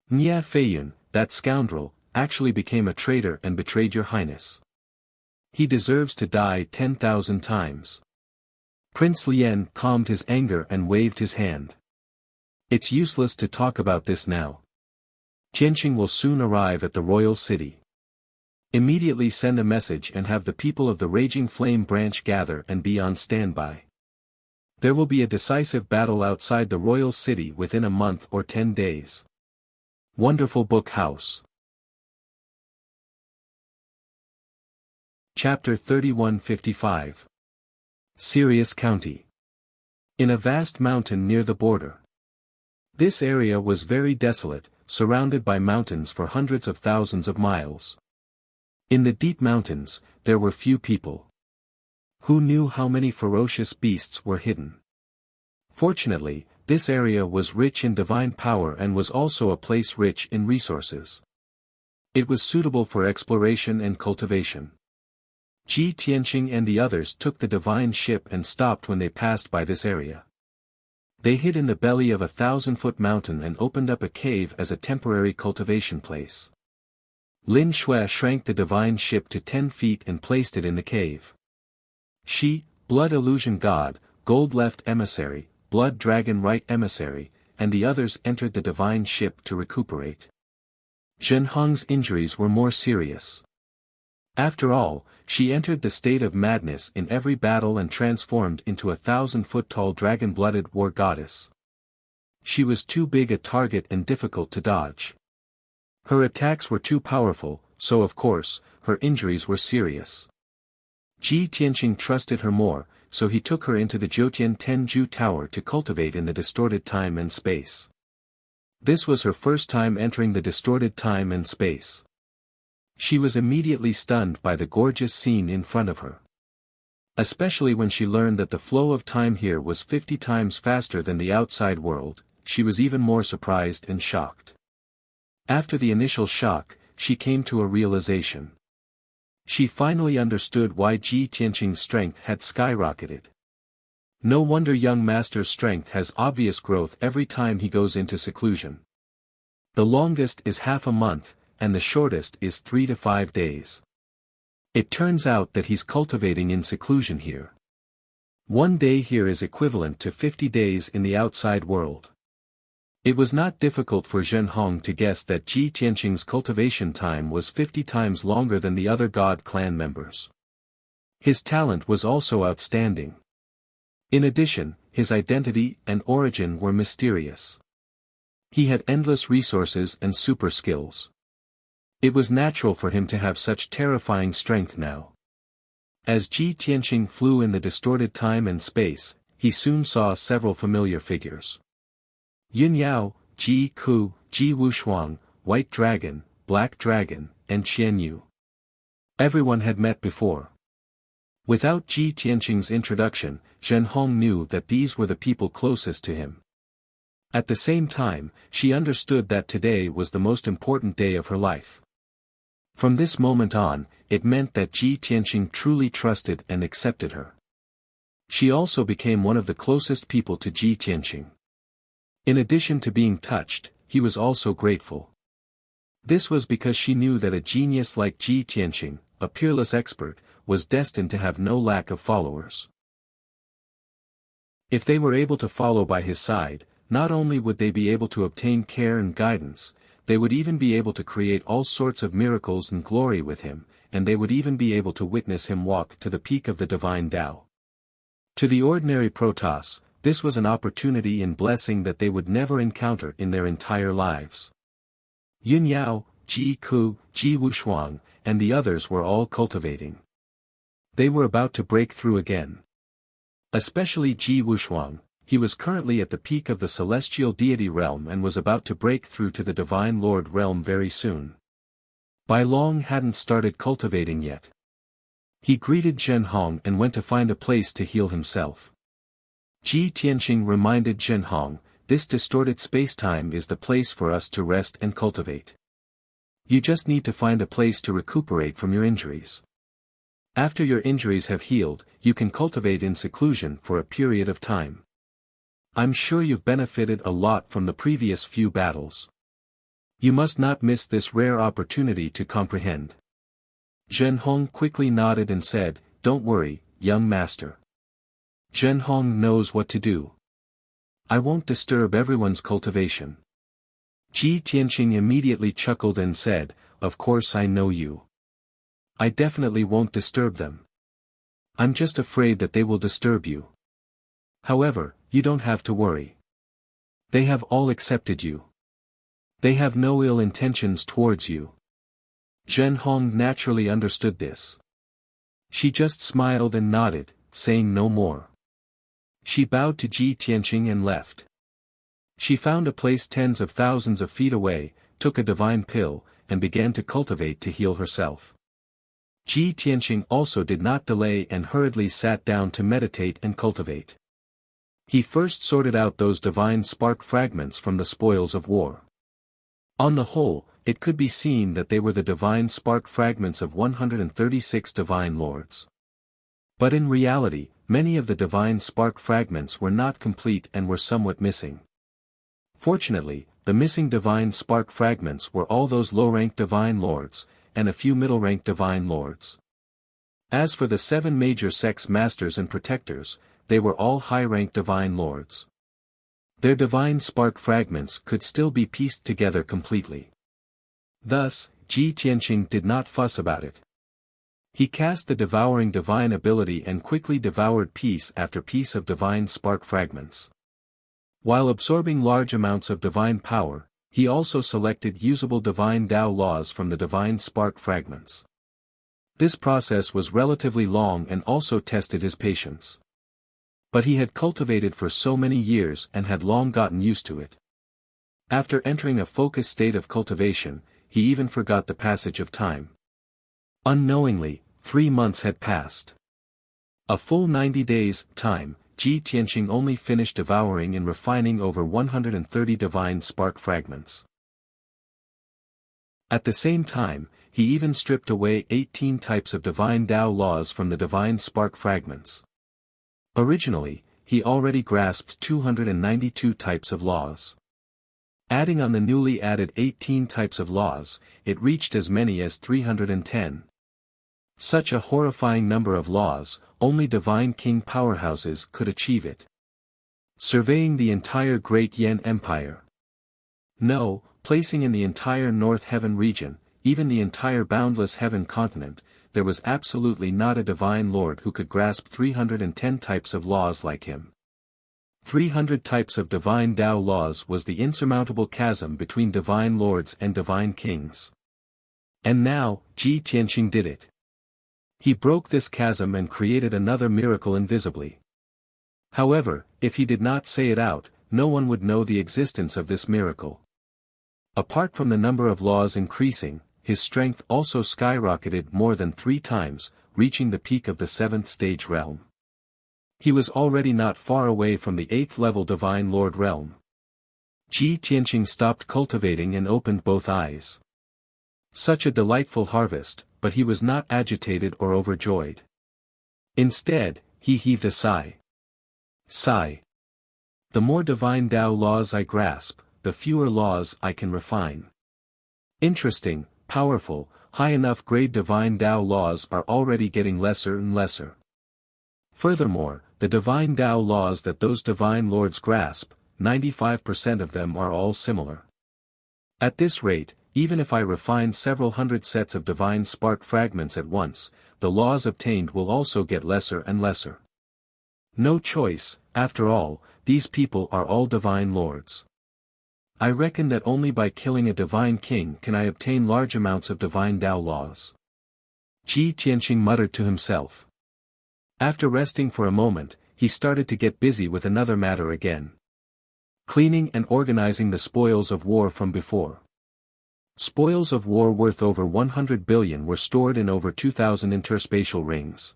"Nia Feiyun, that scoundrel, actually became a traitor and betrayed your highness. He deserves to die 10,000 times. Prince Lian calmed his anger and waved his hand. "It's useless to talk about this now. Tianqing will soon arrive at the royal city. Immediately send a message and have the people of the Raging Flame branch gather and be on standby. There will be a decisive battle outside the royal city within a month or 10 days. Wonderful Book House. Chapter 3155. Sirius County. In a vast mountain near the border. This area was very desolate, surrounded by mountains for hundreds of thousands of miles. In the deep mountains, there were few people. Who knew how many ferocious beasts were hidden? Fortunately, this area was rich in divine power and was also a place rich in resources. It was suitable for exploration and cultivation. Ji Tianqing and the others took the divine ship and stopped when they passed by this area. They hid in the belly of a 1,000-foot mountain and opened up a cave as a temporary cultivation place. Lin Shui shrank the divine ship to 10 feet and placed it in the cave. She, Blood Illusion God, Gold Left Emissary, Blood Dragon Right Emissary, and the others entered the divine ship to recuperate. Zhen Hong's injuries were more serious. After all, she entered the state of madness in every battle and transformed into a 1,000-foot-tall dragon-blooded war goddess. She was too big a target and difficult to dodge. Her attacks were too powerful, so of course, her injuries were serious. Ji Tianqing trusted her more, so he took her into the Jiutian Tenju Tower to cultivate in the distorted time and space. This was her first time entering the distorted time and space. She was immediately stunned by the gorgeous scene in front of her. Especially when she learned that the flow of time here was 50 times faster than the outside world, she was even more surprised and shocked. After the initial shock, she came to a realization. She finally understood why Ji Tianqing's strength had skyrocketed. No wonder young master's strength has obvious growth every time he goes into seclusion. The longest is half a month, and the shortest is 3 to 5 days. It turns out that he's cultivating in seclusion here. 1 day here is equivalent to 50 days in the outside world. It was not difficult for Zhen Hong to guess that Ji Tianqing's cultivation time was 50 times longer than the other God clan members. His talent was also outstanding. In addition, his identity and origin were mysterious. He had endless resources and super skills. It was natural for him to have such terrifying strength now. As Ji Tianqing flew in the distorted time and space, he soon saw several familiar figures. Yin Yao, Ji Ku, Ji Wushuang, White Dragon, Black Dragon, and Qian Yu. Everyone had met before. Without Ji Tianqing's introduction, Zhen Hong knew that these were the people closest to him. At the same time, she understood that today was the most important day of her life. From this moment on, it meant that Ji Tianqing truly trusted and accepted her. She also became one of the closest people to Ji Tianqing. In addition to being touched, he was also grateful. This was because she knew that a genius like Ji Tianqing, a peerless expert, was destined to have no lack of followers. If they were able to follow by his side, not only would they be able to obtain care and guidance, they would even be able to create all sorts of miracles and glory with him, and they would even be able to witness him walk to the peak of the divine Tao. To the ordinary Protoss, this was an opportunity and blessing that they would never encounter in their entire lives. Yin Yao, Ji Ku, Ji Wushuang, and the others were all cultivating. They were about to break through again. Especially Ji Wushuang, he was currently at the peak of the celestial deity realm and was about to break through to the divine lord realm very soon. Bai Long hadn't started cultivating yet. He greeted Zhen Hong and went to find a place to heal himself. Ji Tianqing reminded Zhen Hong, this distorted space-time is the place for us to rest and cultivate. You just need to find a place to recuperate from your injuries. After your injuries have healed, you can cultivate in seclusion for a period of time. I'm sure you've benefited a lot from the previous few battles. You must not miss this rare opportunity to comprehend. Zhen Hong quickly nodded and said, don't worry, young master. Zhen Hong knows what to do. I won't disturb everyone's cultivation. Ji Tianqing immediately chuckled and said, of course I know you. I definitely won't disturb them. I'm just afraid that they will disturb you. However, you don't have to worry. They have all accepted you. They have no ill intentions towards you. Zhen Hong naturally understood this. She just smiled and nodded, saying no more. She bowed to Ji Tianqing and left. She found a place tens of thousands of feet away, took a divine pill, and began to cultivate to heal herself. Ji Tianqing also did not delay and hurriedly sat down to meditate and cultivate. He first sorted out those divine spark fragments from the spoils of war. On the whole, it could be seen that they were the divine spark fragments of 136 divine lords. But in reality, many of the divine spark fragments were not complete and were somewhat missing. Fortunately, the missing divine spark fragments were all those low-ranked divine lords, and a few middle-ranked divine lords. As for the 7 major sects masters and protectors, they were all high-ranked divine lords. Their divine spark fragments could still be pieced together completely. Thus, Ji Tianqing did not fuss about it. He cast the devouring divine ability and quickly devoured piece after piece of divine spark fragments. While absorbing large amounts of divine power, he also selected usable divine Tao laws from the divine spark fragments. This process was relatively long and also tested his patience. But he had cultivated for so many years and had long gotten used to it. After entering a focused state of cultivation, he even forgot the passage of time. Unknowingly, 3 months had passed. A full 90 days' time, Ji Tianqing only finished devouring and refining over 130 divine spark fragments. At the same time, he even stripped away 18 types of divine Tao laws from the divine spark fragments. Originally, he already grasped 292 types of laws. Adding on the newly added 18 types of laws, it reached as many as 310. Such a horrifying number of laws, only divine king powerhouses could achieve it. Surveying the entire Great Yan Empire. No, placing in the entire North Heaven region, even the entire boundless heaven continent, there was absolutely not a divine lord who could grasp 310 types of laws like him. 300 types of divine Tao laws was the insurmountable chasm between divine lords and divine kings. And now, Ji Tianqing did it. He broke this chasm and created another miracle invisibly. However, if he did not say it out, no one would know the existence of this miracle. Apart from the number of laws increasing, his strength also skyrocketed more than 3 times, reaching the peak of the 7th stage realm. He was already not far away from the 8th level Divine Lord realm. Ji Tianqing stopped cultivating and opened both eyes. Such a delightful harvest, but he was not agitated or overjoyed. Instead, he heaved a sigh. Sigh. The more divine Tao laws I grasp, the fewer laws I can refine. Interesting, powerful, high enough grade divine Tao laws are already getting lesser and lesser. Furthermore, the divine Tao laws that those divine lords grasp, 95% of them are all similar. At this rate, even if I refine several hundred sets of divine spark fragments at once, the laws obtained will also get lesser and lesser. No choice, after all, these people are all divine lords. I reckon that only by killing a divine king can I obtain large amounts of divine Tao laws. Ji Tianqing muttered to himself. After resting for a moment, he started to get busy with another matter again. Cleaning and organizing the spoils of war from before. Spoils of war worth over 100 billion were stored in over 2,000 interspatial rings.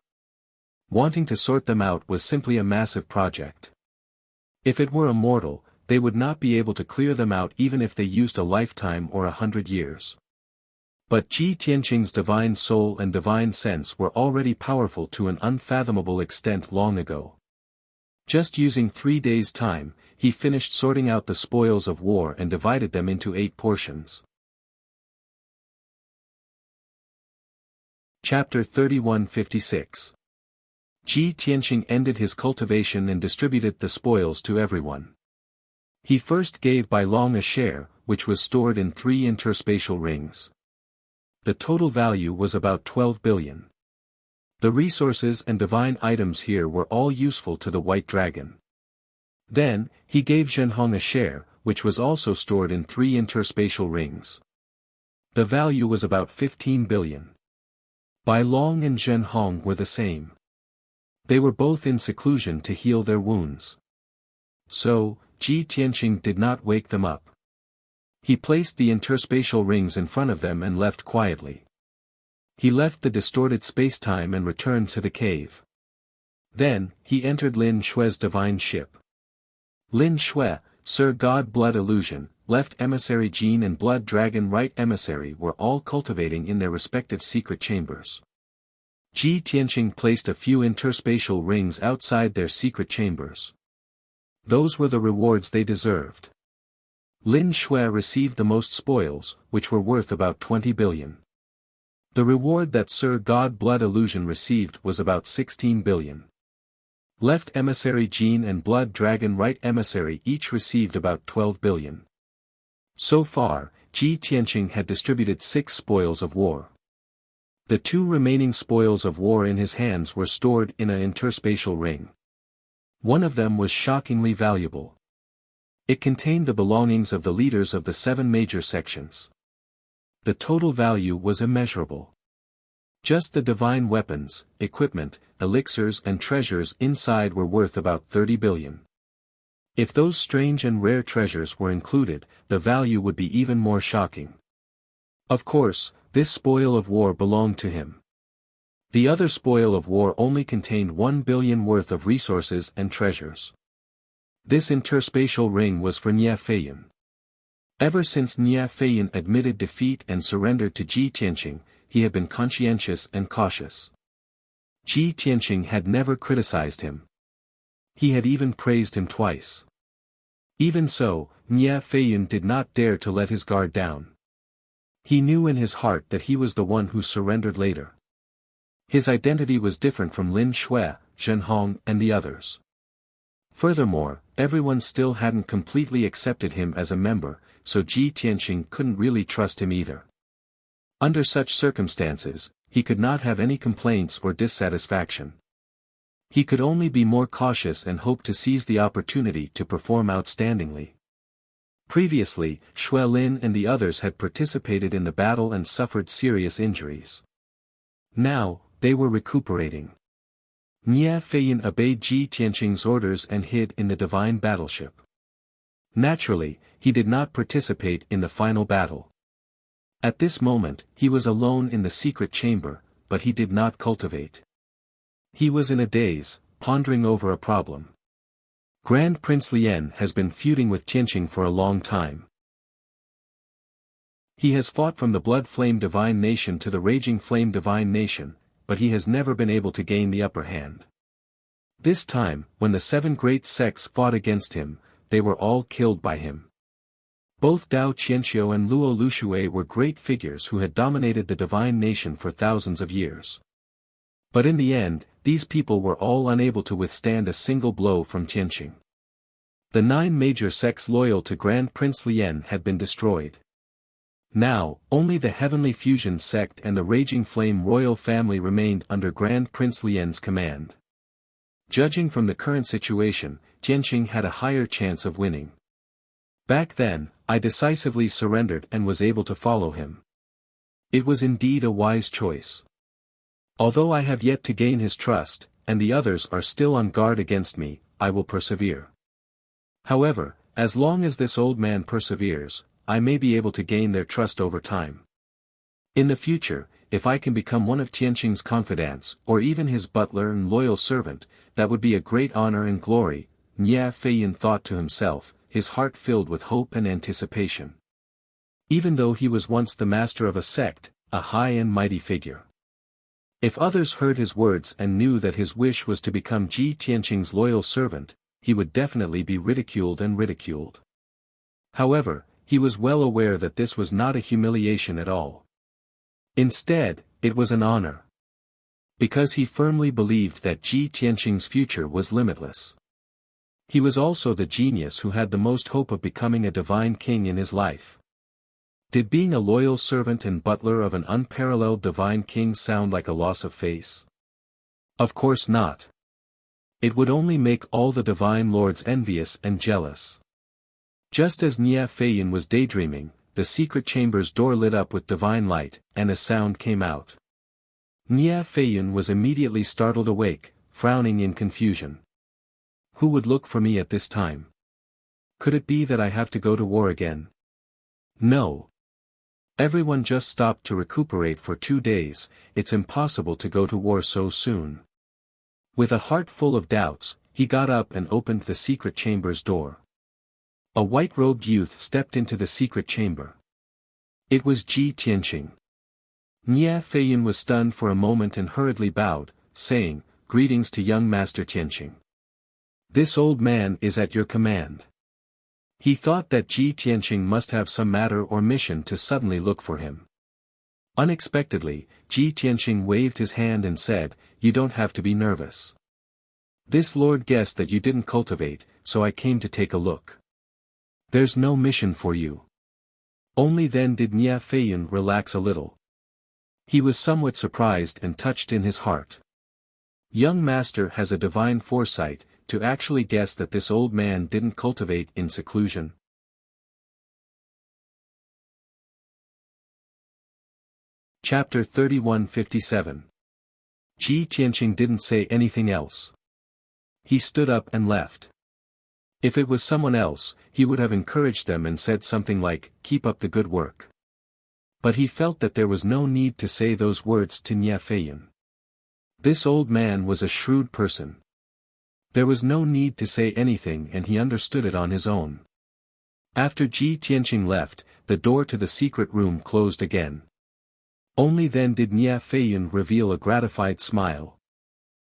Wanting to sort them out was simply a massive project. If it were a mortal, they would not be able to clear them out even if they used a lifetime or 100 years. But Ji Tianqing's divine soul and divine sense were already powerful to an unfathomable extent long ago. Just using 3 days' time, he finished sorting out the spoils of war and divided them into 8 portions. Chapter 3156. Ji Tianqing ended his cultivation and distributed the spoils to everyone. He first gave Bai Long a share, which was stored in 3 interspatial rings. The total value was about 12 billion. The resources and divine items here were all useful to the White Dragon. Then, he gave Zhenhong a share, which was also stored in 3 interspatial rings. The value was about 15 billion. Bai Long and Zhenhong were the same. They were both in seclusion to heal their wounds. So, Ji Tianqing did not wake them up. He placed the interspatial rings in front of them and left quietly. He left the distorted spacetime and returned to the cave. Then, he entered Lin Xue's divine ship. Lin Xue, Sir God Blood Illusion, Left Emissary Jean and Blood Dragon Right Emissary were all cultivating in their respective secret chambers. Ji Tianqing placed a few interspatial rings outside their secret chambers. Those were the rewards they deserved. Lin Xue received the most spoils, which were worth about 20 billion. The reward that Sir God Blood Illusion received was about 16 billion. Left Emissary Jean and Blood Dragon Right Emissary each received about 12 billion. So far, Ji Tianqing had distributed 6 spoils of war. The 2 remaining spoils of war in his hands were stored in an interspatial ring. One of them was shockingly valuable. It contained the belongings of the leaders of the 7 major sections. The total value was immeasurable. Just the divine weapons, equipment, elixirs and treasures inside were worth about 30 billion. If those strange and rare treasures were included, the value would be even more shocking. Of course, this spoil of war belonged to him. The other spoil of war only contained 1 billion worth of resources and treasures. This interspatial ring was for Niefeiyin. Ever since Niefeiyin admitted defeat and surrendered to Ji Tianqing, he had been conscientious and cautious. Ji Tianqing had never criticized him. He had even praised him twice. Even so, Niefeiyin did not dare to let his guard down. He knew in his heart that he was the one who surrendered later. His identity was different from Lin Shui, Zhen Hong and the others. Furthermore, everyone still hadn't completely accepted him as a member, so Ji Tianqing couldn't really trust him either. Under such circumstances, he could not have any complaints or dissatisfaction. He could only be more cautious and hope to seize the opportunity to perform outstandingly. Previously, Shui Lin and the others had participated in the battle and suffered serious injuries. Now, they were recuperating. Niefeiyin obeyed Ji Tianqing's orders and hid in the divine battleship. Naturally, he did not participate in the final battle. At this moment, he was alone in the secret chamber, but he did not cultivate. He was in a daze, pondering over a problem. Grand Prince Lien has been feuding with Tianqing for a long time. He has fought from the Blood Flame Divine Nation to the Raging Flame Divine Nation, but he has never been able to gain the upper hand. This time, when the 7 great sects fought against him, they were all killed by him. Both Dao Qianxiu and Luo Lushui were great figures who had dominated the Divine Nation for thousands of years. But in the end, these people were all unable to withstand a single blow from Tianqing. The 9 major sects loyal to Grand Prince Lien had been destroyed. Now, only the Heavenly Fusion sect and the Raging Flame royal family remained under Grand Prince Lien's command. Judging from the current situation, Tianqing had a higher chance of winning. Back then, I decisively surrendered and was able to follow him. It was indeed a wise choice. Although I have yet to gain his trust, and the others are still on guard against me, I will persevere. However, as long as this old man perseveres, I may be able to gain their trust over time. In the future, if I can become one of Tianqing's confidants, or even his butler and loyal servant, that would be a great honor and glory, Niefeiyin thought to himself, his heart filled with hope and anticipation. Even though he was once the master of a sect, a high and mighty figure. If others heard his words and knew that his wish was to become Ji Tianqing's loyal servant, he would definitely be ridiculed and ridiculed. However, he was well aware that this was not a humiliation at all. Instead, it was an honor. Because he firmly believed that Ji Tianqing's future was limitless. He was also the genius who had the most hope of becoming a divine king in his life. Did being a loyal servant and butler of an unparalleled divine king sound like a loss of face? Of course not. It would only make all the divine lords envious and jealous. Just as Niefeiyin was daydreaming, the secret chamber's door lit up with divine light, and a sound came out. Niefeiyin was immediately startled awake, frowning in confusion. Who would look for me at this time? Could it be that I have to go to war again? No. Everyone just stopped to recuperate for 2 days, it's impossible to go to war so soon. With a heart full of doubts, he got up and opened the secret chamber's door. A white-robed youth stepped into the secret chamber. It was Ji Tianqing. Niefeiyin was stunned for a moment and hurriedly bowed, saying, "Greetings to young Master Tianqing. This old man is at your command." He thought that Ji Tianqing must have some matter or mission to suddenly look for him. Unexpectedly, Ji Tianqing waved his hand and said, "You don't have to be nervous. This lord guessed that you didn't cultivate, so I came to take a look. There's no mission for you." Only then did Niefeiyin relax a little. He was somewhat surprised and touched in his heart. Young master has a divine foresight, to actually guess that this old man didn't cultivate in seclusion. Chapter 3157. Ji Tianqing didn't say anything else. He stood up and left. If it was someone else, he would have encouraged them and said something like, "Keep up the good work." But he felt that there was no need to say those words to Niafeyin. This old man was a shrewd person. There was no need to say anything and he understood it on his own. After Ji Tianqing left, the door to the secret room closed again. Only then did Niafeyin reveal a gratified smile.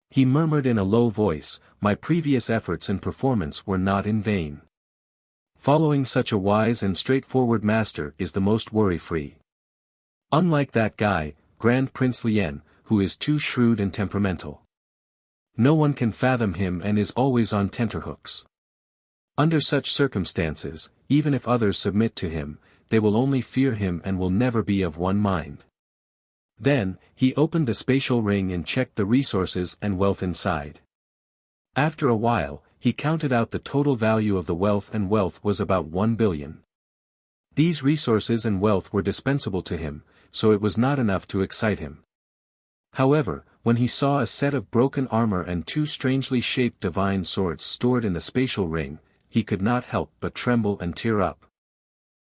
He murmured in a low voice, "My previous efforts and performance were not in vain. Following such a wise and straightforward master is the most worry-free. Unlike that guy, Grand Prince Lien, who is too shrewd and temperamental. No one can fathom him and is always on tenterhooks. Under such circumstances, even if others submit to him, they will only fear him and will never be of one mind." Then, he opened the spatial ring and checked the resources and wealth inside. After a while, he counted out the total value of the wealth and wealth was about 1 billion. These resources and wealth were dispensable to him, so it was not enough to excite him. However, when he saw a set of broken armor and 2 strangely shaped divine swords stored in the spatial ring, he could not help but tremble and tear up.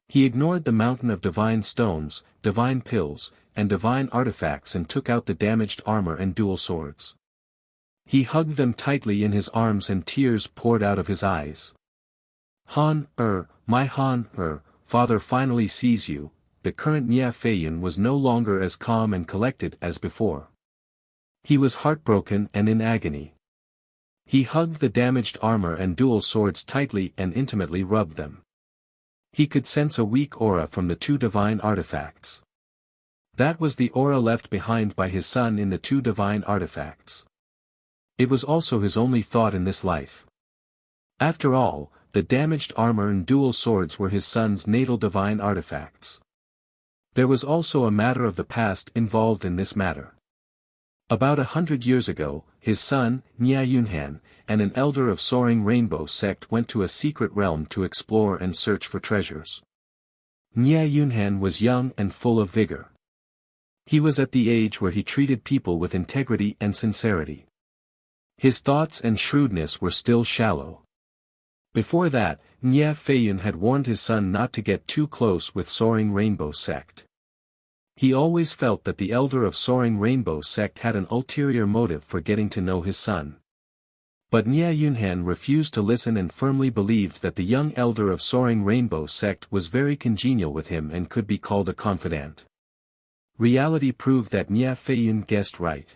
He ignored the mountain of divine stones, divine pills, and divine artifacts and took out the damaged armor and dual swords. He hugged them tightly in his arms and tears poured out of his eyes. My father finally sees you." The current Niafeyin was no longer as calm and collected as before. He was heartbroken and in agony. He hugged the damaged armor and dual swords tightly and intimately rubbed them. He could sense a weak aura from the 2 divine artifacts. That was the aura left behind by his son in the 2 divine artifacts. It was also his only thought in this life. After all, the damaged armor and dual swords were his son's natal divine artifacts. There was also a matter of the past involved in this matter. About 100 years ago, his son, Nia Yunhan, and an elder of Soaring Rainbow sect went to a secret realm to explore and search for treasures. Nia Yunhan was young and full of vigor. He was at the age where he treated people with integrity and sincerity. His thoughts and shrewdness were still shallow. Before that, Nia Feiyun had warned his son not to get too close with Soaring Rainbow sect. He always felt that the elder of Soaring Rainbow sect had an ulterior motive for getting to know his son. But Nia Yunhan refused to listen and firmly believed that the young elder of Soaring Rainbow sect was very congenial with him and could be called a confidant. Reality proved that Nia Feiyun guessed right.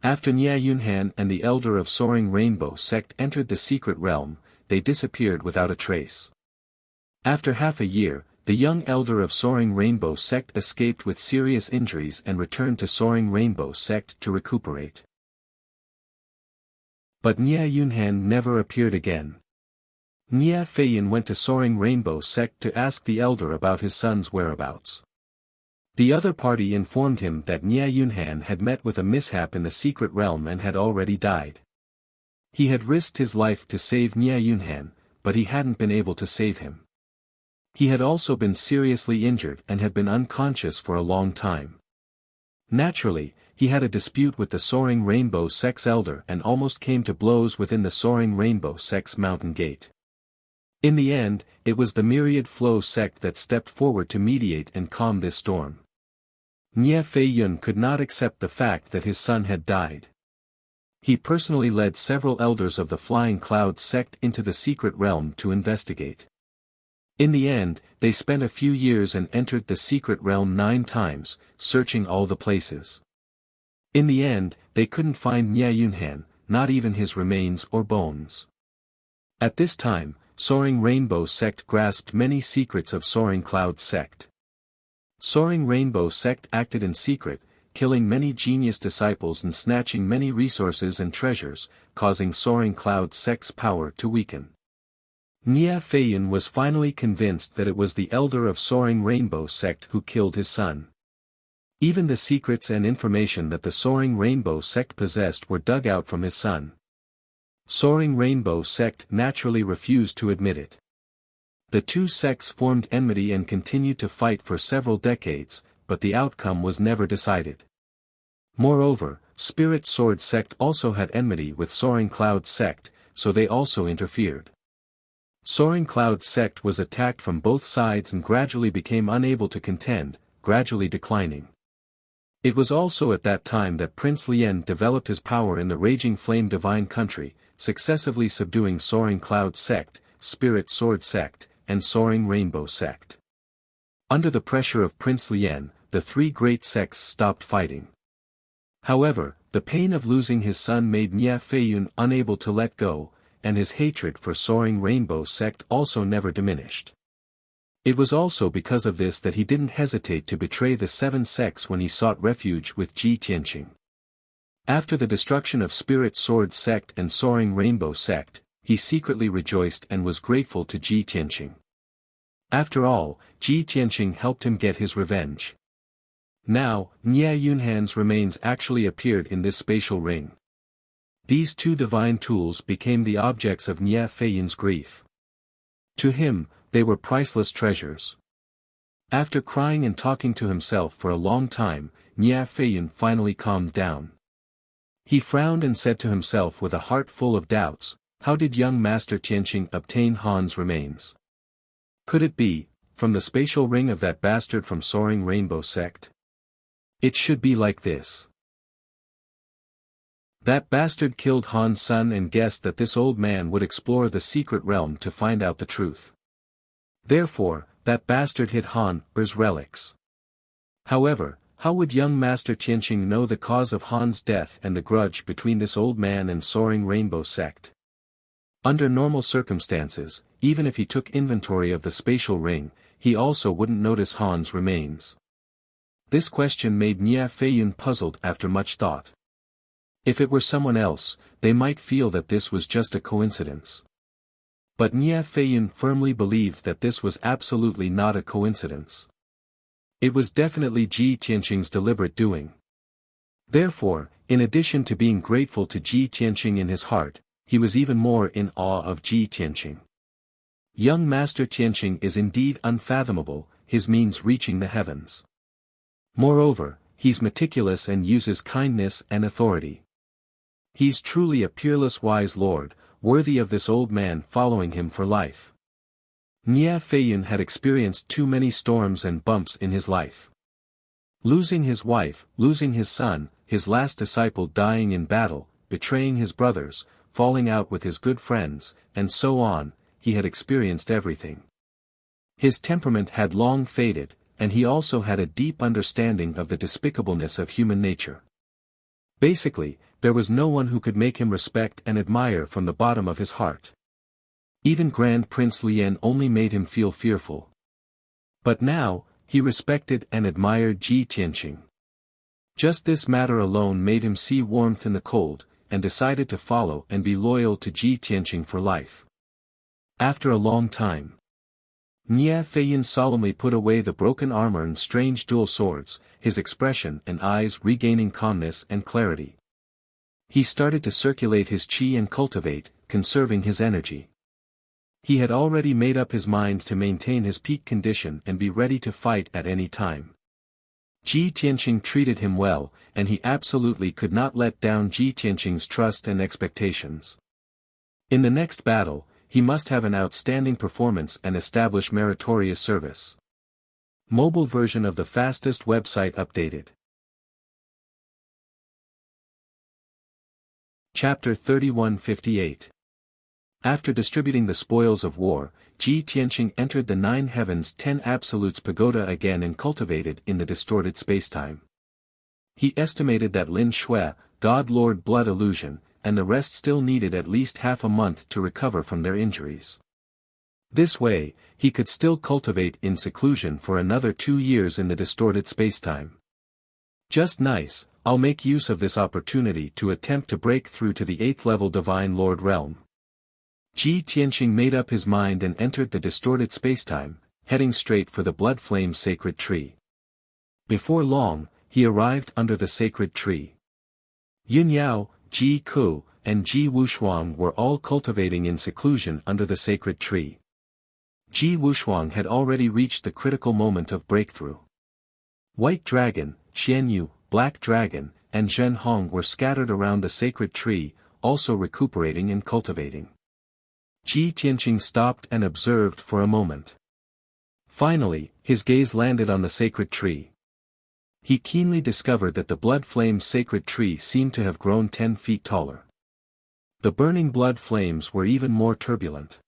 After Nia Yunhan and the elder of Soaring Rainbow sect entered the secret realm, they disappeared without a trace. After half a year, the young elder of Soaring Rainbow sect escaped with serious injuries and returned to Soaring Rainbow sect to recuperate. But Nia Yunhan never appeared again. Nia Feiyun went to Soaring Rainbow sect to ask the elder about his son's whereabouts. The other party informed him that Nia Yunhan had met with a mishap in the secret realm and had already died. He had risked his life to save Nia Yunhan, but he hadn't been able to save him. He had also been seriously injured and had been unconscious for a long time. Naturally, he had a dispute with the Soaring Rainbow sect's elder and almost came to blows within the Soaring Rainbow sect's mountain gate. In the end, it was the Myriad Flow sect that stepped forward to mediate and calm this storm. Nia Feiyun could not accept the fact that his son had died. He personally led several elders of the Flying Cloud sect into the secret realm to investigate. In the end, they spent a few years and entered the secret realm 9 times, searching all the places. In the end, they couldn't find Nia Yunhan, not even his remains or bones. At this time, Soaring Rainbow sect grasped many secrets of Soaring Cloud sect. Soaring Rainbow sect acted in secret, killing many genius disciples and snatching many resources and treasures, causing Soaring Cloud sect's power to weaken. Nia Feiyun was finally convinced that it was the elder of Soaring Rainbow sect who killed his son. Even the secrets and information that the Soaring Rainbow sect possessed were dug out from his son. Soaring Rainbow sect naturally refused to admit it. The two sects formed enmity and continued to fight for several decades, but the outcome was never decided. Moreover, Spirit Sword sect also had enmity with Soaring Cloud sect, so they also interfered. Soaring Cloud's sect was attacked from both sides and gradually became unable to contend, gradually declining. It was also at that time that Prince Lien developed his power in the Raging Flame Divine Country, successively subduing Soaring Cloud sect, Spirit Sword sect, and Soaring Rainbow sect. Under the pressure of Prince Lien, the three great sects stopped fighting. However, the pain of losing his son made Nia Feiyun unable to let go, and his hatred for Soaring Rainbow sect also never diminished. It was also because of this that he didn't hesitate to betray the seven sects when he sought refuge with Ji Tianqing. After the destruction of Spirit Sword sect and Soaring Rainbow sect, he secretly rejoiced and was grateful to Ji Tianqing. After all, Ji Tianqing helped him get his revenge. Now, Nia Yunhan's remains actually appeared in this spatial ring. These two divine tools became the objects of Nia Feiyun's grief. To him, they were priceless treasures. After crying and talking to himself for a long time, Nia Feiyun finally calmed down. He frowned and said to himself with a heart full of doubts, how did young Master Tianqing obtain Han's remains? Could it be, from the spatial ring of that bastard from Soaring Rainbow sect? It should be like this. That bastard killed Han's son and guessed that this old man would explore the secret realm to find out the truth. Therefore, that bastard hid Han's relics. However, how would young Master Tianqing know the cause of Han's death and the grudge between this old man and Soaring Rainbow sect? Under normal circumstances, even if he took inventory of the spatial ring, he also wouldn't notice Han's remains. This question made Nia Feiyun puzzled after much thought. If it were someone else, they might feel that this was just a coincidence. But Nia Feiyun firmly believed that this was absolutely not a coincidence. It was definitely Ji Tianqing's deliberate doing. Therefore, in addition to being grateful to Ji Tianqing in his heart, he was even more in awe of Ji Tianqing. Young Master Tianqing is indeed unfathomable, his means reaching the heavens. Moreover, he's meticulous and uses kindness and authority. He's truly a peerless wise lord, worthy of this old man following him for life. Nia Feiyun had experienced too many storms and bumps in his life. Losing his wife, losing his son, his last disciple dying in battle, betraying his brothers, falling out with his good friends, and so on, he had experienced everything. His temperament had long faded, and he also had a deep understanding of the despicableness of human nature. Basically, there was no one who could make him respect and admire from the bottom of his heart. Even Grand Prince Lien only made him feel fearful. But now, he respected and admired Ji Tianqing. Just this matter alone made him see warmth in the cold, and decided to follow and be loyal to Ji Tianqing for life. After a long time, Nia Feiyun solemnly put away the broken armor and strange dual swords, his expression and eyes regaining calmness and clarity. He started to circulate his qi and cultivate, conserving his energy. He had already made up his mind to maintain his peak condition and be ready to fight at any time. Ji Tianqing treated him well, and he absolutely could not let down Ji Tianqing's trust and expectations. In the next battle, he must have an outstanding performance and establish meritorious service. Mobile version of the fastest website updated. Chapter 3158. After distributing the spoils of war, Ji Tianqing entered the Nine Heavens' 10 Absolutes Pagoda again and cultivated in the distorted spacetime. He estimated that Lin Shui, God Lord Blood Illusion, and the rest still needed at least half a month to recover from their injuries. This way, he could still cultivate in seclusion for another 2 years in the distorted spacetime. Just nice, I'll make use of this opportunity to attempt to break through to the 8th level Divine Lord realm. Ji Tianqing made up his mind and entered the distorted spacetime, heading straight for the Blood Flame Sacred Tree. Before long, he arrived under the sacred tree. Yun Yao, Ji Ku, and Ji Wushuang were all cultivating in seclusion under the sacred tree. Ji Wushuang had already reached the critical moment of breakthrough. White Dragon, Xianyu, Black Dragon, and Zhen Hong were scattered around the sacred tree, also recuperating and cultivating. Ji Tianqing stopped and observed for a moment. Finally, his gaze landed on the sacred tree. He keenly discovered that the blood flame sacred tree seemed to have grown 10 feet taller. The burning blood flames were even more turbulent.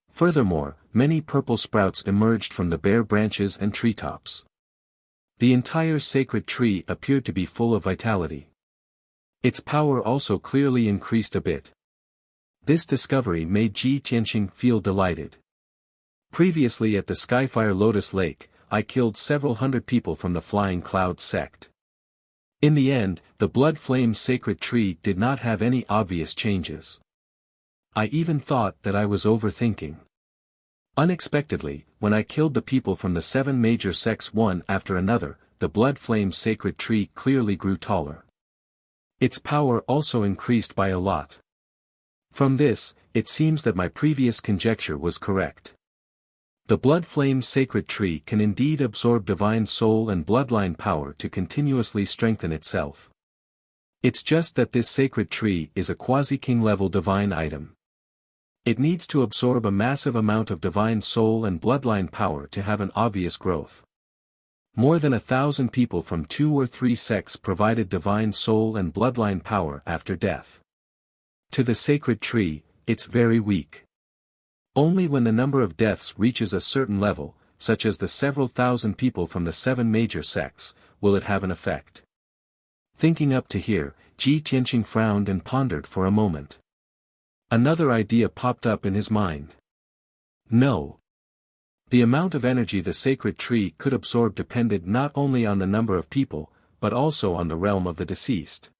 Furthermore, many purple sprouts emerged from the bare branches and treetops. The entire sacred tree appeared to be full of vitality. Its power also clearly increased a bit. This discovery made Ji Tianqing feel delighted. Previously at the Skyfire Lotus Lake, I killed several hundred people from the Flying Cloud sect. In the end, the blood flame sacred tree did not have any obvious changes. I even thought that I was overthinking. Unexpectedly, when I killed the people from the 7 major sects one after another, the blood flame sacred tree clearly grew taller. Its power also increased by a lot. From this, it seems that my previous conjecture was correct. The blood flame sacred tree can indeed absorb divine soul and bloodline power to continuously strengthen itself. It's just that this sacred tree is a quasi-king level divine item. It needs to absorb a massive amount of divine soul and bloodline power to have an obvious growth. More than 1,000 people from 2 or 3 sects provided divine soul and bloodline power after death. To the sacred tree, it's very weak. Only when the number of deaths reaches a certain level, such as the several thousand people from the 7 major sects, will it have an effect. Thinking up to here, Ji Tianqing frowned and pondered for a moment. Another idea popped up in his mind. No. The amount of energy the sacred tree could absorb depended not only on the number of people, but also on the realm of the deceased.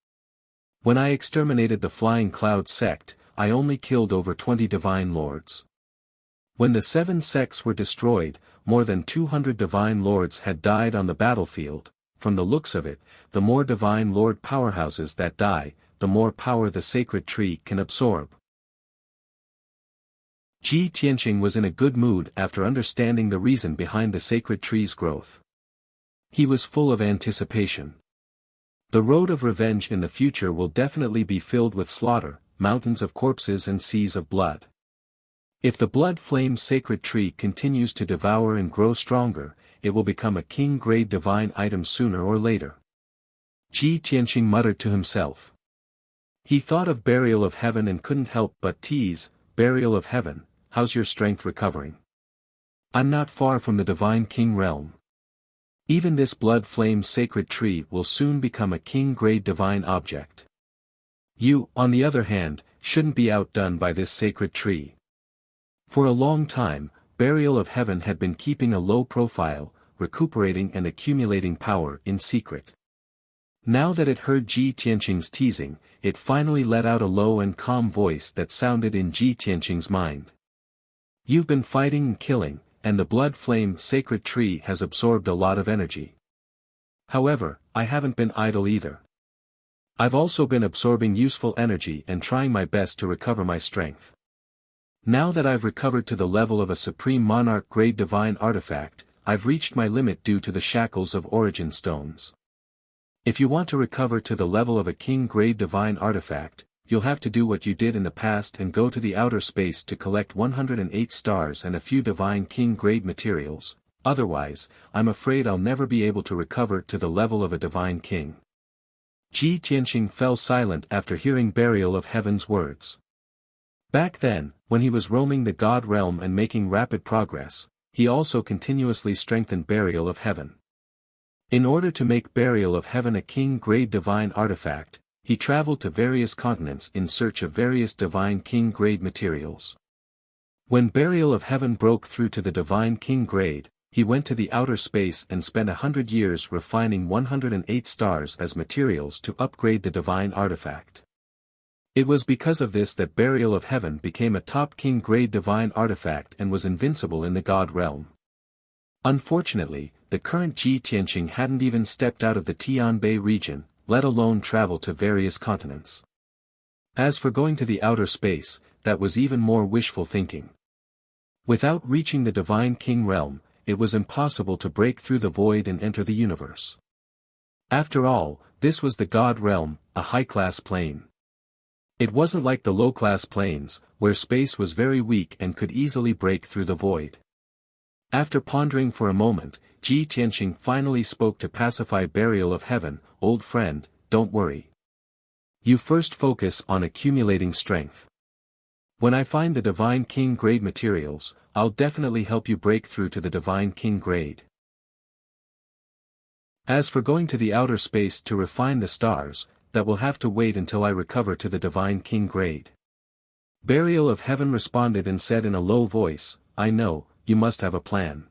When I exterminated the Flying Cloud sect, I only killed over 20 divine lords. When the 7 sects were destroyed, more than 200 divine lords had died on the battlefield. From the looks of it, the more divine lord powerhouses that die, the more power the sacred tree can absorb. Ji Tianqing was in a good mood after understanding the reason behind the sacred tree's growth. He was full of anticipation. The road of revenge in the future will definitely be filled with slaughter, mountains of corpses and seas of blood. If the blood flame sacred tree continues to devour and grow stronger, it will become a king-grade divine item sooner or later. Ji Tianqing muttered to himself. He thought of Burial of Heaven and couldn't help but tease, Burial of Heaven, how's your strength recovering? I'm not far from the divine king realm. Even this blood flame sacred tree will soon become a king-grade divine object. You, on the other hand, shouldn't be outdone by this sacred tree. For a long time, Burial of Heaven had been keeping a low profile, recuperating and accumulating power in secret. Now that it heard Ji Tianqing's teasing, it finally let out a low and calm voice that sounded in Ji Tianqing's mind. You've been fighting and killing, and the blood flame sacred tree has absorbed a lot of energy. However, I haven't been idle either. I've also been absorbing useful energy and trying my best to recover my strength. Now that I've recovered to the level of a supreme monarch grade divine artifact, I've reached my limit due to the shackles of origin stones. If you want to recover to the level of a king grade divine artifact, you'll have to do what you did in the past and go to the outer space to collect 108 stars and a few divine king grade materials, otherwise, I'm afraid I'll never be able to recover to the level of a divine king. Ji Tianqing fell silent after hearing Burial of Heaven's words. Back then, when he was roaming the God realm and making rapid progress, he also continuously strengthened Burial of Heaven. In order to make Burial of Heaven a king-grade divine artifact, he traveled to various continents in search of various divine king-grade materials. When Burial of Heaven broke through to the divine king grade, he went to the outer space and spent 100 years refining 108 stars as materials to upgrade the divine artifact. It was because of this that Burial of Heaven became a top king-grade divine artifact and was invincible in the God realm. Unfortunately, the current Ji Tianqing hadn't even stepped out of the Tianbei region, let alone travel to various continents. As for going to the outer space, that was even more wishful thinking. Without reaching the divine king realm, it was impossible to break through the void and enter the universe. After all, this was the God realm, a high-class plane. It wasn't like the low-class planes, where space was very weak and could easily break through the void. After pondering for a moment, Ji Tianqing finally spoke to pacify Burial of Heaven. Old friend, don't worry. You first focus on accumulating strength. When I find the Divine King grade materials, I'll definitely help you break through to the Divine King grade. As for going to the outer space to refine the stars, that will have to wait until I recover to the Divine King grade. Burial of Heaven responded and said in a low voice, I know, you must have a plan.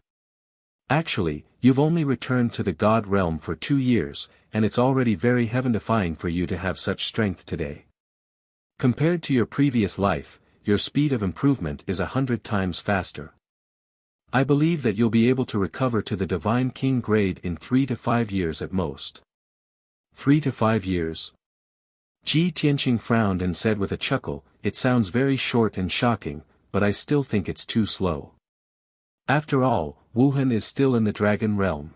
Actually, you've only returned to the God realm for 2 years, and it's already very heaven-defying for you to have such strength today. Compared to your previous life, your speed of improvement is 100 times faster. I believe that you'll be able to recover to the Divine King grade in 3 to 5 years at most. 3 to 5 years? Ji Tianqing frowned and said with a chuckle, it sounds very short and shocking, but I still think it's too slow. After all, Wuhan is still in the Dragon Realm.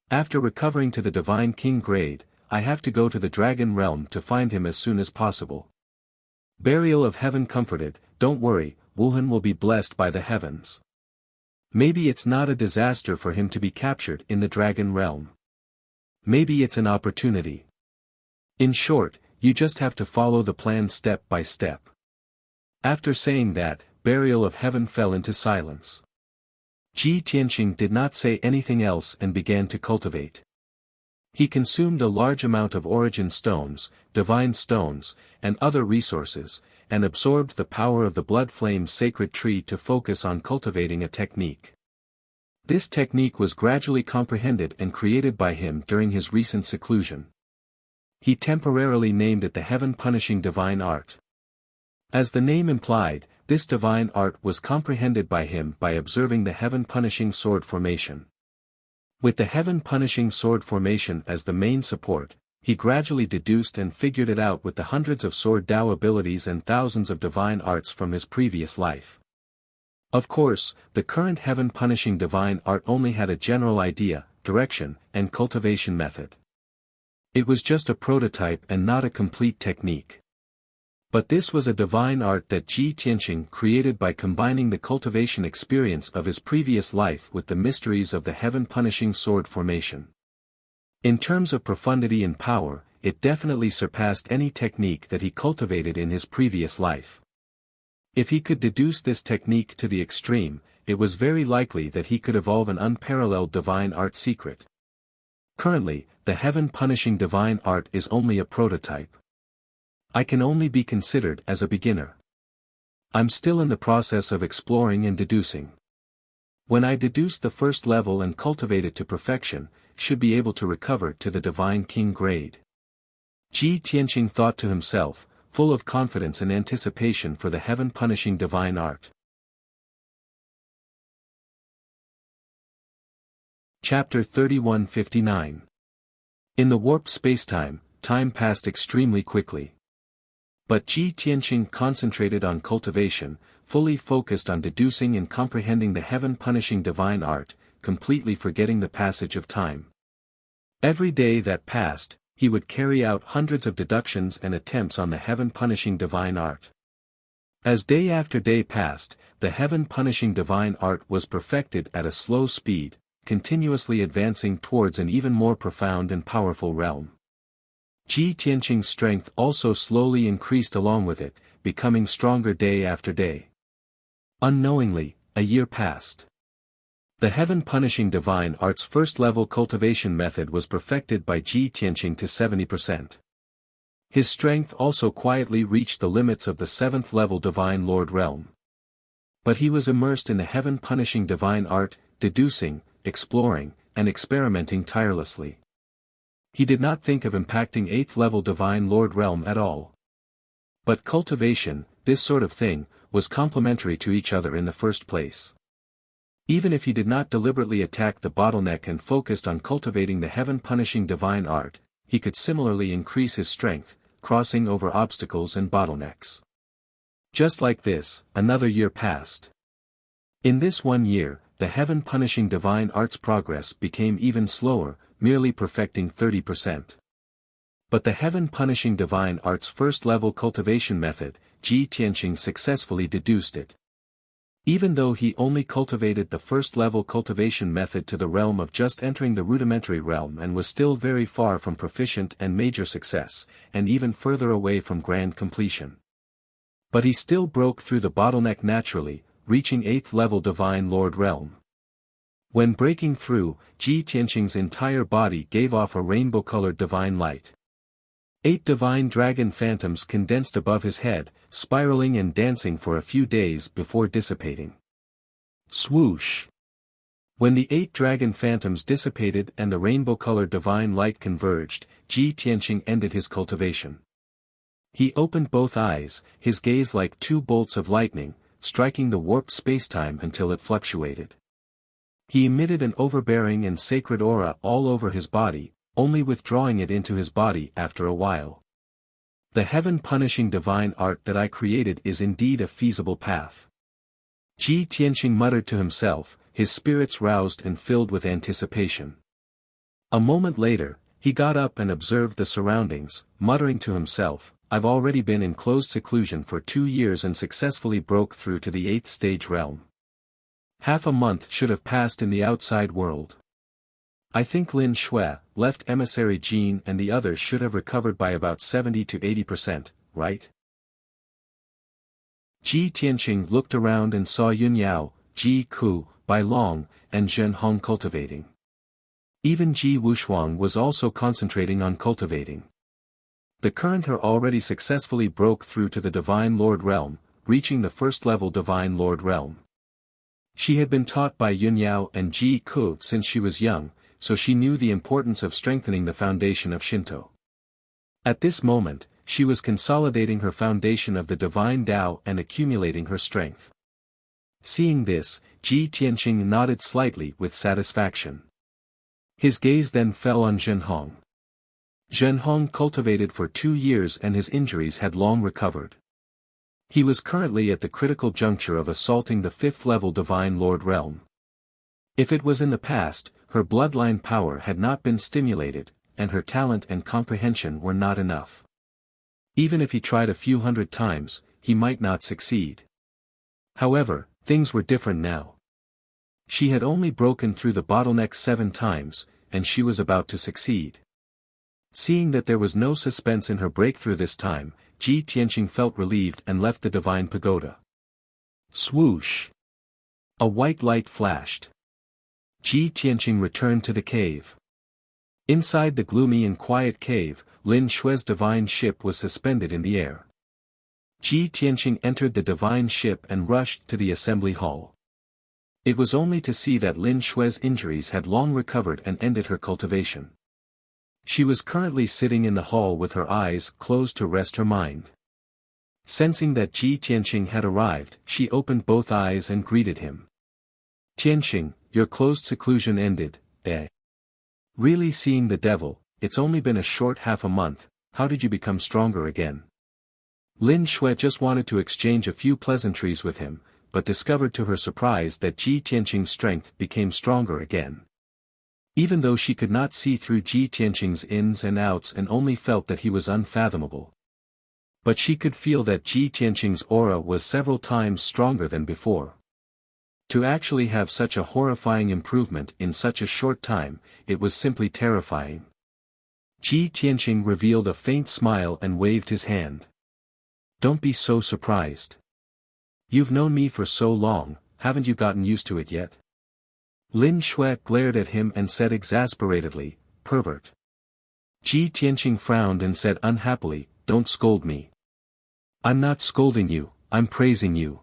After recovering to the Divine King grade, I have to go to the Dragon Realm to find him as soon as possible. Burial of Heaven comforted, don't worry, Wuhan will be blessed by the heavens. Maybe it's not a disaster for him to be captured in the Dragon Realm. Maybe it's an opportunity. In short, you just have to follow the plan step by step. After saying that, Burial of Heaven fell into silence. Ji Tianqing did not say anything else and began to cultivate. He consumed a large amount of origin stones, divine stones, and other resources, and absorbed the power of the blood flame sacred tree to focus on cultivating a technique. This technique was gradually comprehended and created by him during his recent seclusion. He temporarily named it the heaven-punishing divine art. As the name implied, this divine art was comprehended by him by observing the heaven-punishing sword formation. With the heaven-punishing sword formation as the main support, he gradually deduced and figured it out with the hundreds of sword Dao abilities and thousands of divine arts from his previous life. Of course, the current heaven-punishing divine art only had a general idea, direction, and cultivation method. It was just a prototype and not a complete technique. But this was a divine art that Ji Tianqing created by combining the cultivation experience of his previous life with the mysteries of the heaven-punishing sword formation. In terms of profundity and power, it definitely surpassed any technique that he cultivated in his previous life. If he could deduce this technique to the extreme, it was very likely that he could evolve an unparalleled divine art secret. Currently, the heaven-punishing divine art is only a prototype. I can only be considered as a beginner. I'm still in the process of exploring and deducing. When I deduce the first level and cultivate it to perfection, should be able to recover to the Divine King grade. Ji Tianqing thought to himself, full of confidence and anticipation for the heaven-punishing divine art. Chapter 3159. In the warped spacetime, time passed extremely quickly. But Ji Tianqing concentrated on cultivation, fully focused on deducing and comprehending the heaven-punishing divine art, completely forgetting the passage of time. Every day that passed, he would carry out hundreds of deductions and attempts on the heaven-punishing divine art. As day after day passed, the heaven-punishing divine art was perfected at a slow speed, continuously advancing towards an even more profound and powerful realm. Ji Tianqing's strength also slowly increased along with it, becoming stronger day after day. Unknowingly, a year passed. The heaven-punishing divine art's first-level cultivation method was perfected by Ji Tianqing to 70%. His strength also quietly reached the limits of the 7th-level divine lord realm. But he was immersed in the heaven-punishing divine art, deducing, exploring, and experimenting tirelessly. He did not think of impacting 8th-level divine lord realm at all. But cultivation, this sort of thing, was complementary to each other in the first place. Even if he did not deliberately attack the bottleneck and focused on cultivating the heaven-punishing divine art, he could similarly increase his strength, crossing over obstacles and bottlenecks. Just like this, another year passed. In this 1 year, the heaven-punishing divine art's progress became even slower, merely perfecting 30%. But the heaven-punishing divine art's first-level cultivation method, Ji Tianqing successfully deduced it. Even though he only cultivated the first-level cultivation method to the realm of just entering the rudimentary realm and was still very far from proficient and major success, and even further away from grand completion. But he still broke through the bottleneck naturally, reaching 8th level divine lord realm. When breaking through, Ji Tianqing's entire body gave off a rainbow-colored divine light. 8 divine dragon phantoms condensed above his head, spiraling and dancing for a few days before dissipating. Swoosh! When the 8 dragon phantoms dissipated and the rainbow-colored divine light converged, Ji Tianqing ended his cultivation. He opened both eyes, his gaze like 2 bolts of lightning, striking the warped spacetime until it fluctuated. He emitted an overbearing and sacred aura all over his body, only withdrawing it into his body after a while. The heaven-punishing divine art that I created is indeed a feasible path. Ji Tianqing muttered to himself, his spirits roused and filled with anticipation. A moment later, he got up and observed the surroundings, muttering to himself, I've already been in closed seclusion for 2 years and successfully broke through to the 8th stage realm. Half a month should have passed in the outside world. I think Lin Shui, left emissary Jean and the others should have recovered by about 70 to 80%, right? Ji Tianqing looked around and saw Yun Yao, Ji Ku, Bai Long, and Zhen Hong cultivating. Even Ji Wushuang was also concentrating on cultivating. The current her already successfully broke through to the Divine Lord realm, reaching the first-level Divine Lord realm. She had been taught by Yun Yao and Ji Ku since she was young, so she knew the importance of strengthening the foundation of Shinto. At this moment, she was consolidating her foundation of the divine Tao and accumulating her strength. Seeing this, Ji Tianqing nodded slightly with satisfaction. His gaze then fell on Zhen Hong. Zhen Hong cultivated for 2 years and his injuries had long recovered. He was currently at the critical juncture of assaulting the 5th-level Divine Lord realm. If it was in the past, her bloodline power had not been stimulated, and her talent and comprehension were not enough. Even if he tried a few hundred times, he might not succeed. However, things were different now. She had only broken through the bottleneck 7 times, and she was about to succeed. Seeing that there was no suspense in her breakthrough this time, Ji Tianqing felt relieved and left the divine pagoda. Swoosh! A white light flashed. Ji Tianqing returned to the cave. Inside the gloomy and quiet cave, Lin Shui's divine ship was suspended in the air. Ji Tianqing entered the divine ship and rushed to the assembly hall. It was only to see that Lin Shui's injuries had long recovered and ended her cultivation. She was currently sitting in the hall with her eyes closed to rest her mind. Sensing that Ji Tianqing had arrived, she opened both eyes and greeted him. Tianqing, your closed seclusion ended, eh? Really seeing the devil, it's only been a short half a month, how did you become stronger again? Lin Shui just wanted to exchange a few pleasantries with him, but discovered to her surprise that Ji Tianqing's strength became stronger again. Even though she could not see through Ji Tianqing's ins and outs and only felt that he was unfathomable. But she could feel that Ji Tianqing's aura was several times stronger than before. To actually have such a horrifying improvement in such a short time, it was simply terrifying. Ji Tianqing revealed a faint smile and waved his hand. Don't be so surprised. You've known me for so long, haven't you gotten used to it yet? Lin Shui glared at him and said exasperatedly, pervert. Ji Tianqing frowned and said unhappily, don't scold me. I'm not scolding you, I'm praising you.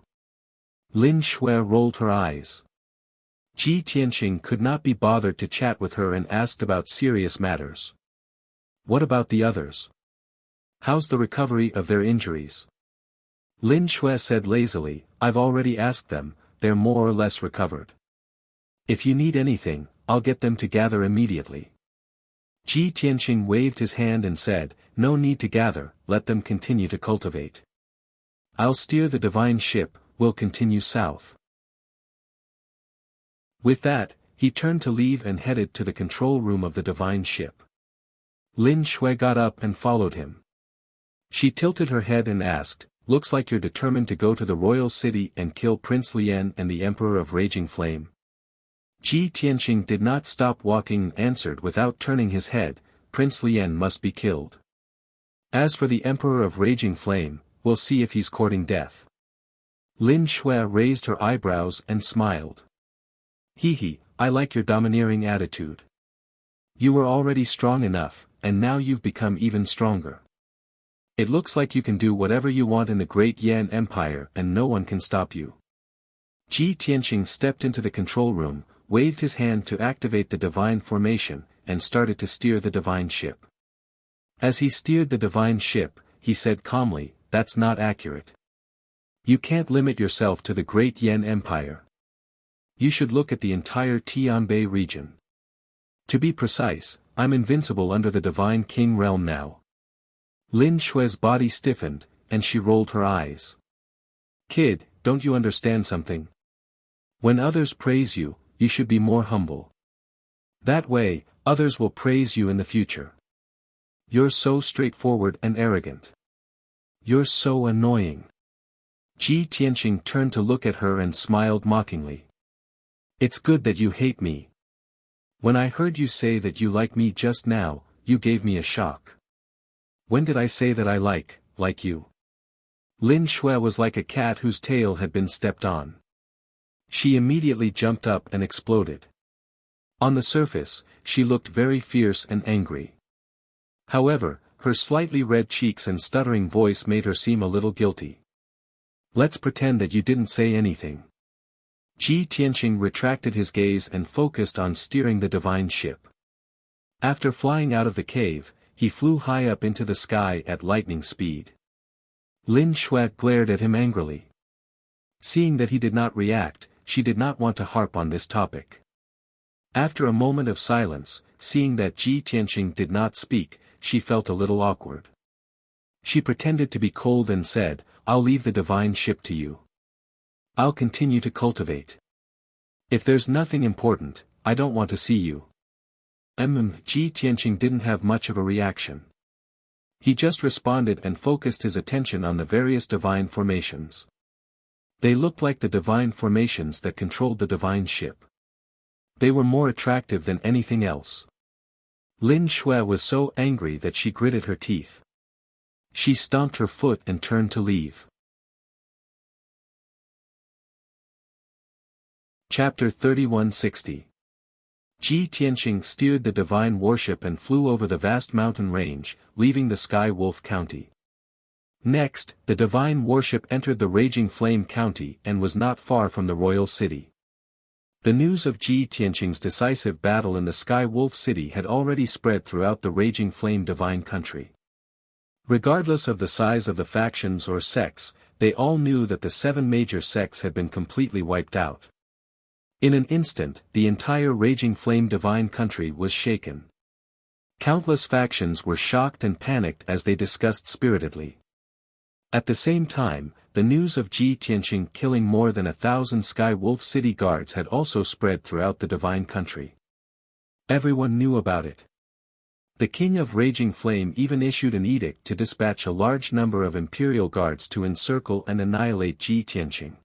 Lin Shui rolled her eyes. Ji Tianqing could not be bothered to chat with her and asked about serious matters. What about the others? How's the recovery of their injuries? Lin Shui said lazily, I've already asked them, they're more or less recovered. If you need anything, I'll get them to gather immediately. Ji Tianqing waved his hand and said, no need to gather, let them continue to cultivate. I'll steer the divine ship, we'll continue south. With that, he turned to leave and headed to the control room of the divine ship. Lin Shui got up and followed him. She tilted her head and asked, "Looks like you're determined to go to the royal city and kill Prince Lian and the Emperor of Raging Flame?" Ji Tianqing did not stop walking and answered without turning his head, "Prince Lian must be killed. As for the Emperor of Raging Flame, we'll see if he's courting death." Lin Shui raised her eyebrows and smiled. "Hee, I like your domineering attitude. You were already strong enough, and now you've become even stronger. It looks like you can do whatever you want in the Great Yan Empire and no one can stop you." Ji Tianqing stepped into the control room, waved his hand to activate the divine formation, and started to steer the divine ship. As he steered the divine ship, he said calmly, "That's not accurate. You can't limit yourself to the Great Yan Empire. You should look at the entire Tianbei region. To be precise, I'm invincible under the Divine King realm now." Lin Shui's body stiffened, and she rolled her eyes. "Kid, don't you understand something? When others praise you, you should be more humble. That way, others will praise you in the future. You're so straightforward and arrogant. You're so annoying." Ji Tianqing turned to look at her and smiled mockingly. "It's good that you hate me. When I heard you say that you like me just now, you gave me a shock. When did I say that I like you?" Lin Shui was like a cat whose tail had been stepped on. She immediately jumped up and exploded. On the surface, she looked very fierce and angry. However, her slightly red cheeks and stuttering voice made her seem a little guilty. "Let's pretend that you didn't say anything." Ji Tianqing retracted his gaze and focused on steering the divine ship. After flying out of the cave, he flew high up into the sky at lightning speed. Lin Shui glared at him angrily. Seeing that he did not react, she did not want to harp on this topic. After a moment of silence, seeing that Ji Tianqing did not speak, she felt a little awkward. She pretended to be cold and said, "I'll leave the divine ship to you. I'll continue to cultivate. If there's nothing important, I don't want to see you." Ji Tianqing didn't have much of a reaction. He just responded and focused his attention on the various divine formations. They looked like the divine formations that controlled the divine ship. They were more attractive than anything else. Lin Shui was so angry that she gritted her teeth. She stomped her foot and turned to leave. Chapter 3160. Ji Tianqing steered the divine warship and flew over the vast mountain range, leaving the Sky Wolf County. Next, the divine warship entered the Raging Flame County and was not far from the royal city. The news of Ji Tianqing's decisive battle in the Sky Wolf City had already spread throughout the Raging Flame Divine Country. Regardless of the size of the factions or sects, they all knew that the 7 major sects had been completely wiped out. In an instant, the entire Raging Flame Divine Country was shaken. Countless factions were shocked and panicked as they discussed spiritedly. At the same time, the news of Ji Tianqing killing more than 1,000 Sky Wolf City guards had also spread throughout the Divine Country. Everyone knew about it. The King of Raging Flame even issued an edict to dispatch a large number of Imperial guards to encircle and annihilate Ji Tianqing.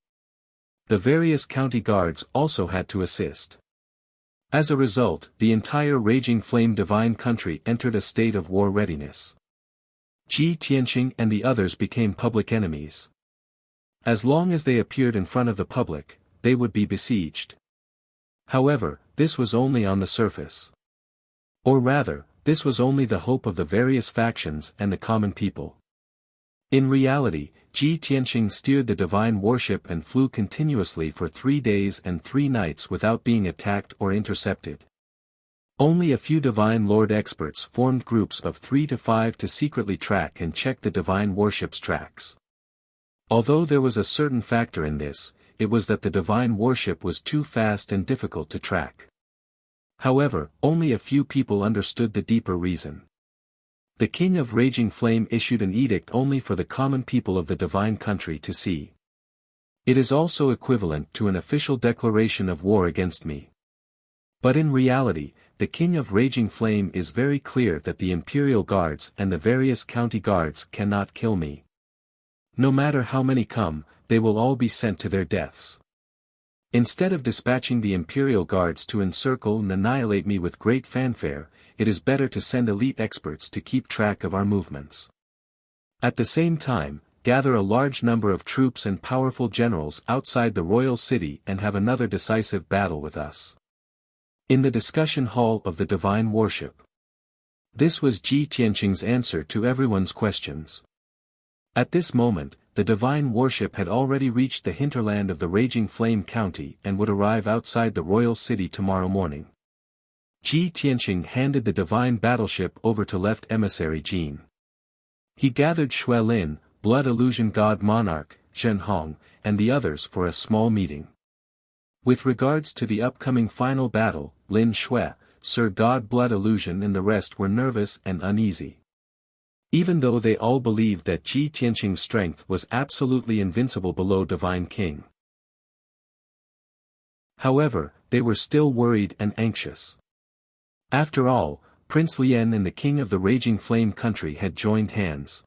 The various county guards also had to assist. As a result, the entire Raging Flame Divine Country entered a state of war readiness. Ji Tianqing and the others became public enemies. As long as they appeared in front of the public, they would be besieged. However, this was only on the surface. Or rather, this was only the hope of the various factions and the common people. In reality, Ji Tianqing steered the divine warship and flew continuously for 3 days and 3 nights without being attacked or intercepted. Only a few divine lord experts formed groups of 3 to 5 to secretly track and check the divine warship's tracks. Although there was a certain factor in this, it was that the divine warship was too fast and difficult to track. However, only a few people understood the deeper reason. The King of Raging Flame issued an edict only for the common people of the divine country to see. It is also equivalent to an official declaration of war against me. But in reality, the King of Raging Flame is very clear that the Imperial Guards and the various county guards cannot kill me. No matter how many come, they will all be sent to their deaths. Instead of dispatching the Imperial Guards to encircle and annihilate me with great fanfare, it is better to send elite experts to keep track of our movements. At the same time, gather a large number of troops and powerful generals outside the royal city and have another decisive battle with us. In the discussion hall of the divine worship. This was Ji Tianqing's answer to everyone's questions. At this moment, the divine worship had already reached the hinterland of the Raging Flame County and would arrive outside the royal city tomorrow morning. Ji Tianqing handed the divine battleship over to left emissary Jin. He gathered Xue Lin, Blood Illusion God Monarch, Shen Hong, and the others for a small meeting. With regards to the upcoming final battle, Lin Xue, Sir God Blood Illusion and the rest were nervous and uneasy. Even though they all believed that Ji Tianqing's strength was absolutely invincible below Divine King. However, they were still worried and anxious. After all, Prince Lien and the King of the Raging Flame Country had joined hands.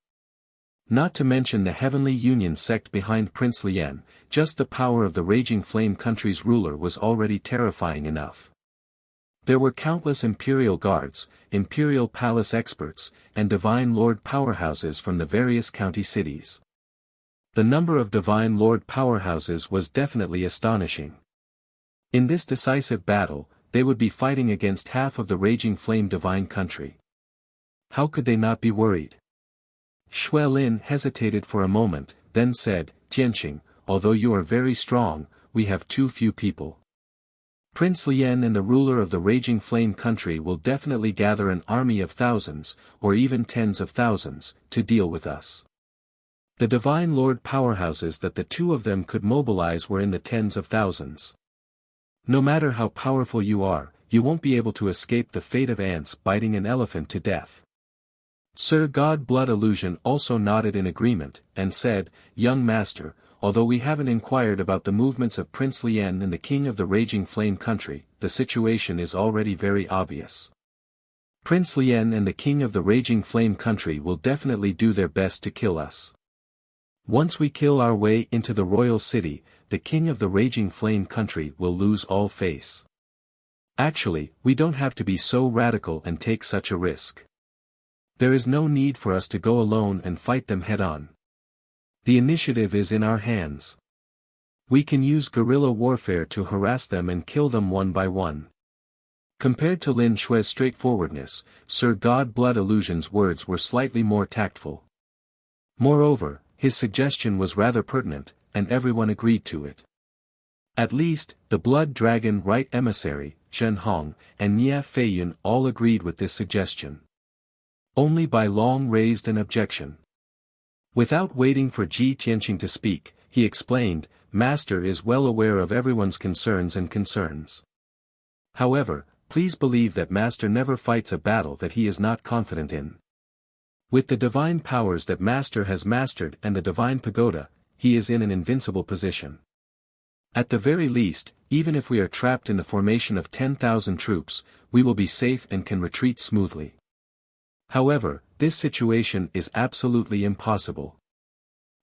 Not to mention the Heavenly Union sect behind Prince Lien, just the power of the Raging Flame Country's ruler was already terrifying enough. There were countless Imperial Guards, Imperial Palace experts, and Divine Lord powerhouses from the various county cities. The number of Divine Lord powerhouses was definitely astonishing. In this decisive battle, they would be fighting against half of the Raging Flame Divine Country. How could they not be worried? Xue Lin hesitated for a moment, then said, Tianqing, although you are very strong, we have too few people. Prince Lien and the ruler of the Raging Flame Country will definitely gather an army of thousands, or even tens of thousands, to deal with us. The Divine Lord powerhouses that the two of them could mobilize were in the tens of thousands. No matter how powerful you are, you won't be able to escape the fate of ants biting an elephant to death. Sir God Blood Illusion also nodded in agreement, and said, Young Master, although we haven't inquired about the movements of Prince Lien and the King of the Raging Flame Country, the situation is already very obvious. Prince Lien and the King of the Raging Flame Country will definitely do their best to kill us. Once we kill our way into the royal city, the King of the Raging Flame Country will lose all face. Actually, we don't have to be so radical and take such a risk. There is no need for us to go alone and fight them head-on. The initiative is in our hands. We can use guerrilla warfare to harass them and kill them one by one. Compared to Lin Xue's straightforwardness, Sir God Blood Illusion's words were slightly more tactful. Moreover, his suggestion was rather pertinent, and everyone agreed to it. At least, the Blood Dragon Right Emissary, Shen Hong, and Nie Feiyun all agreed with this suggestion. Only Bai Long raised an objection. Without waiting for Ji Tianqing to speak, he explained, Master is well aware of everyone's concerns. However, please believe that Master never fights a battle that he is not confident in. With the divine powers that Master has mastered and the divine pagoda, he is in an invincible position. At the very least, even if we are trapped in the formation of 10,000 troops, we will be safe and can retreat smoothly. However, this situation is absolutely impossible.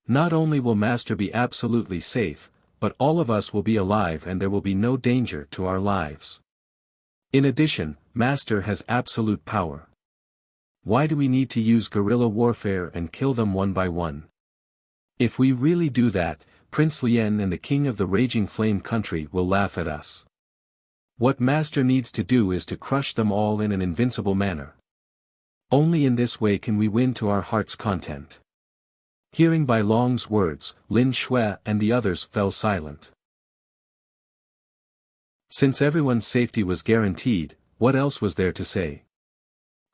Not only will Master be absolutely safe, but all of us will be alive and there will be no danger to our lives. In addition, Master has absolute power. Why do we need to use guerrilla warfare and kill them one by one? If we really do that, Prince Lien and the King of the Raging Flame Country will laugh at us. What Master needs to do is to crush them all in an invincible manner. Only in this way can we win to our heart's content. Hearing Bai Long's words, Lin Xue and the others fell silent. Since everyone's safety was guaranteed, what else was there to say?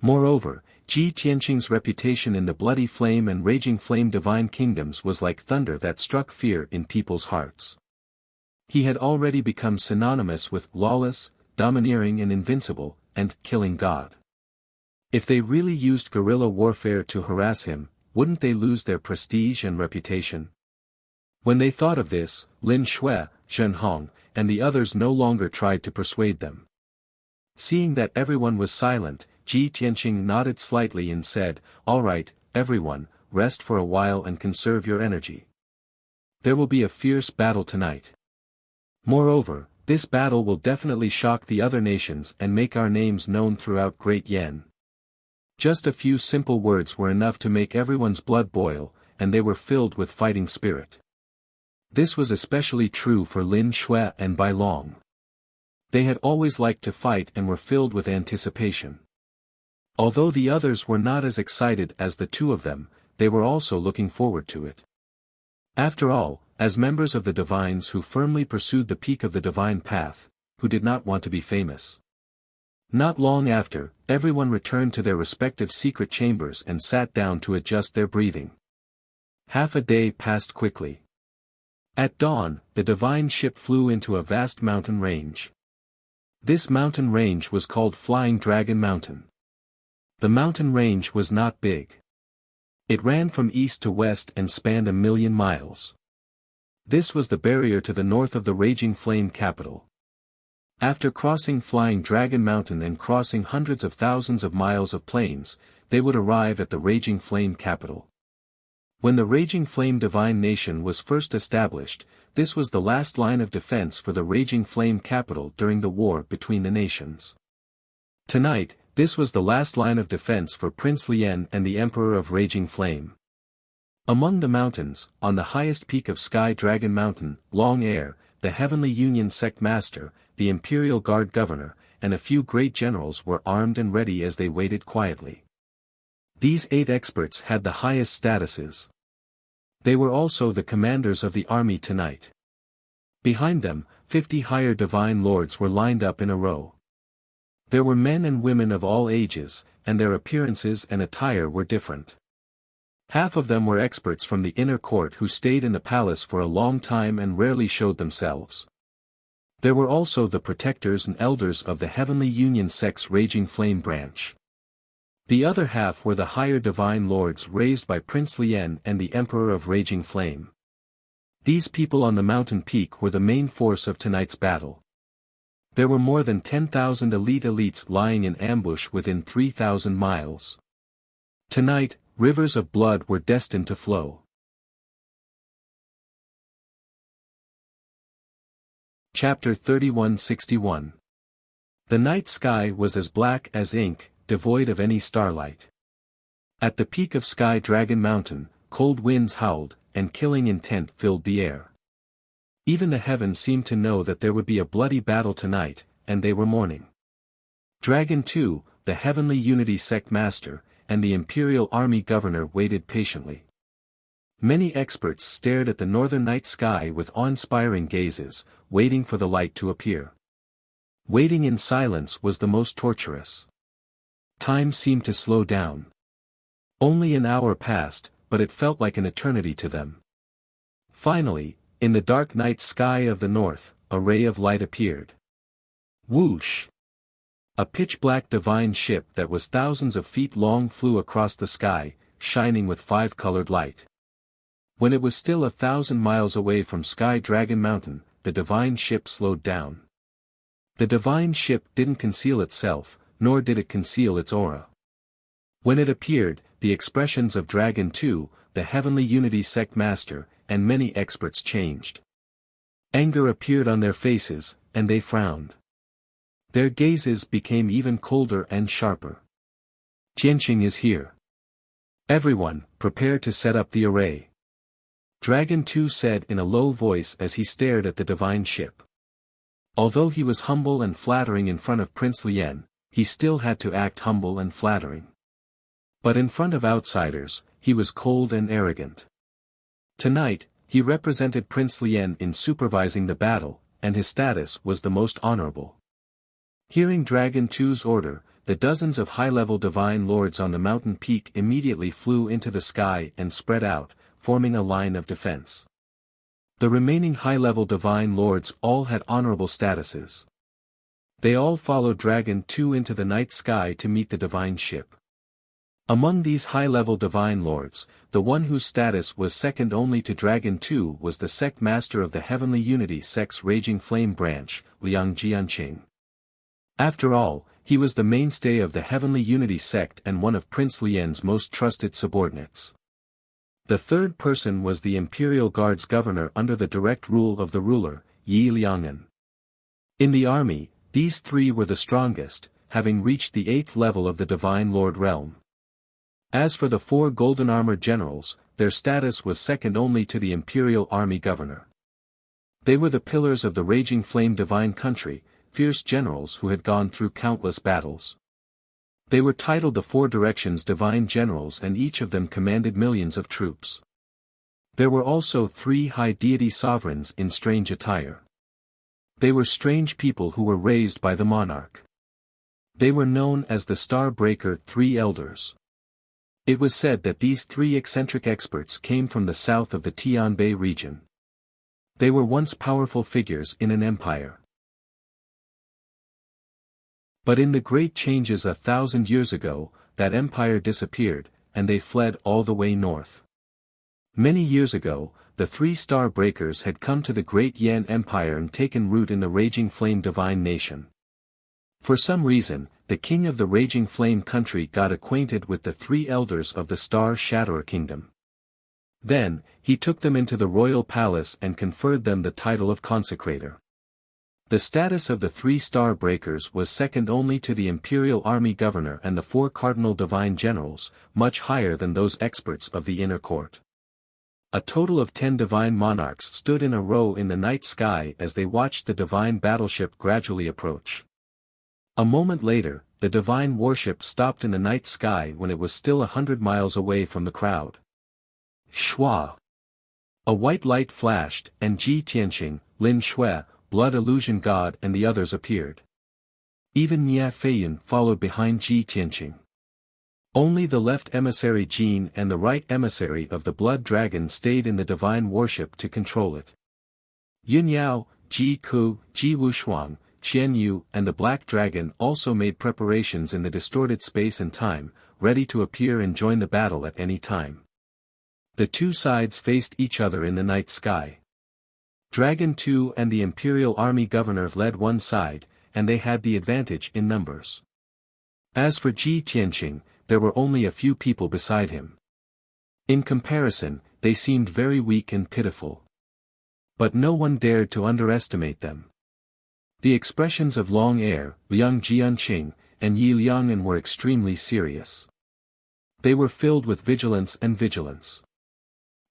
Moreover, Ji Tianqing's reputation in the Bloody Flame and Raging Flame Divine Kingdoms was like thunder that struck fear in people's hearts. He had already become synonymous with lawless, domineering and invincible, and killing God. If they really used guerrilla warfare to harass him, wouldn't they lose their prestige and reputation? When they thought of this, Lin Xue, Shen Hong, and the others no longer tried to persuade them. Seeing that everyone was silent, Ji Tianqing nodded slightly and said, "All right, everyone, rest for a while and conserve your energy. There will be a fierce battle tonight. Moreover, this battle will definitely shock the other nations and make our names known throughout Great Yen." Just a few simple words were enough to make everyone's blood boil, and they were filled with fighting spirit. This was especially true for Lin Shui and Bai Long. They had always liked to fight and were filled with anticipation. Although the others were not as excited as the two of them, they were also looking forward to it. After all, as members of the divines who firmly pursued the peak of the divine path, who did not want to be famous. Not long after, everyone returned to their respective secret chambers and sat down to adjust their breathing. Half a day passed quickly. At dawn, the divine ship flew into a vast mountain range. This mountain range was called Flying Dragon Mountain. The mountain range was not big. It ran from east to west and spanned 1,000,000 miles. This was the barrier to the north of the Raging Flame capital. After crossing Flying Dragon Mountain and crossing hundreds of thousands of miles of plains, they would arrive at the Raging Flame capital. When the Raging Flame Divine Nation was first established, this was the last line of defense for the Raging Flame capital during the war between the nations. Tonight, this was the last line of defense for Prince Lien and the Emperor of Raging Flame. Among the mountains, on the highest peak of Sky Dragon Mountain, Long Air, the Heavenly Union Sect Master, the Imperial Guard Governor, and a few great generals were armed and ready as they waited quietly. These 8 experts had the highest statuses. They were also the commanders of the army tonight. Behind them, 50 higher divine lords were lined up in a row. There were men and women of all ages, and their appearances and attire were different. Half of them were experts from the inner court who stayed in the palace for a long time and rarely showed themselves. There were also the protectors and elders of the Heavenly Union Sect's Raging Flame branch. The other half were the higher divine lords raised by Prince Lien and the Emperor of Raging Flame. These people on the mountain peak were the main force of tonight's battle. There were more than 10,000 elites lying in ambush within 3,000 miles. Tonight, rivers of blood were destined to flow. Chapter 3161. The night sky was as black as ink, devoid of any starlight. At the peak of Sky Dragon Mountain, cold winds howled, and killing intent filled the air. Even the heavens seemed to know that there would be a bloody battle tonight, and they were mourning. Dragon 2, the Heavenly Unity Sect Master, and the Imperial Army Governor waited patiently. Many experts stared at the northern night sky with awe-inspiring gazes, waiting for the light to appear. Waiting in silence was the most torturous. Time seemed to slow down. Only an hour passed, but it felt like an eternity to them. Finally, in the dark night sky of the north, a ray of light appeared. Whoosh! A pitch-black divine ship that was thousands of feet long flew across the sky, shining with 5-colored light. When it was still 1,000 miles away from Sky Dragon Mountain, the divine ship slowed down. The divine ship didn't conceal itself, nor did it conceal its aura. When it appeared, the expressions of Dragon 2, the Heavenly Unity Sect Master, and many experts changed. Anger appeared on their faces, and they frowned. Their gazes became even colder and sharper. Tianqing is here. Everyone, prepare to set up the array. Dragon 2 said in a low voice as he stared at the divine ship. Although he was humble and flattering in front of Prince Lien, he still had to act humble and flattering. But in front of outsiders, he was cold and arrogant. Tonight, he represented Prince Lien in supervising the battle, and his status was the most honorable. Hearing Dragon 2's order, the dozens of high-level divine lords on the mountain peak immediately flew into the sky and spread out, forming a line of defense. The remaining high-level divine lords all had honorable statuses. They all followed Dragon 2 into the night sky to meet the divine ship. Among these high-level divine lords, the one whose status was second only to Dragon 2 was the sect master of the Heavenly Unity Sect's Raging Flame branch, Liang Jianqing. After all, He was the mainstay of the Heavenly Unity sect and one of Prince Lien's most trusted subordinates. The third person was the Imperial Guard's governor under the direct rule of the ruler, Yi Liangan. In the army, these three were the strongest, having reached the 8th level of the Divine Lord realm. As for the 4 golden-armored generals, their status was second only to the Imperial Army governor. They were the pillars of the Raging Flame Divine Country, fierce generals who had gone through countless battles. They were titled the 4 Directions Divine Generals and each of them commanded millions of troops. There were also 3 high deity sovereigns in strange attire. They were strange people who were raised by the monarch. They were known as the Star Breaker 3 Elders. It was said that these 3 eccentric experts came from the south of the Tianbei region. They were once powerful figures in an empire. But in the great changes 1,000 years ago, that empire disappeared, and they fled all the way north. Many years ago, the 3 Star Breakers had come to the great Yan Empire and taken root in the Raging Flame Divine Nation. For some reason, the king of the Raging Flame country got acquainted with the 3 elders of the Star Shatterer Kingdom. Then, he took them into the royal palace and conferred them the title of Consecrator. The status of the 3 Star Breakers was second only to the Imperial Army Governor and the 4 Cardinal Divine Generals, much higher than those experts of the inner court. A total of 10 divine monarchs stood in a row in the night sky as they watched the divine battleship gradually approach. A moment later, the divine warship stopped in the night sky when it was still 100 miles away from the crowd. Shua! A white light flashed, and Ji Tianqing, Lin Shui, Blood Illusion God and the others appeared. Even Nia Feiyun followed behind Ji Tianqing. Only the left emissary Jin and the right emissary of the Blood Dragon stayed in the divine warship to control it. Yun Yao, Ji Ku, Ji Wushuang, Qian Yu and the Black Dragon also made preparations in the distorted space and time, ready to appear and join the battle at any time. The 2 sides faced each other in the night sky. Dragon 2 and the Imperial Army Governor led one side, and they had the advantage in numbers. As for Ji Tianqing, there were only a few people beside him. In comparison, they seemed very weak and pitiful. But no one dared to underestimate them. The expressions of Long Air, Liang Jianqing, and Yi Liangan were extremely serious. They were filled with vigilance and vigilance.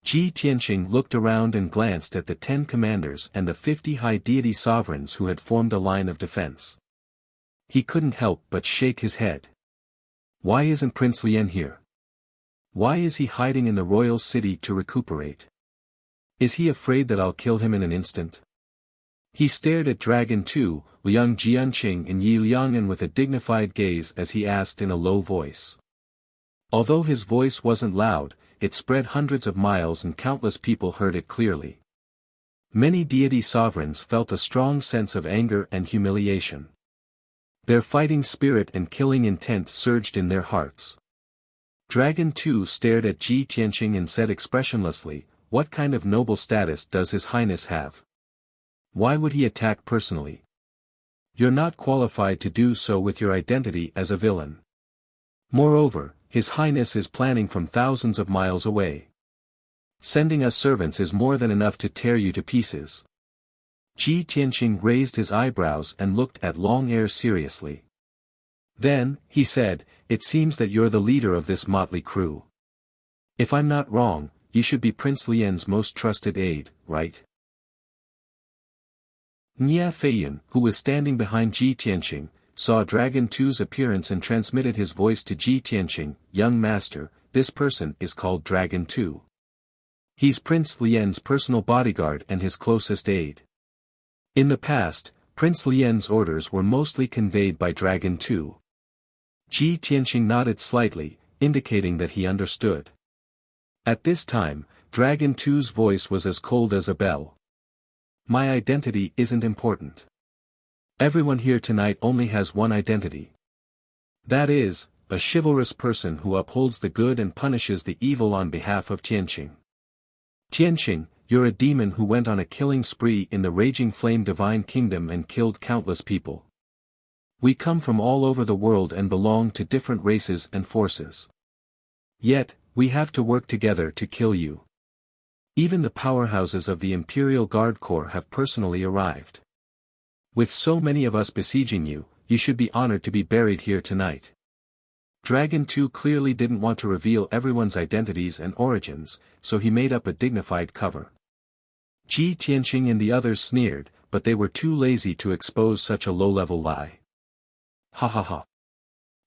Ji Tianqing looked around and glanced at the 10 commanders and the 50 high deity sovereigns who had formed a line of defense. He couldn't help but shake his head. Why isn't Prince Lien here? Why is he hiding in the royal city to recuperate? Is he afraid that I'll kill him in an instant? He stared at Dragon 2, Liang Jianqing and Yi Liangan with a dignified gaze as he asked in a low voice. Although his voice wasn't loud, it spread hundreds of miles and countless people heard it clearly. Many deity sovereigns felt a strong sense of anger and humiliation. Their fighting spirit and killing intent surged in their hearts. Dragon 2 stared at Ji Tianqing and said expressionlessly, "What kind of noble status does His Highness have? Why would he attack personally? You're not qualified to do so with your identity as a villain. Moreover, His Highness is planning from thousands of miles away. Sending us servants is more than enough to tear you to pieces." Ji Tianqing raised his eyebrows and looked at Long Air seriously. Then, he said, "It seems that you're the leader of this motley crew. If I'm not wrong, you should be Prince Lien's most trusted aide, right?" Nia Feiyun, who was standing behind Ji Tianqing, saw Dragon 2's appearance and transmitted his voice to Ji Tianqing, "Young master, this person is called Dragon 2. He's Prince Lien's personal bodyguard and his closest aide. In the past, Prince Lien's orders were mostly conveyed by Dragon 2. Ji Tianqing nodded slightly, indicating that he understood. At this time, Dragon 2's voice was as cold as a bell. "My identity isn't important. Everyone here tonight only has one identity. That is, a chivalrous person who upholds the good and punishes the evil on behalf of Tianqing. Tianqing, you're a demon who went on a killing spree in the Raging Flame Divine Kingdom and killed countless people. We come from all over the world and belong to different races and forces. Yet, we have to work together to kill you. Even the powerhouses of the Imperial Guard Corps have personally arrived. With so many of us besieging you, you should be honored to be buried here tonight. Dragon 2 clearly didn't want to reveal everyone's identities and origins, so he made up a dignified cover. Ji Tianqing and the others sneered, but they were too lazy to expose such a low-level lie. Ha ha ha.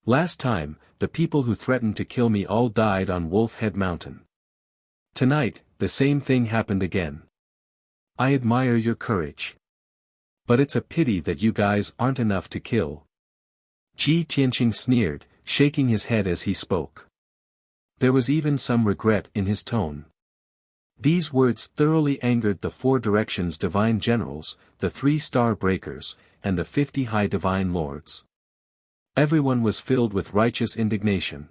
Last time, the people who threatened to kill me all died on Wolf Head Mountain. Tonight, the same thing happened again. I admire your courage. But it's a pity that you guys aren't enough to kill. Ji Tianqing sneered, shaking his head as he spoke. There was even some regret in his tone. These words thoroughly angered the 4 Directions Divine Generals, the 3 Star Breakers, and the 50 High Divine Lords. Everyone was filled with righteous indignation.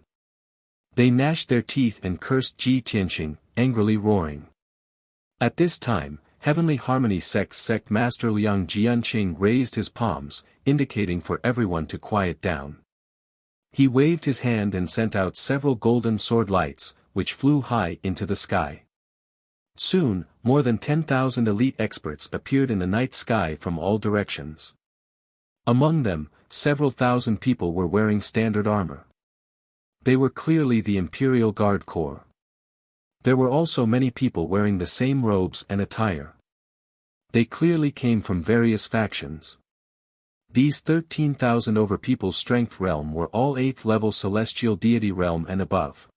They gnashed their teeth and cursed Ji Tianqing, angrily roaring. At this time, Heavenly Harmony Sect Master Liang Jianqing raised his palms, indicating for everyone to quiet down. He waved his hand and sent out several golden sword lights, which flew high into the sky. Soon, more than 10,000 elite experts appeared in the night sky from all directions. Among them, several thousand people were wearing standard armor. They were clearly the Imperial Guard Corps. There were also many people wearing the same robes and attire. They clearly came from various factions. These 13,000 over people's strength realm were all 8th level celestial deity realm and above.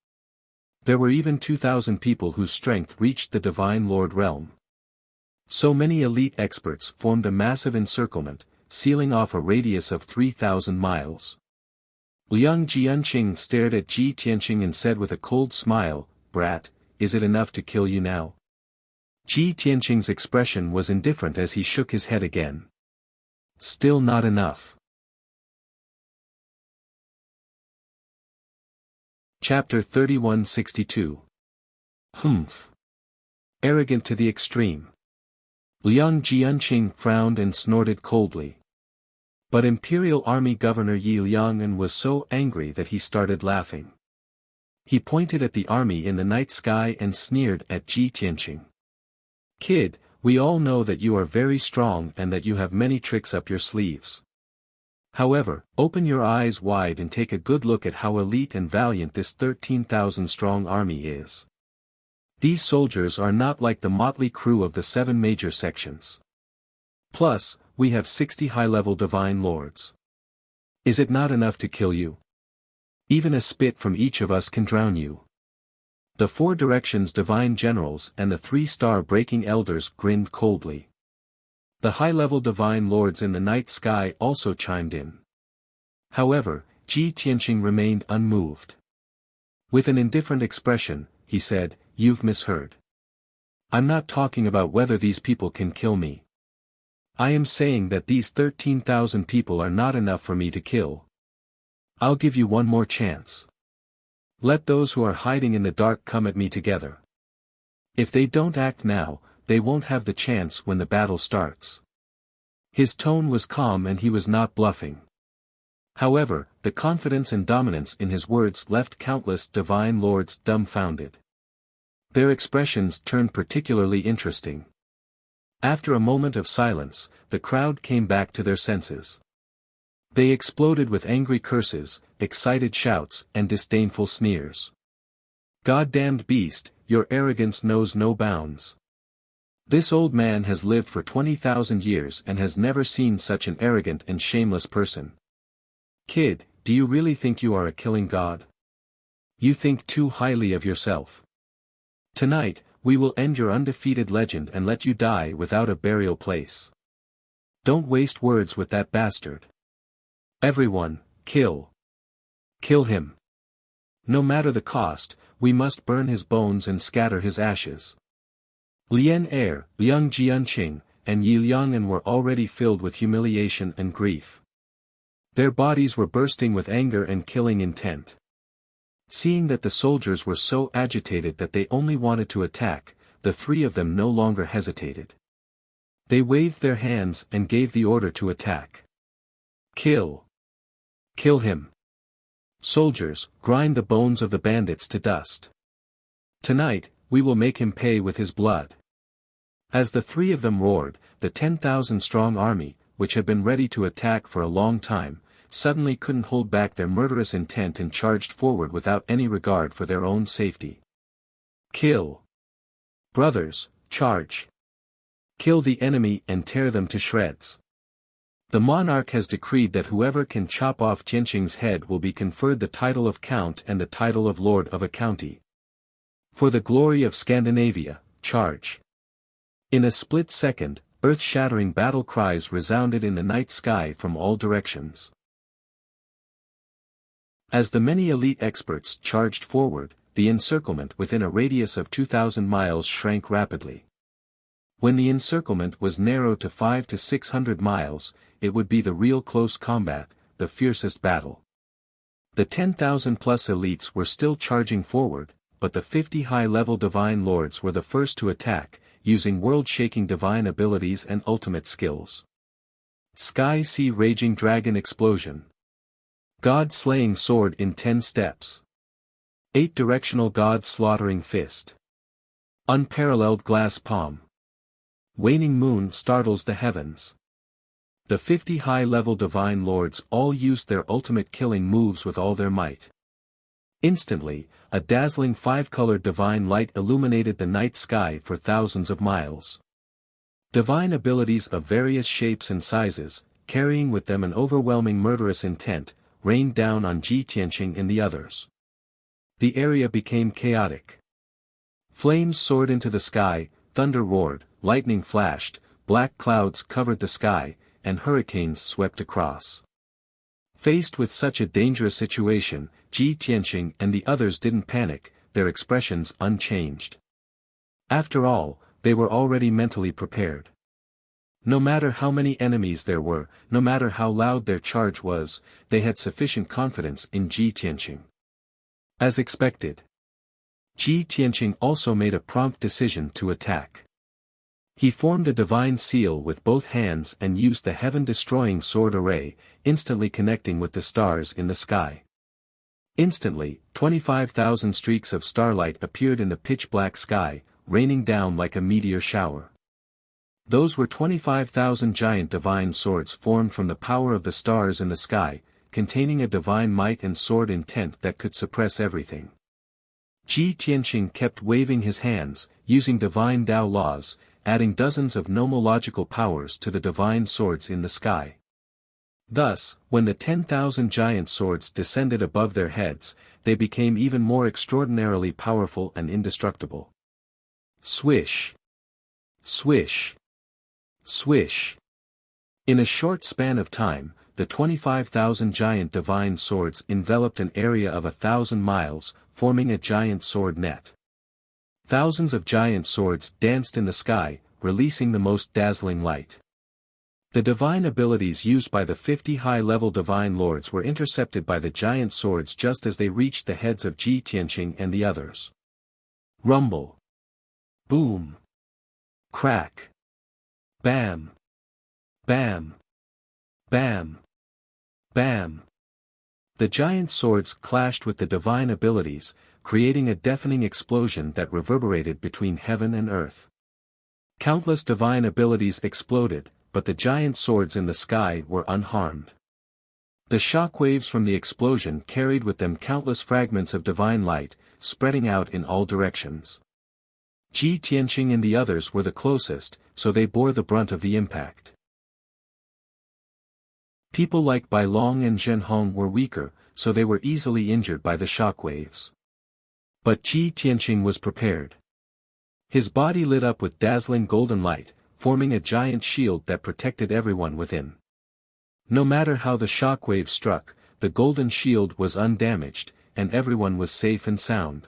There were even 2,000 people whose strength reached the Divine Lord realm. So many elite experts formed a massive encirclement, sealing off a radius of 3,000 miles. Liang Jianqing stared at Ji Tianqing and said with a cold smile, "Brat, is it enough to kill you now?" Ji Tianqing's expression was indifferent as he shook his head again. Still not enough. Chapter 3162. Humph. Arrogant to the extreme. Liang Jianqing frowned and snorted coldly. But Imperial Army Governor Yi Liangan was so angry that he started laughing. He pointed at the army in the night sky and sneered at Ji Tianqing. "Kid, we all know that you are very strong and that you have many tricks up your sleeves. However, open your eyes wide and take a good look at how elite and valiant this 13,000-strong army is. These soldiers are not like the motley crew of the 7 major sections. Plus, we have 60 high-level divine lords. Is it not enough to kill you? Even a spit from each of us can drown you." The 4 Directions Divine Generals and the 3-Star Breaking Elders grinned coldly. The high-level Divine Lords in the night sky also chimed in. However, Ji Tianqing remained unmoved. With an indifferent expression, he said, "You've misheard. I'm not talking about whether these people can kill me. I am saying that these 13,000 people are not enough for me to kill. I'll give you one more chance. Let those who are hiding in the dark come at me together. If they don't act now, they won't have the chance when the battle starts." His tone was calm and he was not bluffing. However, the confidence and dominance in his words left countless divine lords dumbfounded. Their expressions turned particularly interesting. After a moment of silence, the crowd came back to their senses. They exploded with angry curses, excited shouts, and disdainful sneers. "Goddamned beast, your arrogance knows no bounds. This old man has lived for 20,000 years and has never seen such an arrogant and shameless person. Kid, do you really think you are a killing god? You think too highly of yourself. Tonight, we will end your undefeated legend and let you die without a burial place. Don't waste words with that bastard. Everyone, kill. Kill him. No matter the cost, we must burn his bones and scatter his ashes." Lian Er, Liang Jianqing, and Yi Liangan were already filled with humiliation and grief. Their bodies were bursting with anger and killing intent. Seeing that the soldiers were so agitated that they only wanted to attack, the 3 of them no longer hesitated. They waved their hands and gave the order to attack. "Kill! Kill him. Soldiers, grind the bones of the bandits to dust. Tonight, we will make him pay with his blood. As the three of them roared, the 10,000-strong army, which had been ready to attack for a long time, suddenly couldn't hold back their murderous intent and charged forward without any regard for their own safety. Kill. Brothers, charge. Kill the enemy and tear them to shreds. The monarch has decreed that whoever can chop off Tianqing's head will be conferred the title of Count and the title of Lord of a county. For the glory of Scandinavia, charge. In a split second, earth-shattering battle cries resounded in the night sky from all directions. As the many elite experts charged forward, the encirclement within a radius of 2,000 miles shrank rapidly. When the encirclement was narrowed to 500 to 600 miles, it would be the real close combat, the fiercest battle. The 10,000-plus elites were still charging forward, but the 50 high-level divine lords were the first to attack, using world-shaking divine abilities and ultimate skills. Sky-Sea Raging Dragon Explosion. God-Slaying Sword in 10 Steps. 8-Directional God-Slaughtering Fist. Unparalleled Glass Palm. Waning Moon Startles the Heavens. The 50 high-level divine lords all used their ultimate killing moves with all their might. Instantly, a dazzling 5-colored divine light illuminated the night sky for thousands of miles. Divine abilities of various shapes and sizes, carrying with them an overwhelming murderous intent, rained down on Ji Tianqing and the others. The area became chaotic. Flames soared into the sky, thunder roared, lightning flashed, black clouds covered the sky, and hurricanes swept across. Faced with such a dangerous situation, Ji Tianqing and the others didn't panic, their expressions unchanged. After all, they were already mentally prepared. No matter how many enemies there were, no matter how loud their charge was, they had sufficient confidence in Ji Tianqing. As expected, Ji Tianqing also made a prompt decision to attack. He formed a divine seal with both hands and used the heaven-destroying sword array, instantly connecting with the stars in the sky. Instantly, 25,000 streaks of starlight appeared in the pitch-black sky, raining down like a meteor shower. Those were 25,000 giant divine swords formed from the power of the stars in the sky, containing a divine might and sword intent that could suppress everything. Ji Tianqing kept waving his hands, using divine Tao laws, adding dozens of nomological powers to the divine swords in the sky. Thus, when the 10,000 giant swords descended above their heads, they became even more extraordinarily powerful and indestructible. Swish! Swish! Swish! In a short span of time, the 25,000 giant divine swords enveloped an area of 1,000 miles, forming a giant sword net. Thousands of giant swords danced in the sky, releasing the most dazzling light. The divine abilities used by the 50 high-level divine lords were intercepted by the giant swords just as they reached the heads of Ji Tianqing and the others. Rumble. Boom. Crack. Bam. Bam. Bam. Bam. The giant swords clashed with the divine abilities, creating a deafening explosion that reverberated between heaven and earth. Countless divine abilities exploded, but the giant swords in the sky were unharmed. The shockwaves from the explosion carried with them countless fragments of divine light, spreading out in all directions. Ji Tianqing and the others were the closest, so they bore the brunt of the impact. People like Bai Long and Zhen Hong were weaker, so they were easily injured by the shockwaves. But Ji Tianqing was prepared. His body lit up with dazzling golden light, forming a giant shield that protected everyone within. No matter how the shockwave struck, the golden shield was undamaged, and everyone was safe and sound.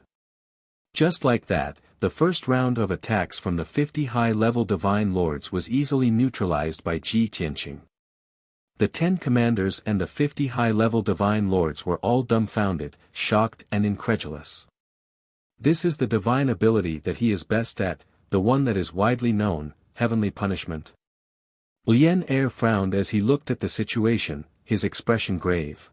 Just like that, the first round of attacks from the 50 high-level divine lords was easily neutralized by Ji Tianqing. The 10 commanders and the 50 high-level divine lords were all dumbfounded, shocked and incredulous. This is the divine ability that he is best at, the one that is widely known, heavenly punishment. Lien Er frowned as he looked at the situation, his expression grave.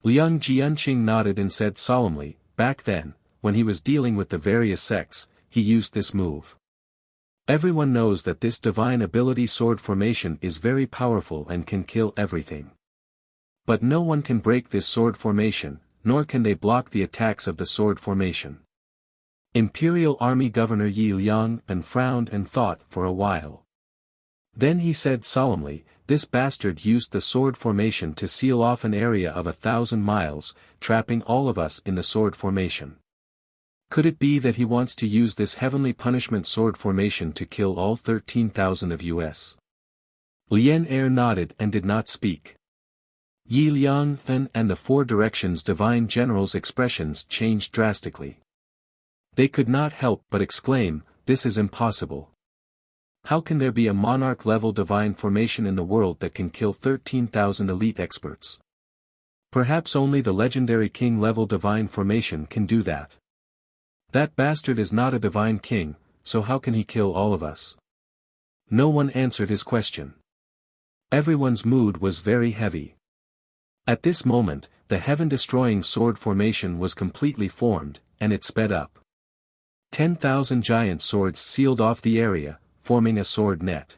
Liang Jianqing nodded and said solemnly, back then, when he was dealing with the various sects, he used this move. Everyone knows that this divine ability sword formation is very powerful and can kill everything. But no one can break this sword formation, nor can they block the attacks of the sword formation. Imperial Army Governor Yi Liang frowned and thought for a while. Then he said solemnly, this bastard used the sword formation to seal off an area of 1,000 miles, trapping all of us in the sword formation. Could it be that he wants to use this heavenly punishment sword formation to kill all 13,000 of us? Lien Er nodded and did not speak. Yi Liang and the Four Directions Divine General's expressions changed drastically. They could not help but exclaim, this is impossible. How can there be a monarch-level divine formation in the world that can kill 13,000 elite experts? Perhaps only the legendary king-level divine formation can do that. That bastard is not a divine king, so how can he kill all of us? No one answered his question. Everyone's mood was very heavy. At this moment, the heaven-destroying sword formation was completely formed, and it sped up. 10,000 giant swords sealed off the area, forming a sword net.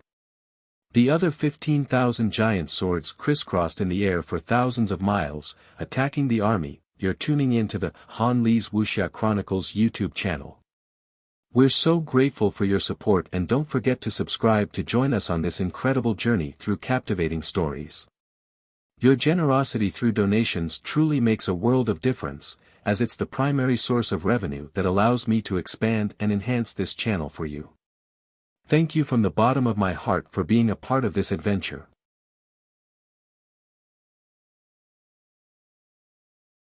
The other 15,000 giant swords crisscrossed in the air for thousands of miles, attacking the army. You're tuning in to the Han Li's Wuxia Chronicles YouTube channel. We're so grateful for your support, and don't forget to subscribe to join us on this incredible journey through captivating stories. Your generosity through donations truly makes a world of difference, as it's the primary source of revenue that allows me to expand and enhance this channel for you. Thank you from the bottom of my heart for being a part of this adventure.